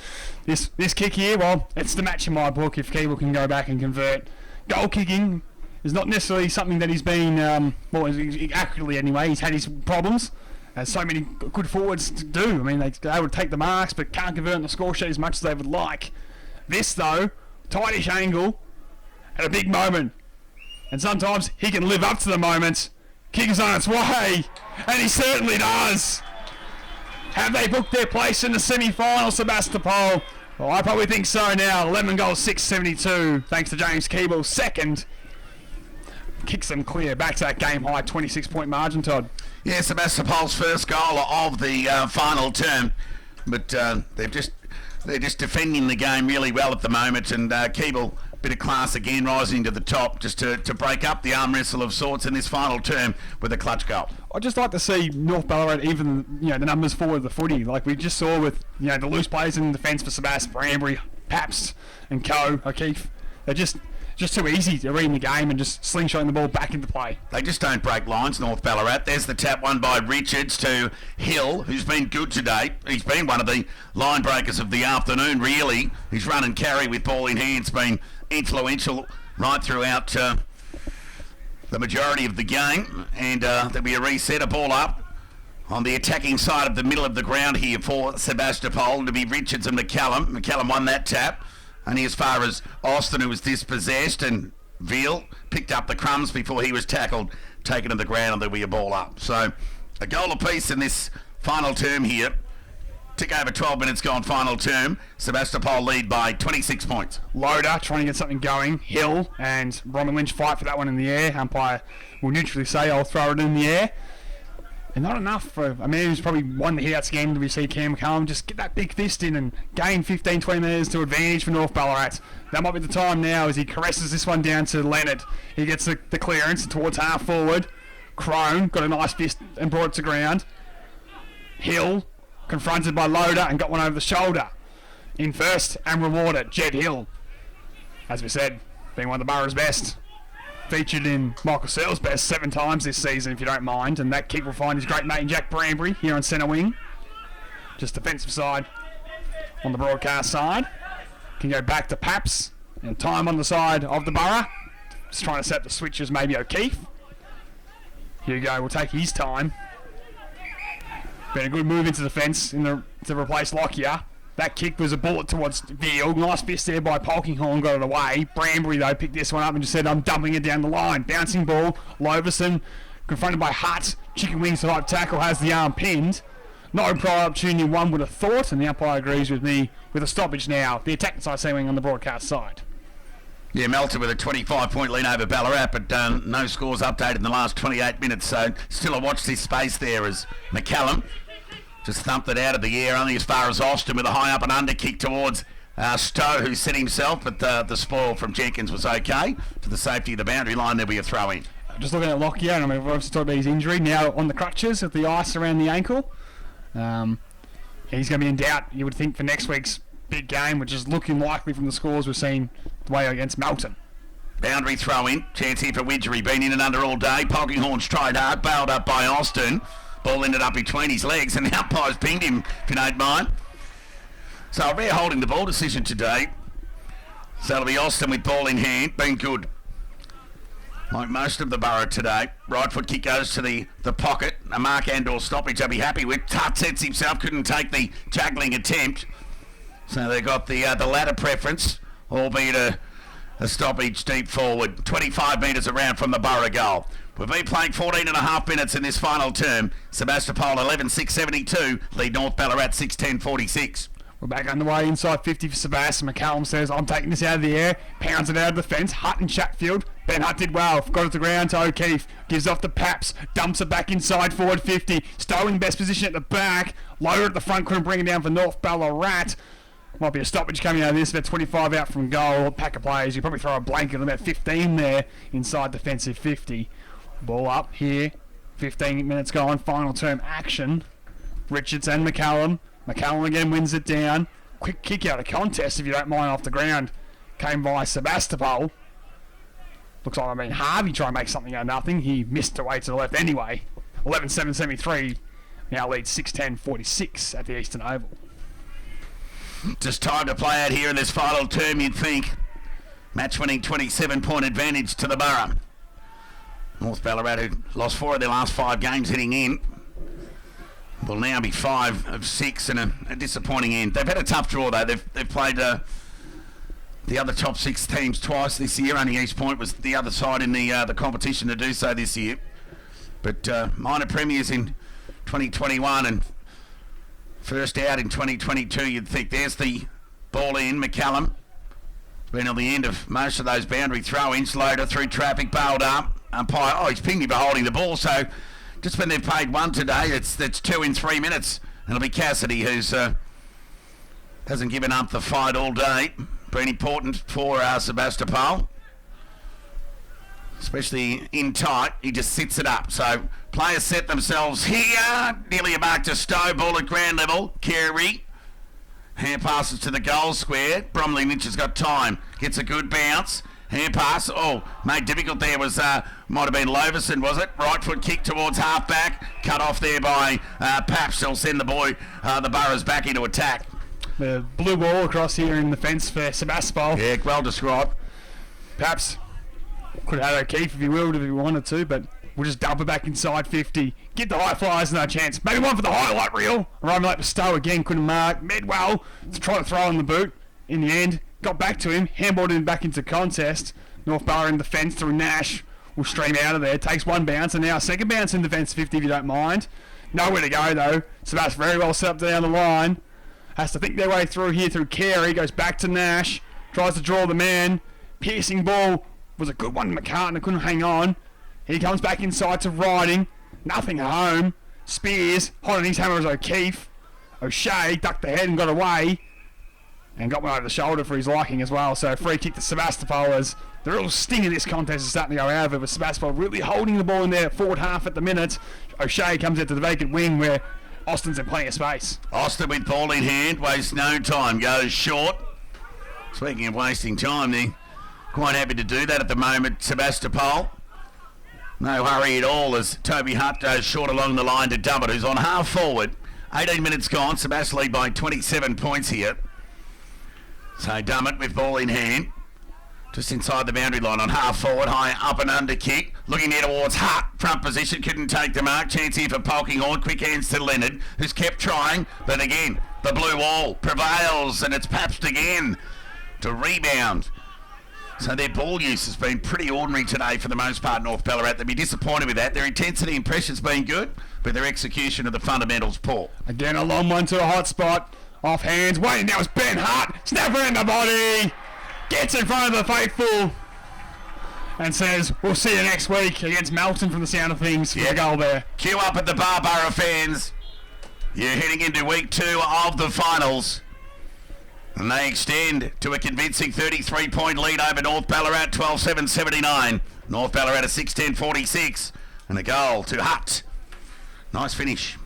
this kick here, well, it's the match in my book if Keeble can go back and convert. Goal kicking is not necessarily something that he's been, accurately anyway, he's had his problems, as so many good forwards do. I mean, they would take the marks, but can't convert on the score sheet as much as they would like. This, though, tightish angle, at a big moment. And sometimes he can live up to the moment. Kick is on its way, and he certainly does. Have they booked their place in the semi-final, Sebastapol? Well, I probably think so now. 11 goals, 672, thanks to James Keeble. Second, kicks them clear. Back to that game-high 26-point margin, Todd. Yeah, Sebastopol's first goal of the final term. But they're just defending the game really well at the moment. And Keeble, bit of class again, rising to the top just to break up the arm wrestle of sorts in this final term with a clutch goal. I'd just like to see North Ballarat even, the numbers forward the footy, like we just saw with, the loose players in defence for Sebastapol, Branbury, Paps, and O'Keefe. They're just too easy to read in the game and just slingshotting the ball back into play. They just don't break lines, North Ballarat. There's the tap one by Richards to Hill, who's been good today. He's been one of the line breakers of the afternoon, really. His run and carry with ball in hand's been influential right throughout the majority of the game. And there'll be a reset, a ball up on the attacking side of the middle of the ground here for Sebastapol to be Richards and McCallum. McCallum won that tap. Only as far as Austin, who was dispossessed, and Veal picked up the crumbs before he was tackled, taken to the ground, and there'll be a ball up. So a goal apiece in this final term here. Tick over 12 minutes gone final term. Sebastapol lead by 26 points. Loader trying to get something going. Hill and Bromwell Lynch fight for that one in the air. Umpire will neutrally say, I'll throw it in the air. And not enough for a man who's probably won the hitouts game to see Cam McCallum just get that big fist in and gain 15-20 metres to advantage for North Ballarat. That might be the time now as he caresses this one down to Leonard. He gets the clearance towards half forward. Crone got a nice fist and brought it to ground. Hill confronted by Loader and got one over the shoulder. In first and rewarded, Jed Hill. As we said, being one of the Borough's best. Featured in Michael Searle's best 7 times this season, if you don't mind. And that kick will find his great mate in Jack Branbury here on centre wing. Just defensive side on the broadcast side. Can go back to Paps. And time on the side of the Borough. Just trying to set the switches, maybe O'Keefe. Hugo will take his time. Been a good move into the fence to replace Lockyer. That kick was a bullet towards Veal. Nice fist there by Polkinghorn, got it away. Branbury, though, picked this one up and just said, I'm dumping it down the line. Bouncing ball. Loverson, confronted by Hutt. Chicken wings type tackle, has the arm pinned. Not a prior opportunity, one would have thought, and the umpire agrees with me with a stoppage now. The attack side seeing on the broadcast side. Yeah, Melton with a 25-point lead over Ballarat, but no scores updated in the last 28 minutes, so still a watch this space there as McCallum just thumped it out of the air, only as far as Austin with a high up and under kick towards Stowe, who set himself, but the spoil from Jenkins was okay. To the safety of the boundary line, there'll be a throw in. Just looking at Lockyer, and I mean, we've obviously talked about his injury, now on the crutches with the ice around the ankle. He's going to be in doubt, you would think, for next week's big game, which is looking likely from the scores we've seen the way against Melton. Boundary throw in, chance here for Widgery, been in and under all day. Polkinghorn's tried hard, bailed up by Austin. Ball ended up between his legs, and the umpire's pinged him, if you don't mind. So a rare holding the ball decision today. So it'll be Austin with ball in hand, been good. Like most of the Borough today. Right foot kick goes to the pocket. A Mark Andor stoppage they'll be happy with. Tutt sets himself, couldn't take the juggling attempt. So they got the latter preference, albeit a stoppage deep forward. 25 metres around from the Borough goal. We've been playing 14 and a half minutes in this final term. Sebastapol 11-6-72, lead North Ballarat 6-10-46. We're back underway inside 50 for Sebas. McCallum says, I'm taking this out of the air. Pounds it out of the fence. Hutt and Chatfield. Ben Hutt did well. Got it to ground to O'Keefe. Gives off to Paps. Dumps it back inside forward 50. Stowe in best position at the back. Loader at the front. Couldn't bring it down for North Ballarat. Might be a stoppage coming out of this. About 25 out from goal. Pack of players. You probably throw a blanket on about 15 there inside defensive 50. Ball up here. 15 minutes gone. Final term action. Richards and McCallum. McCallum again wins it down. Quick kick out of contest, if you don't mind, off the ground. Came by Sebastapol. Looks like Harvey trying to make something out of nothing. He missed away to the left anyway. 11-7-73. Now leads 6-10-46 at the Eastern Oval. Just time to play out here in this final term, you'd think. Match-winning 27-point advantage to the Borough. North Ballarat, who lost 4 of their last 5 games heading in, will now be 5 of 6 and a disappointing end. They've had a tough draw though. They've played the other top 6 teams twice this year. Only East Point was the other side in the competition to do so this year. But minor premiers in 2021 and first out in 2022, you'd think. There's the ball in. McCallum been on the end of most of those boundary throw-ins. Loader through traffic, bailed up. Umpire, he's pinged him for holding the ball. So just when they've played 1 today, that's 2 in 3 minutes. And it'll be Cassidy who's hasn't given up the fight all day. Been important for Sebastopol, especially in tight. He just sits it up. So players set themselves here. Nearly a mark to Stowe. Ball at ground level. Carey. Hand passes to the goal square. Bromley Lynch has got time. Gets a good bounce. Hand pass. Made difficult there was, might have been Loverson, was it? Right foot kick towards half back. Cut off there by Paps. They'll send the Boroughs back into attack. The blue ball across here in the fence for Sebastopol. Yeah, well described. Perhaps could have had O'Keefe if he willed, if he wanted to, but we'll just dump it back inside 50. Get the high flyers no chance. Maybe one for the highlight reel. Arriving late for Stowe again, couldn't mark. Medwell to try to throw in the boot. In the end, got back to him, handballed him back into contest. North Borough in defence through Nash. Will stream out of there. Takes 1 bounce, and now a second bounce in defence 50 if you don't mind. Nowhere to go though. Sebas very well set up down the line. Has to think their way through here through Carey. Goes back to Nash. Tries to draw the man. Piercing ball was a good one. McCartney couldn't hang on. He comes back inside to Riding. Nothing at home. Spears. Hot on his hammer as O'Keefe. O'Shea ducked the head and got away. And got one over the shoulder for his liking as well. So free kick to Sebastopol as the real sting of this contest is starting to go out of it. With Sebastopol really holding the ball in their forward half at the minute. O'Shea comes out to the vacant wing where Austin's in plenty of space. Austin with ball in hand, wastes no time, goes short. Speaking of wasting time, they're quite happy to do that at the moment, Sebastapol. No hurry at all as Toby Hutt goes short along the line to Dummett, who's on half forward. 18 minutes gone, Sebastapol lead by 27 points here. So Dummett with ball in hand. Just inside the boundary line on half forward, high up and under kick. Looking there towards Hart, front position, couldn't take the mark. Chance here for Polkinghorne, quick hands to Leonard, who's kept trying. But again, the blue wall prevails and it's Pabst again to rebound. So their ball use has been pretty ordinary today for the most part, North Ballarat. They'll be disappointed with that. Their intensity and pressure's been good, but their execution of the fundamentals poor. Again, a long one to a hot spot. Off hands, waiting, now it's Ben Hart. Snapper in the body. Gets in front of the faithful and says, we'll see you next week against Melton from the sound of things for the goal there. Queue up at the bar, Borough fans. You're heading into week 2 of the finals. And they extend to a convincing 33-point lead over North Ballarat, 12-7-79. North Ballarat a 6-10-46. And a goal to Hutt. Nice finish.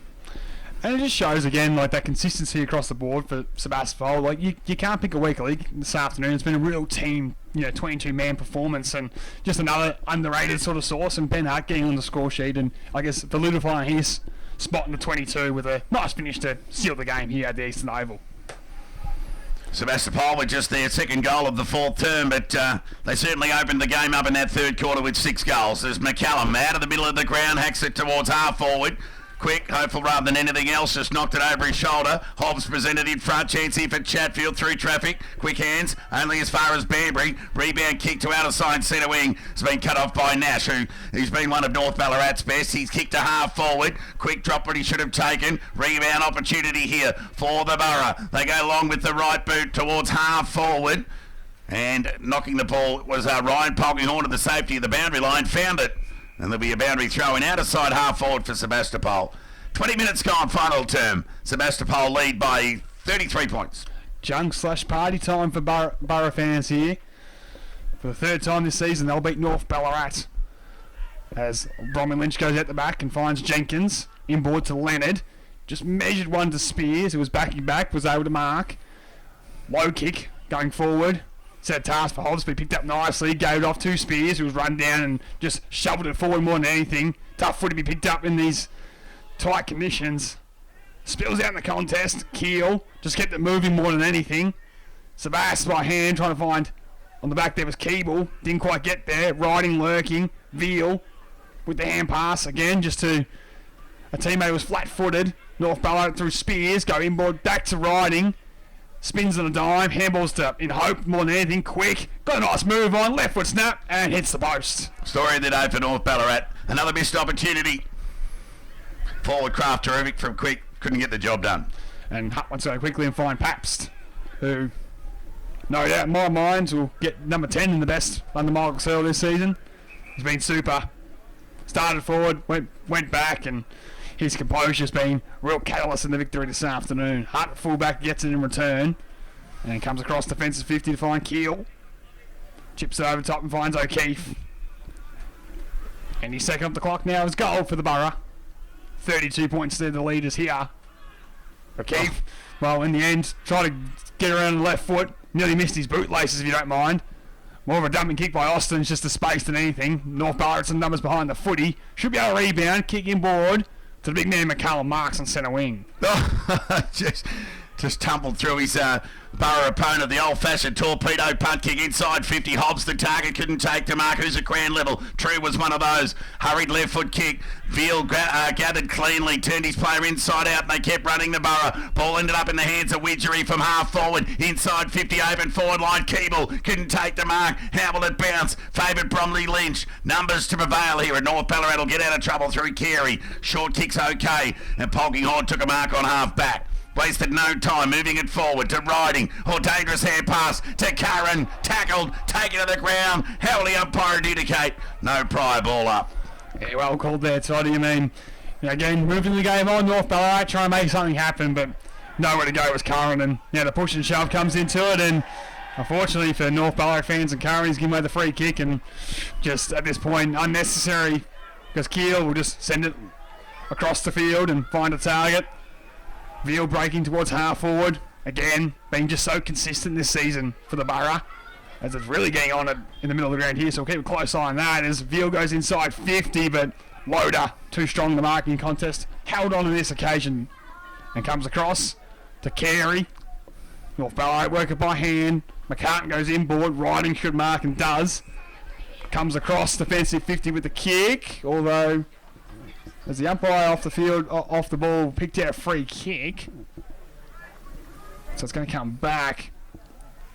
And it just shows again like that consistency across the board for Sebastapol. Like you can't pick a weak league this afternoon. It's been a real team, 22-man performance and just another underrated sort of source. And Ben Hart getting on the score sheet and I guess solidifying his spot in the 22 with a nice finish to seal the game here at the Eastern Oval. Sebastapol with just their second goal of the fourth term, but they certainly opened the game up in that third quarter with 6 goals. There's McCallum out of the middle of the ground, hacks it towards half forward. Quick, hopeful rather than anything else, just knocked it over his shoulder. Hobbs presented in front, chance here for Chatfield through traffic. Quick hands, only as far as Banbury. Rebound kick to outside centre wing. It's been cut off by Nash, who's been one of North Ballarat's best. He's kicked to half forward. Quick drop what he should have taken. Rebound opportunity here for the Borough. They go along with the right boot towards half forward. And knocking the ball was Ryan Polkinghorne to the safety of the boundary line. Found it. And there'll be a boundary throw in outside half forward for Sebastapol. 20 minutes gone, final term. Sebastapol lead by 33 points. Junk/party time for Borough fans here. For the third time this season, they'll beat North Ballarat. As Bromwell Lynch goes out the back and finds Jenkins. Inboard to Leonard. Just measured one to Spears, who was backing back, was able to mark. Low kick going forward. Set a task for Hobbs, but he picked up nicely, gave it off to Spears, who was run down and just shoveled it forward more than anything. Tough foot to be picked up in these tight conditions. Spills out in the contest. Keel just kept it moving more than anything. Sebastapol by hand trying to find on the back there was Keeble. Didn't quite get there. Riding, lurking. Veal with the hand pass again just to a teammate who was flat-footed. North Ballarat through Spears. Go inboard back to Riding. Spins on a dime, handballs to In Hope more than anything, quick, got a nice move on, left foot snap, and hits the post. Story of the day for North Ballarat. Another missed opportunity. Forward craft terrific from Quick, couldn't get the job done. And Hutt wants to go quickly and find Pabst, who, no doubt in my mind, will get number 10 in the best under Michael Searle this season. He's been super. Started forward, went back, and his composure's been real catalyst in the victory this afternoon. Hutt at fullback gets it in return and comes across defensive 50 to find Keel. Chips it over top and finds O'Keefe. And he's second up the clock now is goal for the Borough. 32 points to the leaders here. O'Keefe, well, in the end, tried to get around the left foot. Nearly missed his bootlaces, if you don't mind. More of a dumping kick by Austin, it's just a space than anything. North Ballarat some numbers behind the footy. Should be able to rebound, kick inboard to the big man McCallum Marks on centre wing. Just tumbled through his Borough opponent. The old-fashioned torpedo punt kick inside 50. Hobbs the target, couldn't take the mark. Who's at ground level? True was one of those. Hurried left foot kick. Veal gathered cleanly, turned his player inside out, and they kept running the Borough. Ball ended up in the hands of Widgery from half forward. Inside 50, open forward line. Keeble couldn't take the mark. Howell at bounce. Favoured Bromley Lynch. Numbers to prevail here, and North Ballarat will get out of trouble through Carey. Short kick's okay, and Polkinghorne took a mark on half back. Wasted no time, moving it forward to Riding, or dangerous hand pass to Curran, tackled, taken to the ground, held the umpire adjudicate, no prior ball up. Yeah, well called there, Todd. I mean, again, moving the game on, North Ballarat trying to make something happen, but nowhere to go was Curran, and the push and shove comes into it, and unfortunately for North Ballarat fans and Curran, he's giving away the free kick, and just at this point, unnecessary, because Keel will just send it across the field and find a target. Veal breaking towards half forward. Again, being just so consistent this season for the Borough, as it's really getting on it in the middle of the ground here, so we'll keep a close eye on that as Veal goes inside 50, but Loader, too strong in the marking contest, held on this occasion and comes across to Carey. North Ballarat work it by hand. McCartan goes inboard, Riding should mark and does. Comes across defensive 50 with the kick, although as the umpire off the field, off the ball, picked out a free kick. So it's going to come back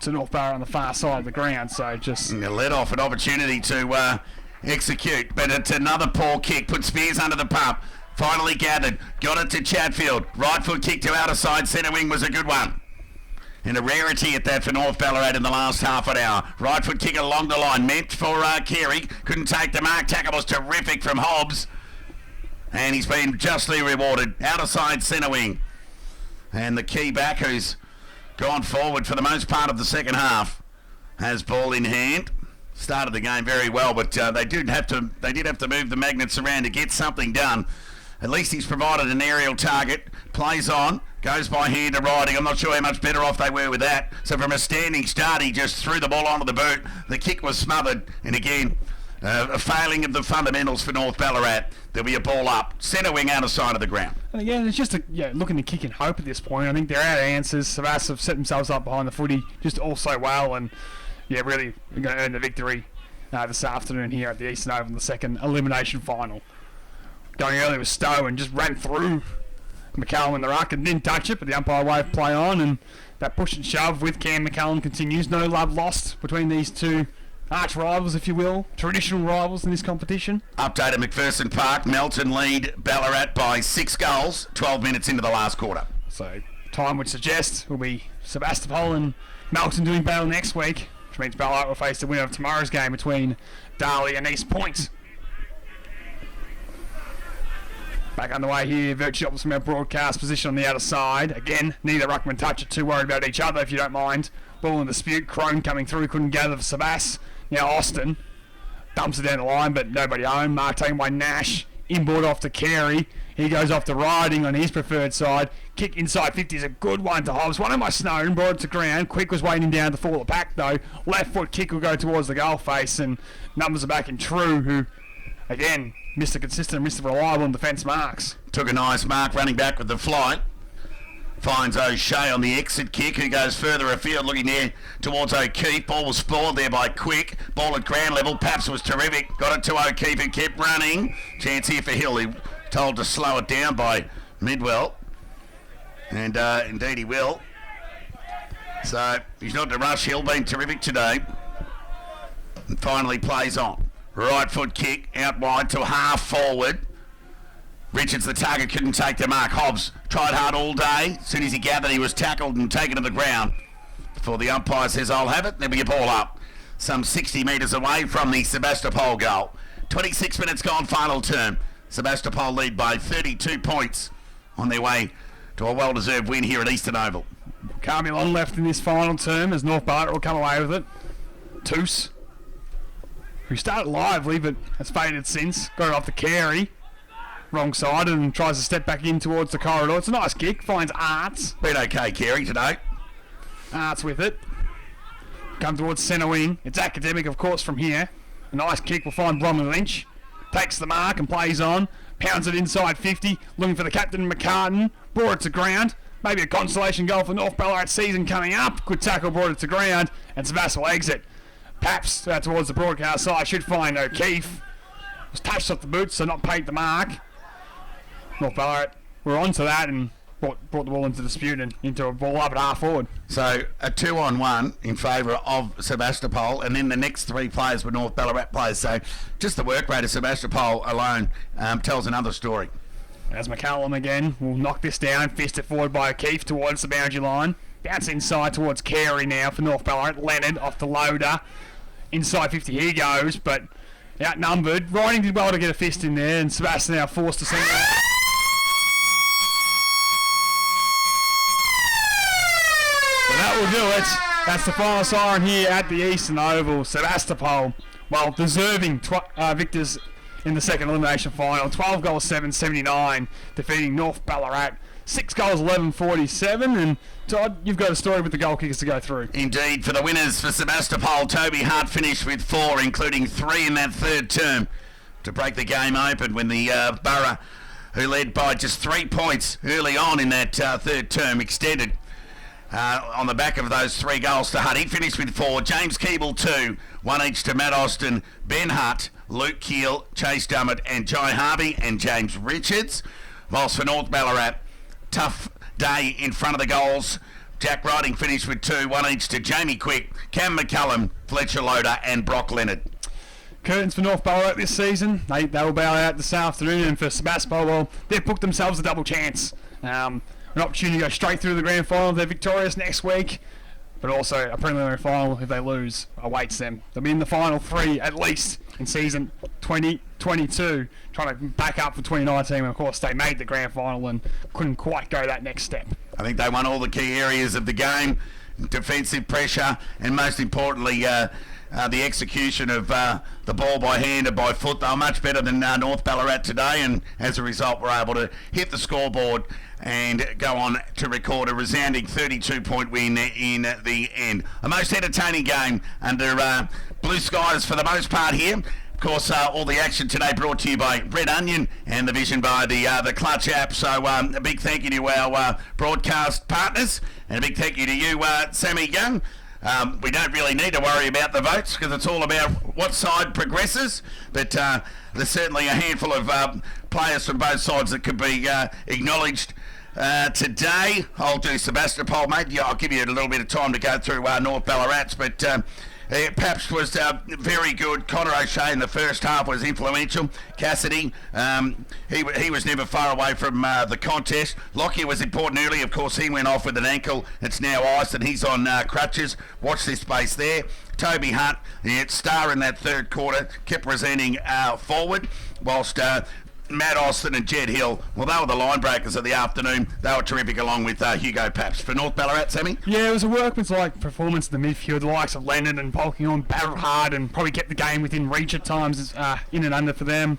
to North Ballarat on the far side of the ground. So just let off an opportunity to execute, but it's another poor kick. Put Spears under the pump. Finally gathered, got it to Chatfield. Right foot kick to outer side centre wing was a good one. And a rarity at that for North Ballarat in the last half an hour. Right foot kick along the line, meant for Carey. Couldn't take the mark. Tackle was terrific from Hobbs. And he's been justly rewarded. Outer side centre wing. And the key back, who's gone forward for the most part of the second half, has ball in hand. Started the game very well, but they did have to move the magnets around to get something done. At least he's provided an aerial target. Plays on, goes by hand to Riding. I'm not sure how much better off they were with that. So from a standing start, he just threw the ball onto the boot. The kick was smothered, and again, a failing of the fundamentals for North Ballarat. There'll be a ball up, centre wing out of side of the ground. And again, it's just looking to kick and hope at this point. I think they're out of answers. Sebastopol have set themselves up behind the footy just all so well, and really going to earn the victory this afternoon here at the Eastern Oval in the second elimination final. Going early with Stowe and just ran through McCallum in the ruck and didn't touch it, but the umpire waved play on, and that push and shove with Cam McCallum continues. No love lost between these two arch rivals, if you will, traditional rivals in this competition. Update at McPherson Park. Melton lead Ballarat by 6 goals, 12 minutes into the last quarter. So time would suggest will be Sebastapol and Melton doing battle next week, which means Ballarat will face the winner of tomorrow's game between Darley and East Point. Back underway here, virtually opposite from our broadcast position on the outer side. Again, neither ruckman touch it, too worried about each other, if you don't mind. Ball in dispute, Crone coming through, couldn't gather for Sebas. Now Austin dumps it down the line, but nobody home. Mark taken by Nash, inboard off to Carey. He goes off to Riding on his preferred side. Kick inside 50 is a good one to Hobbs. One by Snowden, brought it to ground. Quick was waiting down to fall the pack though. Left foot kick will go towards the goal face, and numbers are back in True, who, again, Mr. Consistent, Mr. Reliable in defence marks. Took a nice mark running back with the flight. Finds O'Shea on the exit kick, who goes further afield looking there towards O'Keefe. Ball was spoiled there by Quick. Ball at ground level. Paps was terrific. Got it to O'Keefe and kept running. Chance here for Hill. He told to slow it down by Midwell. And indeed he will. So he's not to rush. Hill been terrific today. And finally plays on. Right foot kick out wide to half forward. Richards, the target, couldn't take the mark. Hobbs tried hard all day. As soon as he gathered, he was tackled and taken to the ground. Before the umpire says, I'll have it, there'll be a ball up. Some 60 metres away from the Sebastopol goal. 26 minutes gone, final term. Sebastopol lead by 32 points on their way to a well-deserved win here at Eastern Oval. Can't be long left in this final term as North Ballarat will come away with it. Toos, who started lively but has faded since. Got it off to Carey. Wrong side and tries to step back in towards the corridor. It's a nice kick. Finds Arts. Been okay, Carey, today. Arts with it. Come towards centre wing. It's academic, of course, from here. A nice kick will find Bromley Lynch. Takes the mark and plays on. Pounds it inside 50. Looking for the captain, McCartan. Brought it to ground. Maybe a consolation goal for North Ballarat season coming up. Good tackle, brought it to ground. And Sebastopol exit. Paps out towards the broadcast side. Should find O'Keefe. Was touched off the boots, so not paid the mark. North Ballarat were onto that and brought the ball into dispute and into a ball up at half forward. So a 2-on-1 in favour of Sebastopol, and then the next 3 players were North Ballarat players. So just the work rate of Sebastopol alone tells another story. As McCallum again will knock this down, fist it forward by O'Keefe towards the boundary line. Bounce inside towards Carey now for North Ballarat. Leonard off the Loader. Inside 50 he goes, but outnumbered. Riding did well to get a fist in there, and Sebastian now forced to send it. That will do it. That's the final siren here at the Eastern Oval. Sebastopol, well, deserving victors in the second elimination final. 12 goals, 7-79, defeating North Ballarat 6 goals, 11-47. And Todd, you've got a story with the goal kickers to go through. Indeed, for the winners for Sebastopol, Toby Hart finished with 4, including 3 in that third term to break the game open when the Borough, who led by just 3 points early on in that third term, extended on the back of those 3 goals to Hutt. He finished with 4. James Keeble 2, 1 each to Matt Austin, Ben Hutt, Luke Keel, Chase Dummett and Jai Harvey and James Richards. Whilst for North Ballarat, tough day in front of the goals. Jack Riding finished with 2, 1 each to Jamie Quick, Cam McCullum, Fletcher Loader and Brock Leonard. Curtains for North Ballarat this season. They will bow out this afternoon, and for Sebastopol, well, they've booked themselves a double chance. An opportunity to go straight through the grand final if they're victorious next week, but also a preliminary final if they lose awaits them. They'll be in the final 3 at least in season 2022, trying to back up for 2019, and of course they made the grand final and couldn't quite go that next step. I think they won all the key areas of the game, defensive pressure, and most importantly the execution of the ball by hand and by foot. They were much better than North Ballarat today, and as a result were able to hit the scoreboard and go on to record a resounding 32-point win in the end. A most entertaining game under blue skies for the most part here. Of course, all the action today brought to you by Red Onion and the vision by the Clutch app. So a big thank you to our broadcast partners, and a big thank you to you, Sammy Young. We don't really need to worry about the votes because it's all about what side progresses, but there's certainly a handful of players from both sides that could be acknowledged today. I'll do Sebastopol, mate. Yeah, I'll give you a little bit of time to go through North Ballarat's, but Paps was very good. Connor O'Shea in the first half was influential. Cassidy, he was never far away from the contest. Lockyer was important early. Of course, he went off with an ankle. It's now ice and he's on crutches. Watch this space there. Toby Hutt, the star in that third quarter, kept presenting forward, whilst Matt Austin and Jed Hill, well, they were the line breakers of the afternoon. They were terrific along with Hugo Paps. For North Ballarat, Sammy? Yeah, it was a workman's-like performance in the midfield. The likes of Leonard and Polkinghorne battled hard and probably kept the game within reach at times, in and under for them.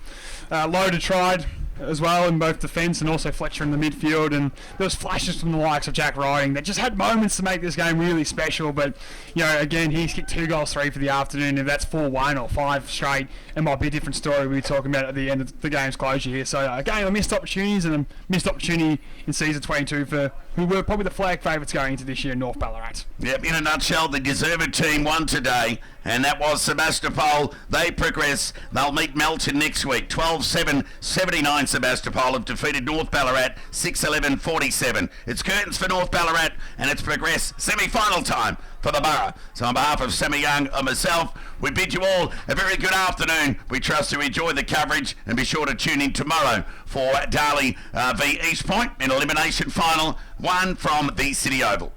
Loader tried as well in both defence and also Fletcher in the midfield, and there was flashes from the likes of Jack Riding that just had moments to make this game really special. But again, he's kicked 2 goals, 3 for the afternoon. If that's 4-1 or 5 straight, it might be a different story we're talking about at the end of the game's closure here. So again, a missed opportunities and a missed opportunity in season 22 for who were probably the flag favourites going into this year, North Ballarat. Yep, in a nutshell, the deserved team won today, and that was Sebastopol. They progress. They'll meet Melton next week. 12-7-79 Sebastopol have defeated North Ballarat 6-11-47. It's curtains for North Ballarat, and it's progress semi-final time for the Borough. So on behalf of Sammy Young and myself, we bid you all a very good afternoon. We trust you enjoy the coverage, and be sure to tune in tomorrow for Darley v East Point in elimination final 1 from the City Oval.